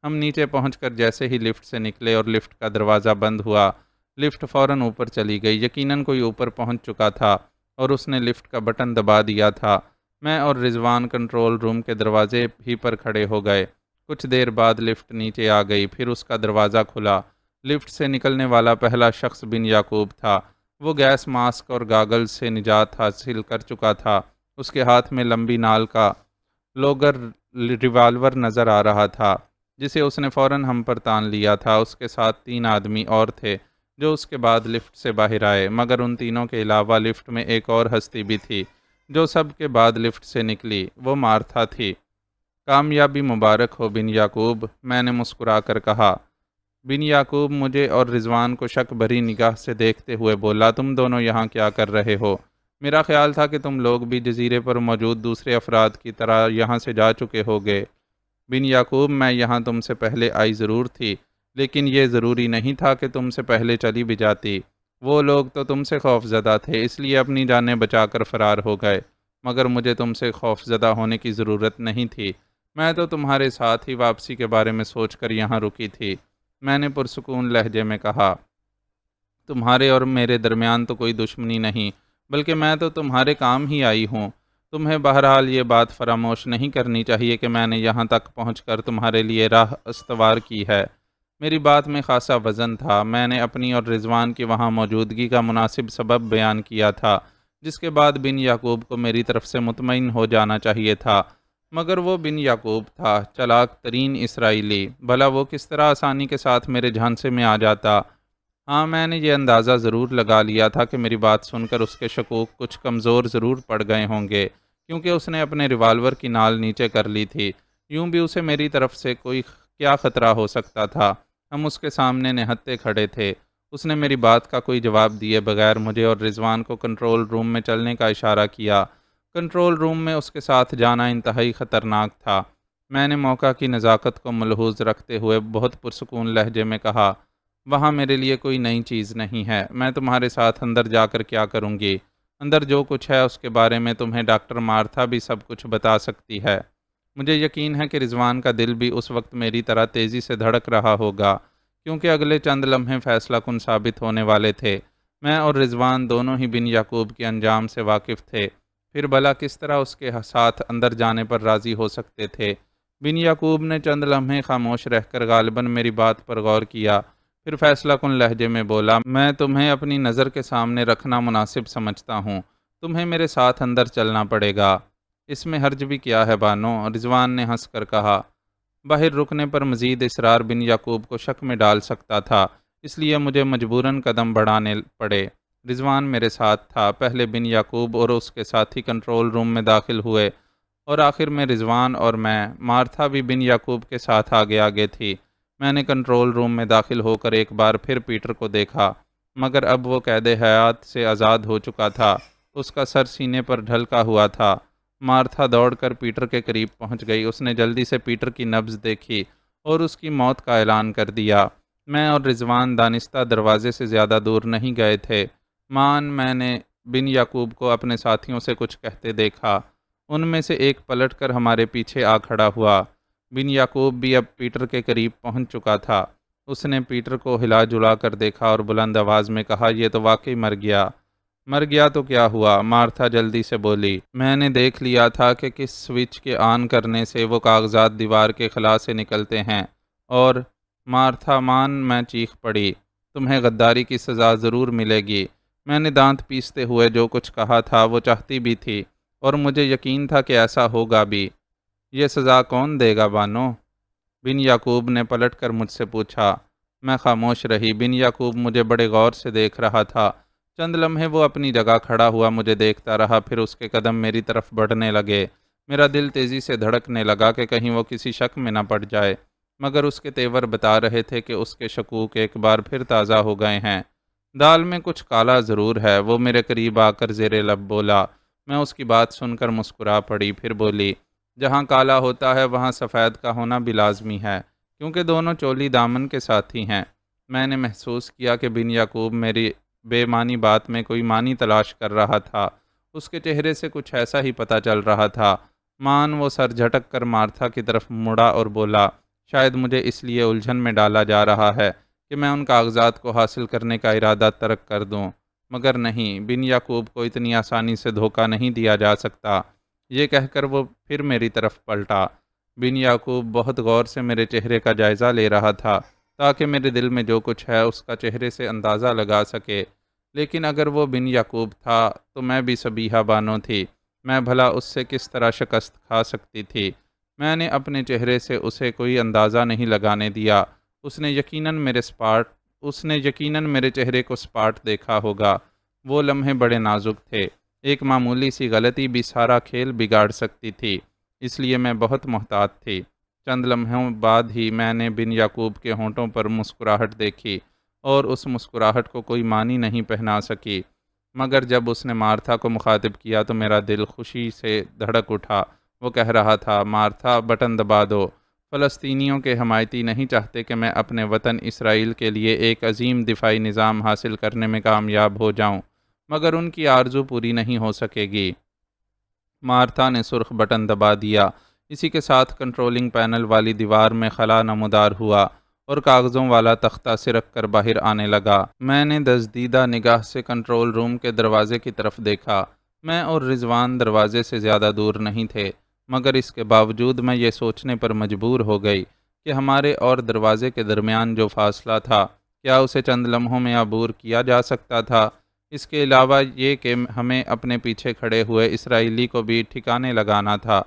ہم نیچے پہنچ کر جیسے ہی لفٹ سے نکلے اور لفٹ کا دروازہ بند ہوا، لفٹ فوراً اوپر چلی گئی۔ یقیناً کوئی اوپر پہنچ چکا تھا اور اس نے لفٹ کا بٹن دبا دیا تھا۔ میں اور رضوان کنٹرول روم کے دروازے ہی پر کھڑے ہو گئے۔ کچھ دیر بعد لفٹ نیچے آ گئی، پھر اس کا دروازہ کھلا۔ لفٹ سے نکلنے والا پہلا شخص بن یعقوب تھا۔ وہ گیس ماسک اور گاگل سے نجات حاصل کر چکا تھا۔ اس کے ہاتھ میں لمبی نال کا لوگر ریوالور نظر آ رہا تھا، جسے اس نے فوراً ہم پر تان لیا تھا۔ اس کے ساتھ 3 آدمی اور تھے جو اس کے بعد لفٹ سے باہر آئے، مگر ان تینوں کے علاوہ لفٹ میں ایک اور ہستی بھی تھی جو سب کے بعد لفٹ سے نکلی۔ وہ مارتھا تھی۔ کامیابی مبارک ہو بن یعقوب، میں نے مسکرا کر کہا۔ بن یعقوب مجھے اور رضوان کو شک بھری نگاہ سے دیکھتے ہوئے بولا، تم دونوں یہاں کیا کر رہے ہو؟ میرا خیال تھا کہ تم لوگ بھی جزیرے پر موجود دوسرے افراد کی طرح یہاں سے جا چکے ہوگے۔ بن یعقوب، میں یہاں تم سے پہلے آئی ضرور تھی، لیکن یہ ضروری نہیں تھا کہ تم سے پہلے چلی بھی جاتی۔ وہ لوگ تو تم سے خوف زدہ تھے، اس لیے اپنی جانیں بچا کر فرار ہو گئے، مگر مجھے تم سے خوف زدہ ہونے کی ضرورت نہیں تھی۔ میں تو تمہارے ساتھ ہی واپسی کے بارے میں سوچ کر یہاں رکی تھی، میں نے پرسکون لہجے میں کہا۔ تمہارے اور میرے درمیان تو کوئی دشمنی نہیں، بلکہ میں تو تمہارے کام ہی آئی ہوں۔ تمہیں بہرحال یہ بات فراموش نہیں کرنی چاہیے کہ میں نے یہاں تک پہنچ کر تمہارے لیے راہ استوار کی ہے۔ میری بات میں خاصا وزن تھا۔ میں نے اپنی اور رضوان کی وہاں موجودگی کا مناسب سبب بیان کیا تھا، جس کے بعد بن یعقوب کو میری طرف سے مطمئن ہو جانا چاہیے تھا، مگر وہ بن یعقوب تھا، چالاک ترین اسرائیلی۔ بھلا وہ کس طرح آسانی کے ساتھ میرے جھانسے میں آ جاتا؟ ہاں، میں نے یہ اندازہ ضرور لگا لیا تھا کہ میری بات سن کر اس کے شکوک کچھ کمزور ضرور پڑ گئے ہوں گے، کیونکہ اس نے اپنے ریوالور کی نال نیچے کر لی تھی۔ یوں بھی اسے میری طرف سے کوئی کیا خطرہ ہو سکتا تھا؟ ہم اس کے سامنے نہتے کھڑے تھے۔ اس نے میری بات کا کوئی جواب دیے بغیر مجھے اور رضوان کو کنٹرول روم میں چلنے کا اشارہ کیا۔ کنٹرول روم میں اس کے ساتھ جانا انتہائی خطرناک تھا۔ میں نے موقع کی نزاکت کو ملحوظ رکھتے ہوئے بہت پرسکون لہجے میں کہا، وہاں میرے لیے کوئی نئی چیز نہیں ہے۔ میں تمہارے ساتھ اندر جا کر کیا کروں گی؟ اندر جو کچھ ہے اس کے بارے میں تمہیں ڈاکٹر مارتھا بھی سب کچھ بتا سکتی ہے۔ مجھے یقین ہے کہ رضوان کا دل بھی اس وقت میری طرح تیزی سے دھڑک رہا ہوگا، کیونکہ اگلے چند لمحے فیصلہ کن ثابت ہونے والے تھے۔ میں اور رضوان دونوں ہی بن یعقوب کے انجام سے واقف تھے، پھر بھلا کس طرح اس کے ساتھ اندر جانے پر راضی ہو سکتے تھے؟ بن یعقوب نے چند لمحے خاموش رہ کر غالباً میری بات پر غور کیا، پھر فیصلہ کن لہجے میں بولا، میں تمہیں اپنی نظر کے سامنے رکھنا مناسب سمجھتا ہوں۔ تمہیں میرے ساتھ اندر چلنا پڑے گا۔ اس میں حرج بھی کیا ہے بانو؟ رضوان نے ہنس کر کہا۔ باہر رکنے پر مزید اصرار بن یعقوب کو شک میں ڈال سکتا تھا، اس لیے مجھے مجبوراً قدم بڑھانے پڑے۔ رضوان میرے ساتھ تھا۔ پہلے بن یعقوب اور اس کے ساتھی کنٹرول روم میں داخل ہوئے، اور آخر میں رضوان اور میں۔ مارتھا بھی بن یعقوب کے ساتھ آگے آگے تھی۔ میں نے کنٹرول روم میں داخل ہو کر ایک بار پھر پیٹر کو دیکھا، مگر اب وہ قید حیات سے آزاد ہو چکا تھا۔ اس کا سر سینے پر ڈھلکا ہوا تھا۔ مارتھا دوڑ کر پیٹر کے قریب پہنچ گئی۔ اس نے جلدی سے پیٹر کی نبض دیکھی اور اس کی موت کا اعلان کر دیا۔ میں اور رضوان دانستہ دروازے سے زیادہ دور نہیں گئے تھے۔ میں نے بن یعقوب کو اپنے ساتھیوں سے کچھ کہتے دیکھا۔ ان میں سے ایک پلٹ کر ہمارے پیچھے آ کھڑا ہوا۔ بن یعقوب بھی اب پیٹر کے قریب پہنچ چکا تھا۔ اس نے پیٹر کو ہلا جلا کر دیکھا اور بلند آواز میں کہا، یہ تو واقعی مر گیا۔ مر گیا تو کیا ہوا؟ مارتھا جلدی سے بولی۔ میں نے دیکھ لیا تھا کہ کس سوئچ کے آن کرنے سے وہ کاغذات دیوار کے خلا سے نکلتے ہیں، اور مارتھا میں چیخ پڑی، تمہیں غداری کی سزا ضرور ملے گی۔ میں نے دانت پیستے ہوئے جو کچھ کہا تھا وہ چاہتی بھی تھی، اور مجھے یقین تھا کہ ایسا ہوگا بھی۔ یہ سزا کون دے گا بانو؟ بن یعقوب نے پلٹ کر مجھ سے پوچھا۔ میں خاموش رہی۔ بن یعقوب مجھے بڑے غور سے دیکھ رہا تھا۔ چند لمحے وہ اپنی جگہ کھڑا ہوا مجھے دیکھتا رہا، پھر اس کے قدم میری طرف بڑھنے لگے۔ میرا دل تیزی سے دھڑکنے لگا کہ کہیں وہ کسی شک میں نہ پڑ جائے، مگر اس کے تیور بتا رہے تھے کہ اس کے شکوک ایک بار پھر تازہ ہو گئے ہیں۔ دال میں کچھ کالا ضرور ہے، وہ میرے قریب آ کر زیر لب بولا۔ میں اس کی بات سن کر مسکرا پڑی، پھر بولی، جہاں کالا ہوتا ہے وہاں سفید کا ہونا بھی لازمی ہے، کیونکہ دونوں چولی دامن کے ساتھی ہیں۔ میں نے محسوس کیا کہ بن یعقوب میری بے معنی بات میں کوئی معنی تلاش کر رہا تھا۔ اس کے چہرے سے کچھ ایسا ہی پتہ چل رہا تھا۔ وہ سر جھٹک کر مارتھا کی طرف مڑا اور بولا، شاید مجھے اس لیے الجھن میں ڈالا جا رہا ہے کہ میں ان کاغذات کو حاصل کرنے کا ارادہ ترک کر دوں، مگر نہیں، بن یعقوب کو اتنی آسانی سے دھوکہ نہیں دیا جا سکتا۔ یہ کہہ کر وہ پھر میری طرف پلٹا۔ بن یعقوب بہت غور سے میرے چہرے کا جائزہ لے رہا تھا تاکہ میرے دل میں جو کچھ ہے اس کا چہرے سے اندازہ لگا سکے، لیکن اگر وہ بن یعقوب تھا تو میں بھی صبیحہ بانو تھی۔ میں بھلا اس سے کس طرح شکست کھا سکتی تھی؟ میں نے اپنے چہرے سے اسے کوئی اندازہ نہیں لگانے دیا۔ اس نے یقیناً میرے چہرے کو سپاٹ دیکھا ہوگا۔ وہ لمحے بڑے نازک تھے، ایک معمولی سی غلطی بھی سارا کھیل بگاڑ سکتی تھی، اس لیے میں بہت محتاط تھی۔ چند لمحوں بعد ہی میں نے بن یعقوب کے ہونٹوں پر مسکراہٹ دیکھی، اور اس مسکراہٹ کو کوئی معنی نہیں پہنا سکی، مگر جب اس نے مارتھا کو مخاطب کیا تو میرا دل خوشی سے دھڑک اٹھا۔ وہ کہہ رہا تھا، مارتھا، بٹن دبا دو۔ فلسطینیوں کے حمایتی نہیں چاہتے کہ میں اپنے وطن اسرائیل کے لیے ایک عظیم دفاعی نظام حاصل کرنے میں کامیاب ہو جاؤں، مگر ان کی آرزو پوری نہیں ہو سکے گی۔ مارتھا نے سرخ بٹن دبا دیا۔ اسی کے ساتھ کنٹرولنگ پینل والی دیوار میں خلا نمودار ہوا اور کاغذوں والا تختہ سرک کر باہر آنے لگا۔ میں نے دزدیدہ نگاہ سے کنٹرول روم کے دروازے کی طرف دیکھا۔ میں اور رضوان دروازے سے زیادہ دور نہیں تھے، مگر اس کے باوجود میں یہ سوچنے پر مجبور ہو گئی کہ ہمارے اور دروازے کے درمیان جو فاصلہ تھا، کیا اسے چند لمحوں میں عبور کیا جا سکتا تھا؟ اس کے علاوہ یہ کہ ہمیں اپنے پیچھے کھڑے ہوئے اسرائیلی کو بھی ٹھکانے لگانا تھا۔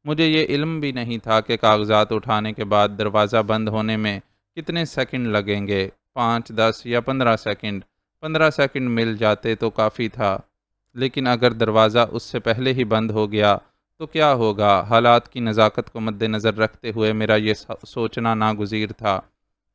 مجھے یہ علم بھی نہیں تھا کہ کاغذات اٹھانے کے بعد دروازہ بند ہونے میں کتنے سیکنڈ لگیں گے، 5، 10 یا 15 سیکنڈ۔ 15 سیکنڈ مل جاتے تو کافی تھا، لیکن اگر دروازہ اس سے پہلے ہی بند ہو گیا تو کیا ہوگا؟ حالات کی نزاکت کو مد نظر رکھتے ہوئے میرا یہ سوچنا ناگزیر تھا۔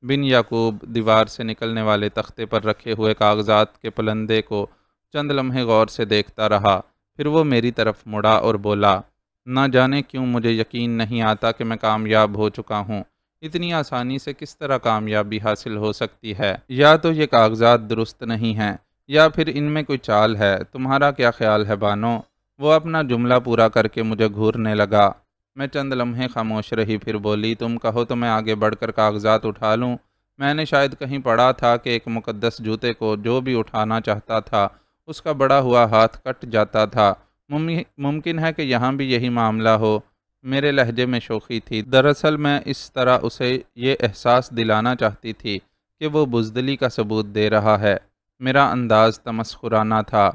بن یعقوب دیوار سے نکلنے والے تختے پر رکھے ہوئے کاغذات کے پلندے کو چند لمحے غور سے دیکھتا رہا، پھر وہ میری طرف مڑا اور بولا، نہ جانے کیوں مجھے یقین نہیں آتا کہ میں کامیاب ہو چکا ہوں۔ اتنی آسانی سے کس طرح کامیابی حاصل ہو سکتی ہے؟ یا تو یہ کاغذات درست نہیں ہیں، یا پھر ان میں کوئی چال ہے۔ تمہارا کیا خیال ہے بانو؟ وہ اپنا جملہ پورا کر کے مجھے گھورنے لگا۔ میں چند لمحے خاموش رہی، پھر بولی، تم کہو تو میں آگے بڑھ کر کاغذات اٹھا لوں۔ میں نے شاید کہیں پڑھا تھا کہ ایک مقدس جوتے کو جو بھی اٹھانا چاہتا تھا اس کا بڑا ہوا ہاتھ کٹ جاتا تھا۔ ممکن ہے کہ یہاں بھی یہی معاملہ ہو۔ میرے لہجے میں شوخی تھی، دراصل میں اس طرح اسے یہ احساس دلانا چاہتی تھی کہ وہ بزدلی کا ثبوت دے رہا ہے۔ میرا انداز تمسخرانہ تھا۔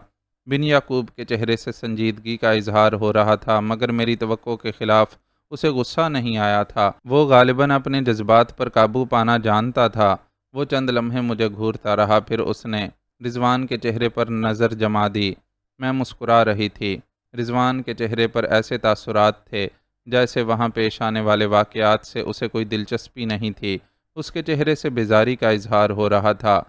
بن یعقوب کے چہرے سے سنجیدگی کا اظہار ہو رہا تھا، مگر میری توقع کے خلاف اسے غصہ نہیں آیا تھا۔ وہ غالباً اپنے جذبات پر قابو پانا جانتا تھا۔ وہ چند لمحے مجھے گھورتا رہا، پھر اس نے رضوان کے چہرے پر نظر جما دی۔ میں مسکرا رہی تھی۔ رضوان کے چہرے پر ایسے تاثرات تھے جیسے وہاں پیش آنے والے واقعات سے اسے کوئی دلچسپی نہیں تھی۔ اس کے چہرے سے بیزاری کا اظہار ہو رہا تھا۔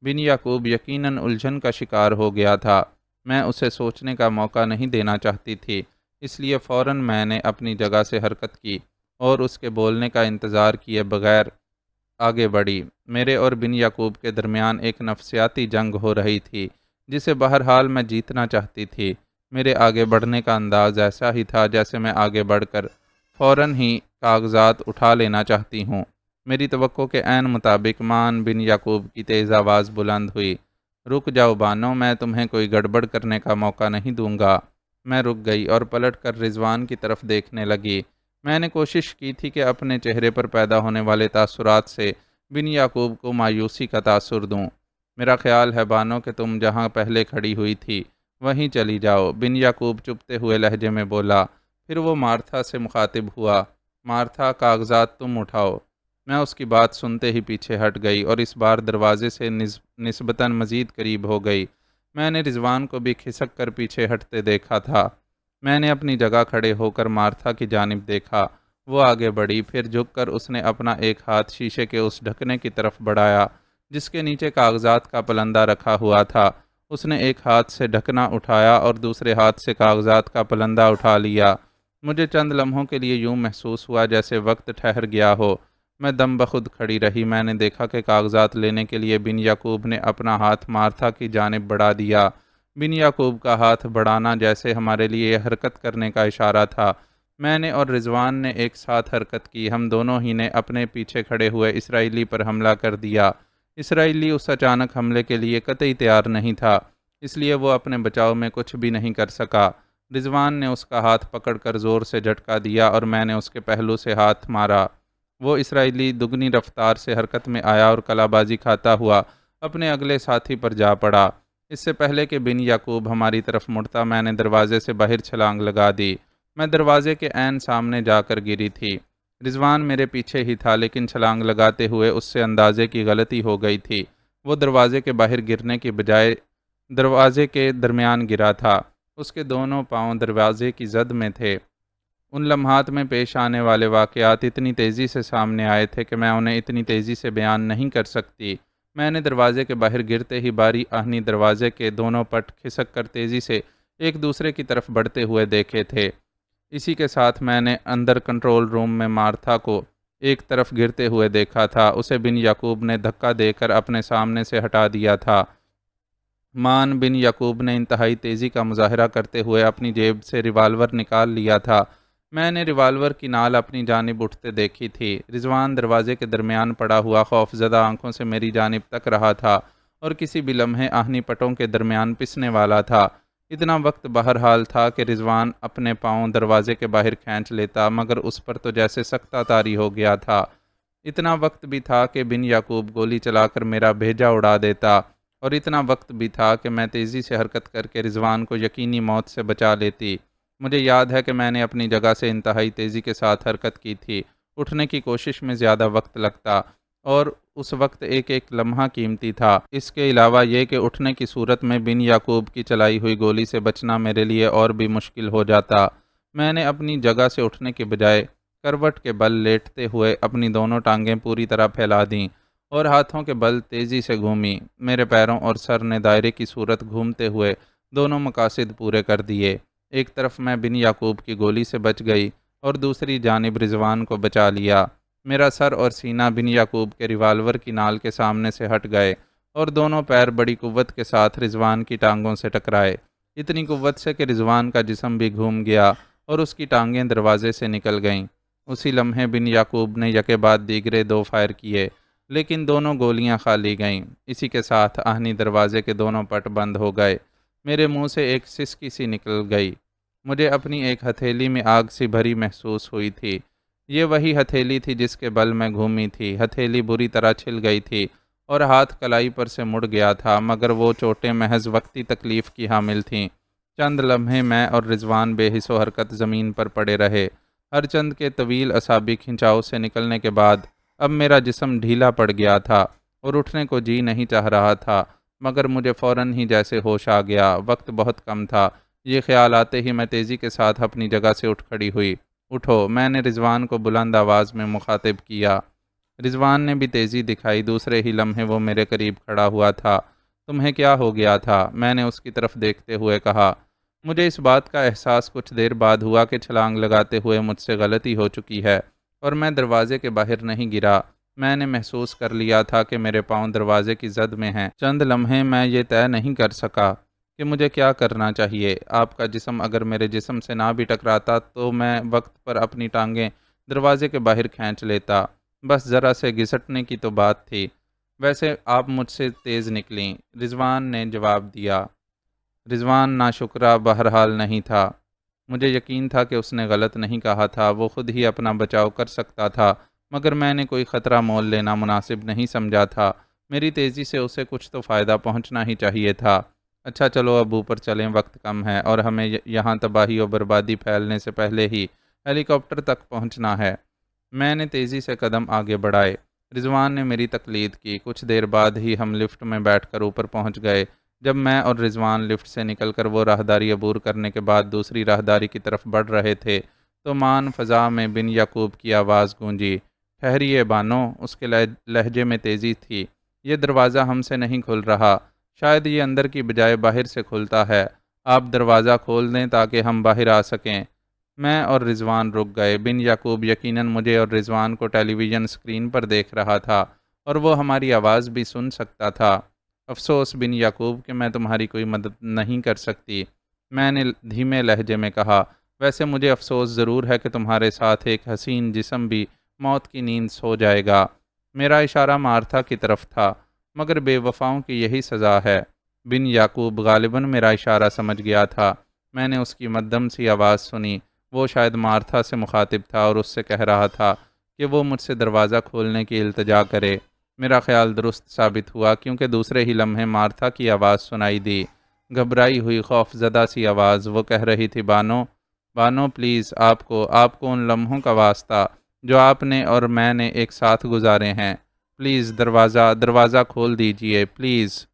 بن یعقوب یقیناً الجھن کا شکار ہو گیا تھا۔ میں اسے سوچنے کا موقع نہیں دینا چاہتی تھی، اس لیے فوراً میں نے اپنی جگہ سے حرکت کی اور اس کے بولنے کا انتظار کیے بغیر آگے بڑھی۔ میرے اور بن یعقوب کے درمیان ایک نفسیاتی جنگ ہو رہی تھی جسے بہرحال میں جیتنا چاہتی تھی۔ میرے آگے بڑھنے کا انداز ایسا ہی تھا جیسے میں آگے بڑھ کر فوراً ہی کاغذات اٹھا لینا چاہتی ہوں۔ میری توقع کے عین مطابق بن یعقوب کی تیز آواز بلند ہوئی، رک جاؤ بانو، میں تمہیں کوئی گڑبڑ کرنے کا موقع نہیں دوں گا۔ میں رک گئی اور پلٹ کر رضوان کی طرف دیکھنے لگی۔ میں نے کوشش کی تھی کہ اپنے چہرے پر پیدا ہونے والے تاثرات سے بن یعقوب کو مایوسی کا تاثر دوں۔ میرا خیال ہے بانو کہ تم جہاں پہلے کھڑی ہوئی تھی وہیں چلی جاؤ، بن یعقوب چپتے ہوئے لہجے میں بولا۔ پھر وہ مارتھا سے مخاطب ہوا، مارتھا، کاغذات تم اٹھاؤ۔ میں اس کی بات سنتے ہی پیچھے ہٹ گئی اور اس بار دروازے سے نسبتاً مزید قریب ہو گئی۔ میں نے رضوان کو بھی کھسک کر پیچھے ہٹتے دیکھا تھا۔ میں نے اپنی جگہ کھڑے ہو کر مارتھا کی جانب دیکھا۔ وہ آگے بڑھی، پھر جھک کر اس نے اپنا ایک ہاتھ شیشے کے اس ڈھکنے کی طرف بڑھایا جس کے نیچے کاغذات کا پلندہ رکھا ہوا تھا۔ اس نے ایک ہاتھ سے ڈھکنا اٹھایا اور دوسرے ہاتھ سے کاغذات کا پلندہ اٹھا لیا۔ مجھے چند لمحوں کے لیے یوں محسوس ہوا جیسے وقت ٹھہر گیا ہو۔ میں دم بخود کھڑی رہی۔ میں نے دیکھا کہ کاغذات لینے کے لیے بن یعقوب نے اپنا ہاتھ مارتھا کی جانب بڑھا دیا۔ بن یعقوب کا ہاتھ بڑھانا جیسے ہمارے لیے حرکت کرنے کا اشارہ تھا۔ میں نے اور رضوان نے ایک ساتھ حرکت کی۔ ہم دونوں ہی نے اپنے پیچھے کھڑے ہوئے اسرائیلی پر حملہ کر دیا۔ اسرائیلی اس اچانک حملے کے لیے قطعی تیار نہیں تھا، اس لیے وہ اپنے بچاؤ میں کچھ بھی نہیں کر سکا۔ رضوان نے اس کا ہاتھ پکڑ کر زور سے جھٹکا دیا اور میں نے اس کے پہلو سے ہاتھ مارا۔ وہ اسرائیلی دگنی رفتار سے حرکت میں آیا اور کلا بازی کھاتا ہوا اپنے اگلے ساتھی پر جا پڑا۔ اس سے پہلے کہ بن یعقوب ہماری طرف مڑتا، میں نے دروازے سے باہر چھلانگ لگا دی۔ میں دروازے کے عین سامنے جا کر گری تھی۔ رضوان میرے پیچھے ہی تھا، لیکن چھلانگ لگاتے ہوئے اس سے اندازے کی غلطی ہو گئی تھی۔ وہ دروازے کے باہر گرنے کی بجائے دروازے کے درمیان گرا تھا۔ اس کے دونوں پاؤں دروازے کی زد میں تھے۔ ان لمحات میں پیش آنے والے واقعات اتنی تیزی سے سامنے آئے تھے کہ میں انہیں اتنی تیزی سے بیان نہیں کر سکتی۔ میں نے دروازے کے باہر گرتے ہی باری آہنی دروازے کے دونوں پٹ کھسک کر تیزی سے ایک دوسرے کی طرف بڑھتے ہوئے دیکھے تھے۔ اسی کے ساتھ میں نے اندر کنٹرول روم میں مارتھا کو ایک طرف گرتے ہوئے دیکھا تھا۔ اسے بن یعقوب نے دھکا دے کر اپنے سامنے سے ہٹا دیا تھا۔ مان بن یعقوب نے انتہائی تیزی کا مظاہرہ کرتے ہوئے اپنی جیب سے ریوالور نکال لیا تھا۔ میں نے ریوالور کی نال اپنی جانب اٹھتے دیکھی تھی۔ رضوان دروازے کے درمیان پڑا ہوا خوف زدہ آنکھوں سے میری جانب تک رہا تھا اور کسی بھی لمحے آہنی پٹوں کے درمیان پسنے والا تھا۔ اتنا وقت بہرحال تھا کہ رضوان اپنے پاؤں دروازے کے باہر کھینچ لیتا، مگر اس پر تو جیسے سختہ طاری ہو گیا تھا۔ اتنا وقت بھی تھا کہ بن یعقوب گولی چلا کر میرا بھیجا اڑا دیتا، اور اتنا وقت بھی تھا کہ میں تیزی سے حرکت کر کے رضوان کو یقینی موت سے بچا لیتی۔ مجھے یاد ہے کہ میں نے اپنی جگہ سے انتہائی تیزی کے ساتھ حرکت کی تھی۔ اٹھنے کی کوشش میں زیادہ وقت لگتا، اور اس وقت ایک ایک لمحہ قیمتی تھا۔ اس کے علاوہ یہ کہ اٹھنے کی صورت میں بن یعقوب کی چلائی ہوئی گولی سے بچنا میرے لیے اور بھی مشکل ہو جاتا۔ میں نے اپنی جگہ سے اٹھنے کے بجائے کروٹ کے بل لیٹتے ہوئے اپنی دونوں ٹانگیں پوری طرح پھیلا دیں اور ہاتھوں کے بل تیزی سے گھومی۔ میرے پیروں اور سر نے دائرے کی صورت گھومتے ہوئے دونوں مقاصد پورے کر دیے۔ ایک طرف میں بن یعقوب کی گولی سے بچ گئی اور دوسری جانب رضوان کو بچا لیا۔ میرا سر اور سینہ بن یعقوب کے ریوالور کی نال کے سامنے سے ہٹ گئے اور دونوں پیر بڑی قوت کے ساتھ رضوان کی ٹانگوں سے ٹکرائے، اتنی قوت سے کہ رضوان کا جسم بھی گھوم گیا اور اس کی ٹانگیں دروازے سے نکل گئیں۔ اسی لمحے بن یعقوب نے یکے بعد دیگرے 2 فائر کیے، لیکن دونوں گولیاں خالی گئیں۔ اسی کے ساتھ آہنی دروازے کے دونوں پٹ بند ہو گئے۔ میرے منہ سے ایک سسکی سی نکل گئی۔ مجھے اپنی ایک ہتھیلی میں آگ سی بھری محسوس ہوئی تھی۔ یہ وہی ہتھیلی تھی جس کے بل میں گھومی تھی۔ ہتھیلی بری طرح چھل گئی تھی اور ہاتھ کلائی پر سے مڑ گیا تھا، مگر وہ چوٹیں محض وقتی تکلیف کی حامل تھیں۔ چند لمحے میں اور رضوان بے حس و حرکت زمین پر پڑے رہے۔ ہر چند کے طویل اعصابی کھنچاؤ سے نکلنے کے بعد اب میرا جسم ڈھیلا پڑ گیا تھا اور اٹھنے کو جی نہیں چاہ رہا تھا، مگر مجھے فوراً ہی جیسے ہوش آ گیا۔ وقت بہت کم تھا۔ یہ خیال آتے ہی میں تیزی کے ساتھ اپنی جگہ سے اٹھ کھڑی ہوئی۔ اٹھو، میں نے رضوان کو بلند آواز میں مخاطب کیا۔ رضوان نے بھی تیزی دکھائی۔ دوسرے ہی لمحے وہ میرے قریب کھڑا ہوا تھا۔ تمہیں کیا ہو گیا تھا؟ میں نے اس کی طرف دیکھتے ہوئے کہا۔ مجھے اس بات کا احساس کچھ دیر بعد ہوا کہ چھلانگ لگاتے ہوئے مجھ سے غلطی ہو چکی ہے اور میں دروازے کے باہر نہیں گرا۔ میں نے محسوس کر لیا تھا کہ میرے پاؤں دروازے کی زد میں ہیں۔ چند لمحے میں یہ طے نہیں کر سکا کہ مجھے کیا کرنا چاہیے۔ آپ کا جسم اگر میرے جسم سے نہ بھی ٹکراتا تو میں وقت پر اپنی ٹانگیں دروازے کے باہر کھینچ لیتا۔ بس ذرا سے گھسٹنے کی تو بات تھی۔ ویسے آپ مجھ سے تیز نکلیں، رضوان نے جواب دیا۔ رضوان ناشکرا بہرحال نہیں تھا۔ مجھے یقین تھا کہ اس نے غلط نہیں کہا تھا، وہ خود ہی اپنا بچاؤ کر سکتا تھا، مگر میں نے کوئی خطرہ مول لینا مناسب نہیں سمجھا تھا۔ میری تیزی سے اسے کچھ تو فائدہ پہنچنا ہی چاہیے تھا۔ اچھا چلو اب اوپر چلیں، وقت کم ہے اور ہمیں یہاں تباہی و بربادی پھیلنے سے پہلے ہی ہیلی کاپٹر تک پہنچنا ہے۔ میں نے تیزی سے قدم آگے بڑھائے۔ رضوان نے میری تقلید کی۔ کچھ دیر بعد ہی ہم لفٹ میں بیٹھ کر اوپر پہنچ گئے۔ جب میں اور رضوان لفٹ سے نکل کر وہ راہداری عبور کرنے کے بعد دوسری راہداری کی طرف بڑھ رہے تھے تو مان فضا میں بن یعقوب کی آواز گونجی۔ ٹھہریے بانو، اس کے لہجے میں تیزی تھی۔ یہ دروازہ ہم سے نہیں کھل رہا، شاید یہ اندر کی بجائے باہر سے کھلتا ہے۔ آپ دروازہ کھول دیں تاکہ ہم باہر آ سکیں۔ میں اور رضوان رک گئے۔ بن یعقوب یقیناً مجھے اور رضوان کو ٹیلی ویژن اسکرین پر دیکھ رہا تھا اور وہ ہماری آواز بھی سن سکتا تھا۔ افسوس بن یعقوب کہ میں تمہاری کوئی مدد نہیں کر سکتی، میں نے دھیمے لہجے میں کہا۔ ویسے مجھے افسوس ضرور ہے کہ تمہارے ساتھ ایک حسین جسم بھی موت کی نیند سو جائے گا۔ میرا اشارہ مارتھا کی طرف تھا۔ مگر بے وفاؤں کی یہی سزا ہے۔ بن یعقوب غالباً میرا اشارہ سمجھ گیا تھا۔ میں نے اس کی مدھم سی آواز سنی۔ وہ شاید مارتھا سے مخاطب تھا اور اس سے کہہ رہا تھا کہ وہ مجھ سے دروازہ کھولنے کی التجا کرے۔ میرا خیال درست ثابت ہوا، کیونکہ دوسرے ہی لمحے مارتھا کی آواز سنائی دی، گھبرائی ہوئی خوف زدہ سی آواز۔ وہ کہہ رہی تھی، بانو، بانو پلیز، آپ کو ان لمحوں کا واسطہ جو آپ نے اور میں نے ایک ساتھ گزارے ہیں، پلیز دروازہ کھول دیجئے پلیز۔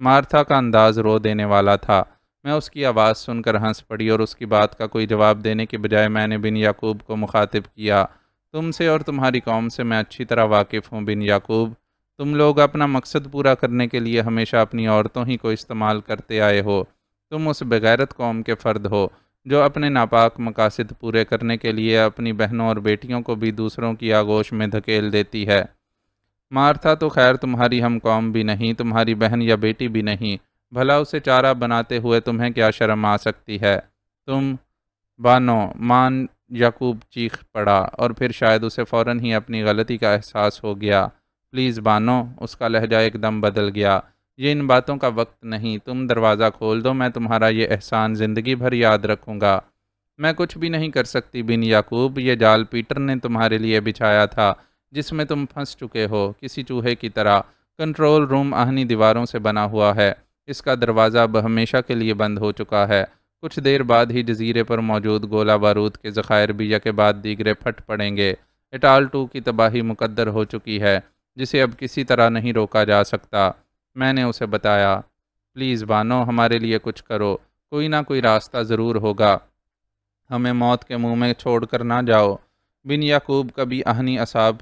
مارتھا کا انداز رو دینے والا تھا۔ میں اس کی آواز سن کر ہنس پڑی اور اس کی بات کا کوئی جواب دینے کے بجائے میں نے بن یعقوب کو مخاطب کیا۔ تم سے اور تمہاری قوم سے میں اچھی طرح واقف ہوں بن یعقوب۔ تم لوگ اپنا مقصد پورا کرنے کے لیے ہمیشہ اپنی عورتوں ہی کو استعمال کرتے آئے ہو۔ تم اس بغیرت قوم کے فرد ہو جو اپنے ناپاک مقاصد پورے کرنے کے لیے اپنی بہنوں اور بیٹیوں کو بھی دوسروں کی آغوش میں دھکیل دیتی ہے۔ مارتھا تو خیر تمہاری ہم قوم بھی نہیں، تمہاری بہن یا بیٹی بھی نہیں، بھلا اسے چارہ بناتے ہوئے تمہیں کیا شرم آ سکتی ہے؟ تم بانو، مان یعقوب چیخ پڑا اور پھر شاید اسے فوراً ہی اپنی غلطی کا احساس ہو گیا۔ پلیز بانو، اس کا لہجہ ایک دم بدل گیا، یہ ان باتوں کا وقت نہیں، تم دروازہ کھول دو، میں تمہارا یہ احسان زندگی بھر یاد رکھوں گا۔ میں کچھ بھی نہیں کر سکتی بن یعقوب، یہ جال پیٹر نے تمہارے لیے بچھایا تھا جس میں تم پھنس چکے ہو کسی چوہے کی طرح۔ کنٹرول روم آہنی دیواروں سے بنا ہوا ہے، اس کا دروازہ اب ہمیشہ کے لیے بند ہو چکا ہے۔ کچھ دیر بعد ہی جزیرے پر موجود گولہ بارود کے ذخائر بھی یکے بعد دیگرے پھٹ پڑیں گے۔ اٹال 2 کی تباہی مقدر ہو چکی ہے، جسے اب کسی طرح نہیں روکا جا سکتا۔ میں نے اسے بتایا، پلیز بانو، ہمارے لیے کچھ کرو، کوئی نہ کوئی راستہ ضرور ہوگا، ہمیں موت کے منہ میں چھوڑ کر نہ جاؤ۔ بن یعقوب کبھی آہنی اعصاب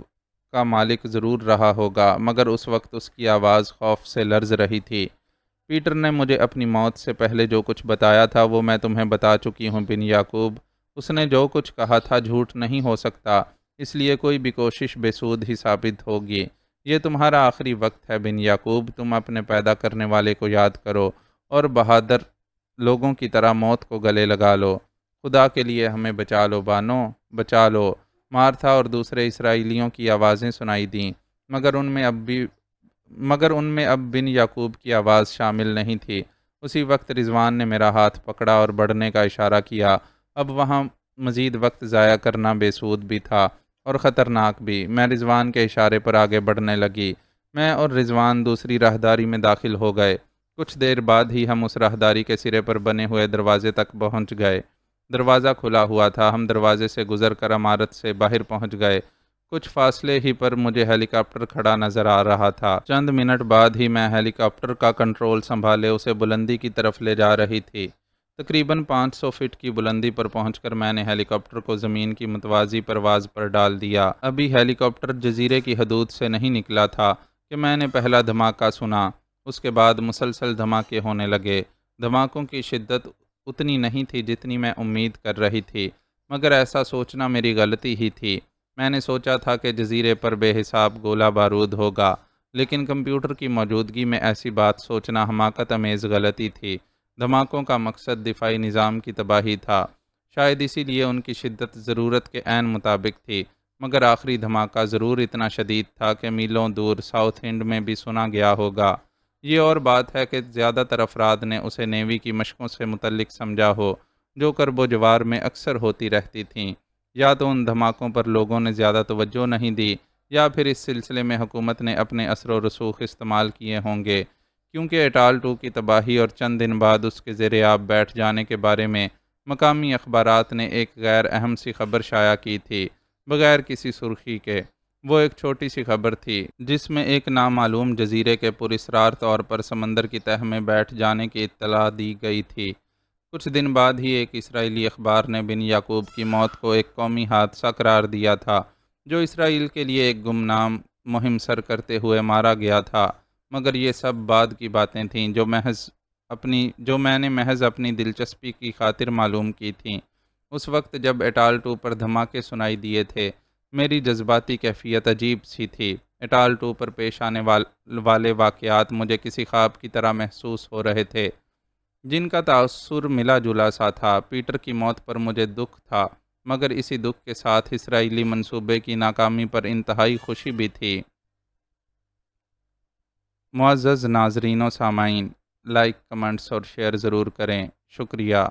کا مالک ضرور رہا ہوگا، مگر اس وقت اس کی آواز خوف سے لرز رہی تھی۔ پیٹر نے مجھے اپنی موت سے پہلے جو کچھ بتایا تھا وہ میں تمہیں بتا چکی ہوں بن یعقوب۔ اس نے جو کچھ کہا تھا جھوٹ نہیں ہو سکتا، اس لیے کوئی بھی کوشش بے سود ہی ثابت ہوگی۔ یہ تمہارا آخری وقت ہے بن یعقوب، تم اپنے پیدا کرنے والے کو یاد کرو اور بہادر لوگوں کی طرح موت کو گلے لگا لو۔ خدا کے لیے ہمیں بچا لو بانو، بچا لو۔ مارتھا اور دوسرے اسرائیلیوں کی آوازیں سنائی دیں، مگر ان میں اب بن یعقوب کی آواز شامل نہیں تھی۔ اسی وقت رضوان نے میرا ہاتھ پکڑا اور بڑھنے کا اشارہ کیا۔ اب وہاں مزید وقت ضائع کرنا بے سود بھی تھا اور خطرناک بھی۔ میں رضوان کے اشارے پر آگے بڑھنے لگی۔ میں اور رضوان دوسری راہداری میں داخل ہو گئے۔ کچھ دیر بعد ہی ہم اس راہداری کے سرے پر بنے ہوئے دروازے تک پہنچ گئے۔ دروازہ کھلا ہوا تھا، ہم دروازے سے گزر کر عمارت سے باہر پہنچ گئے۔ کچھ فاصلے ہی پر مجھے ہیلی کاپٹر کھڑا نظر آ رہا تھا۔ چند منٹ بعد ہی میں ہیلی کاپٹر کا کنٹرول سنبھالے اسے بلندی کی طرف لے جا رہی تھی۔ تقریباً 500 فٹ کی بلندی پر پہنچ کر میں نے ہیلی کاپٹر کو زمین کی متوازی پرواز پر ڈال دیا۔ ابھی ہیلی کاپٹر جزیرے کی حدود سے نہیں نکلا تھا کہ میں نے پہلا دھماکہ سنا۔ اس کے بعد مسلسل دھماکے ہونے لگے۔ دھماکوں کی شدت اتنی نہیں تھی جتنی میں امید کر رہی تھی، مگر ایسا سوچنا میری غلطی ہی تھی۔ میں نے سوچا تھا کہ جزیرے پر بے حساب گولہ بارود ہوگا، لیکن کمپیوٹر کی موجودگی میں ایسی بات سوچنا حماقت امیز غلطی تھی۔ دھماکوں کا مقصد دفاعی نظام کی تباہی تھا، شاید اسی لیے ان کی شدت ضرورت کے عین مطابق تھی، مگر آخری دھماکہ ضرور اتنا شدید تھا کہ میلوں دور ساؤتھ ہنڈ میں بھی سنا گیا ہوگا۔ یہ اور بات ہے کہ زیادہ تر افراد نے اسے نیوی کی مشقوں سے متعلق سمجھا ہو، جو کرب و جوار میں اکثر ہوتی رہتی تھیں۔ یا تو ان دھماکوں پر لوگوں نے زیادہ توجہ نہیں دی، یا پھر اس سلسلے میں حکومت نے اپنے اثر و رسوخ استعمال کیے ہوں گے، کیونکہ اٹال 2 کی تباہی اور چند دن بعد اس کے زیر آب بیٹھ جانے کے بارے میں مقامی اخبارات نے ایک غیر اہم سی خبر شائع کی تھی، بغیر کسی سرخی کے۔ وہ ایک چھوٹی سی خبر تھی جس میں ایک نامعلوم جزیرے کے پراسرار طور پر سمندر کی تہہ میں بیٹھ جانے کی اطلاع دی گئی تھی۔ کچھ دن بعد ہی ایک اسرائیلی اخبار نے بن یعقوب کی موت کو ایک قومی حادثہ قرار دیا تھا، جو اسرائیل کے لیے ایک گمنام مہم سر کرتے ہوئے مارا گیا تھا۔ مگر یہ سب بعد کی باتیں تھیں جو میں نے محض اپنی دلچسپی کی خاطر معلوم کی تھیں۔ اس وقت جب اٹال 2 پر دھماکے سنائی دیے تھے، میری جذباتی کیفیت عجیب سی تھی۔ اٹال 2 پر پیش آنے والے واقعات مجھے کسی خواب کی طرح محسوس ہو رہے تھے، جن کا تاثر ملا جلا سا تھا۔ پیٹر کی موت پر مجھے دکھ تھا، مگر اسی دکھ کے ساتھ اسرائیلی منصوبے کی ناکامی پر انتہائی خوشی بھی تھی۔ معزز ناظرین و سامعین، لائک، کمنٹس اور شیئر ضرور کریں۔ شکریہ۔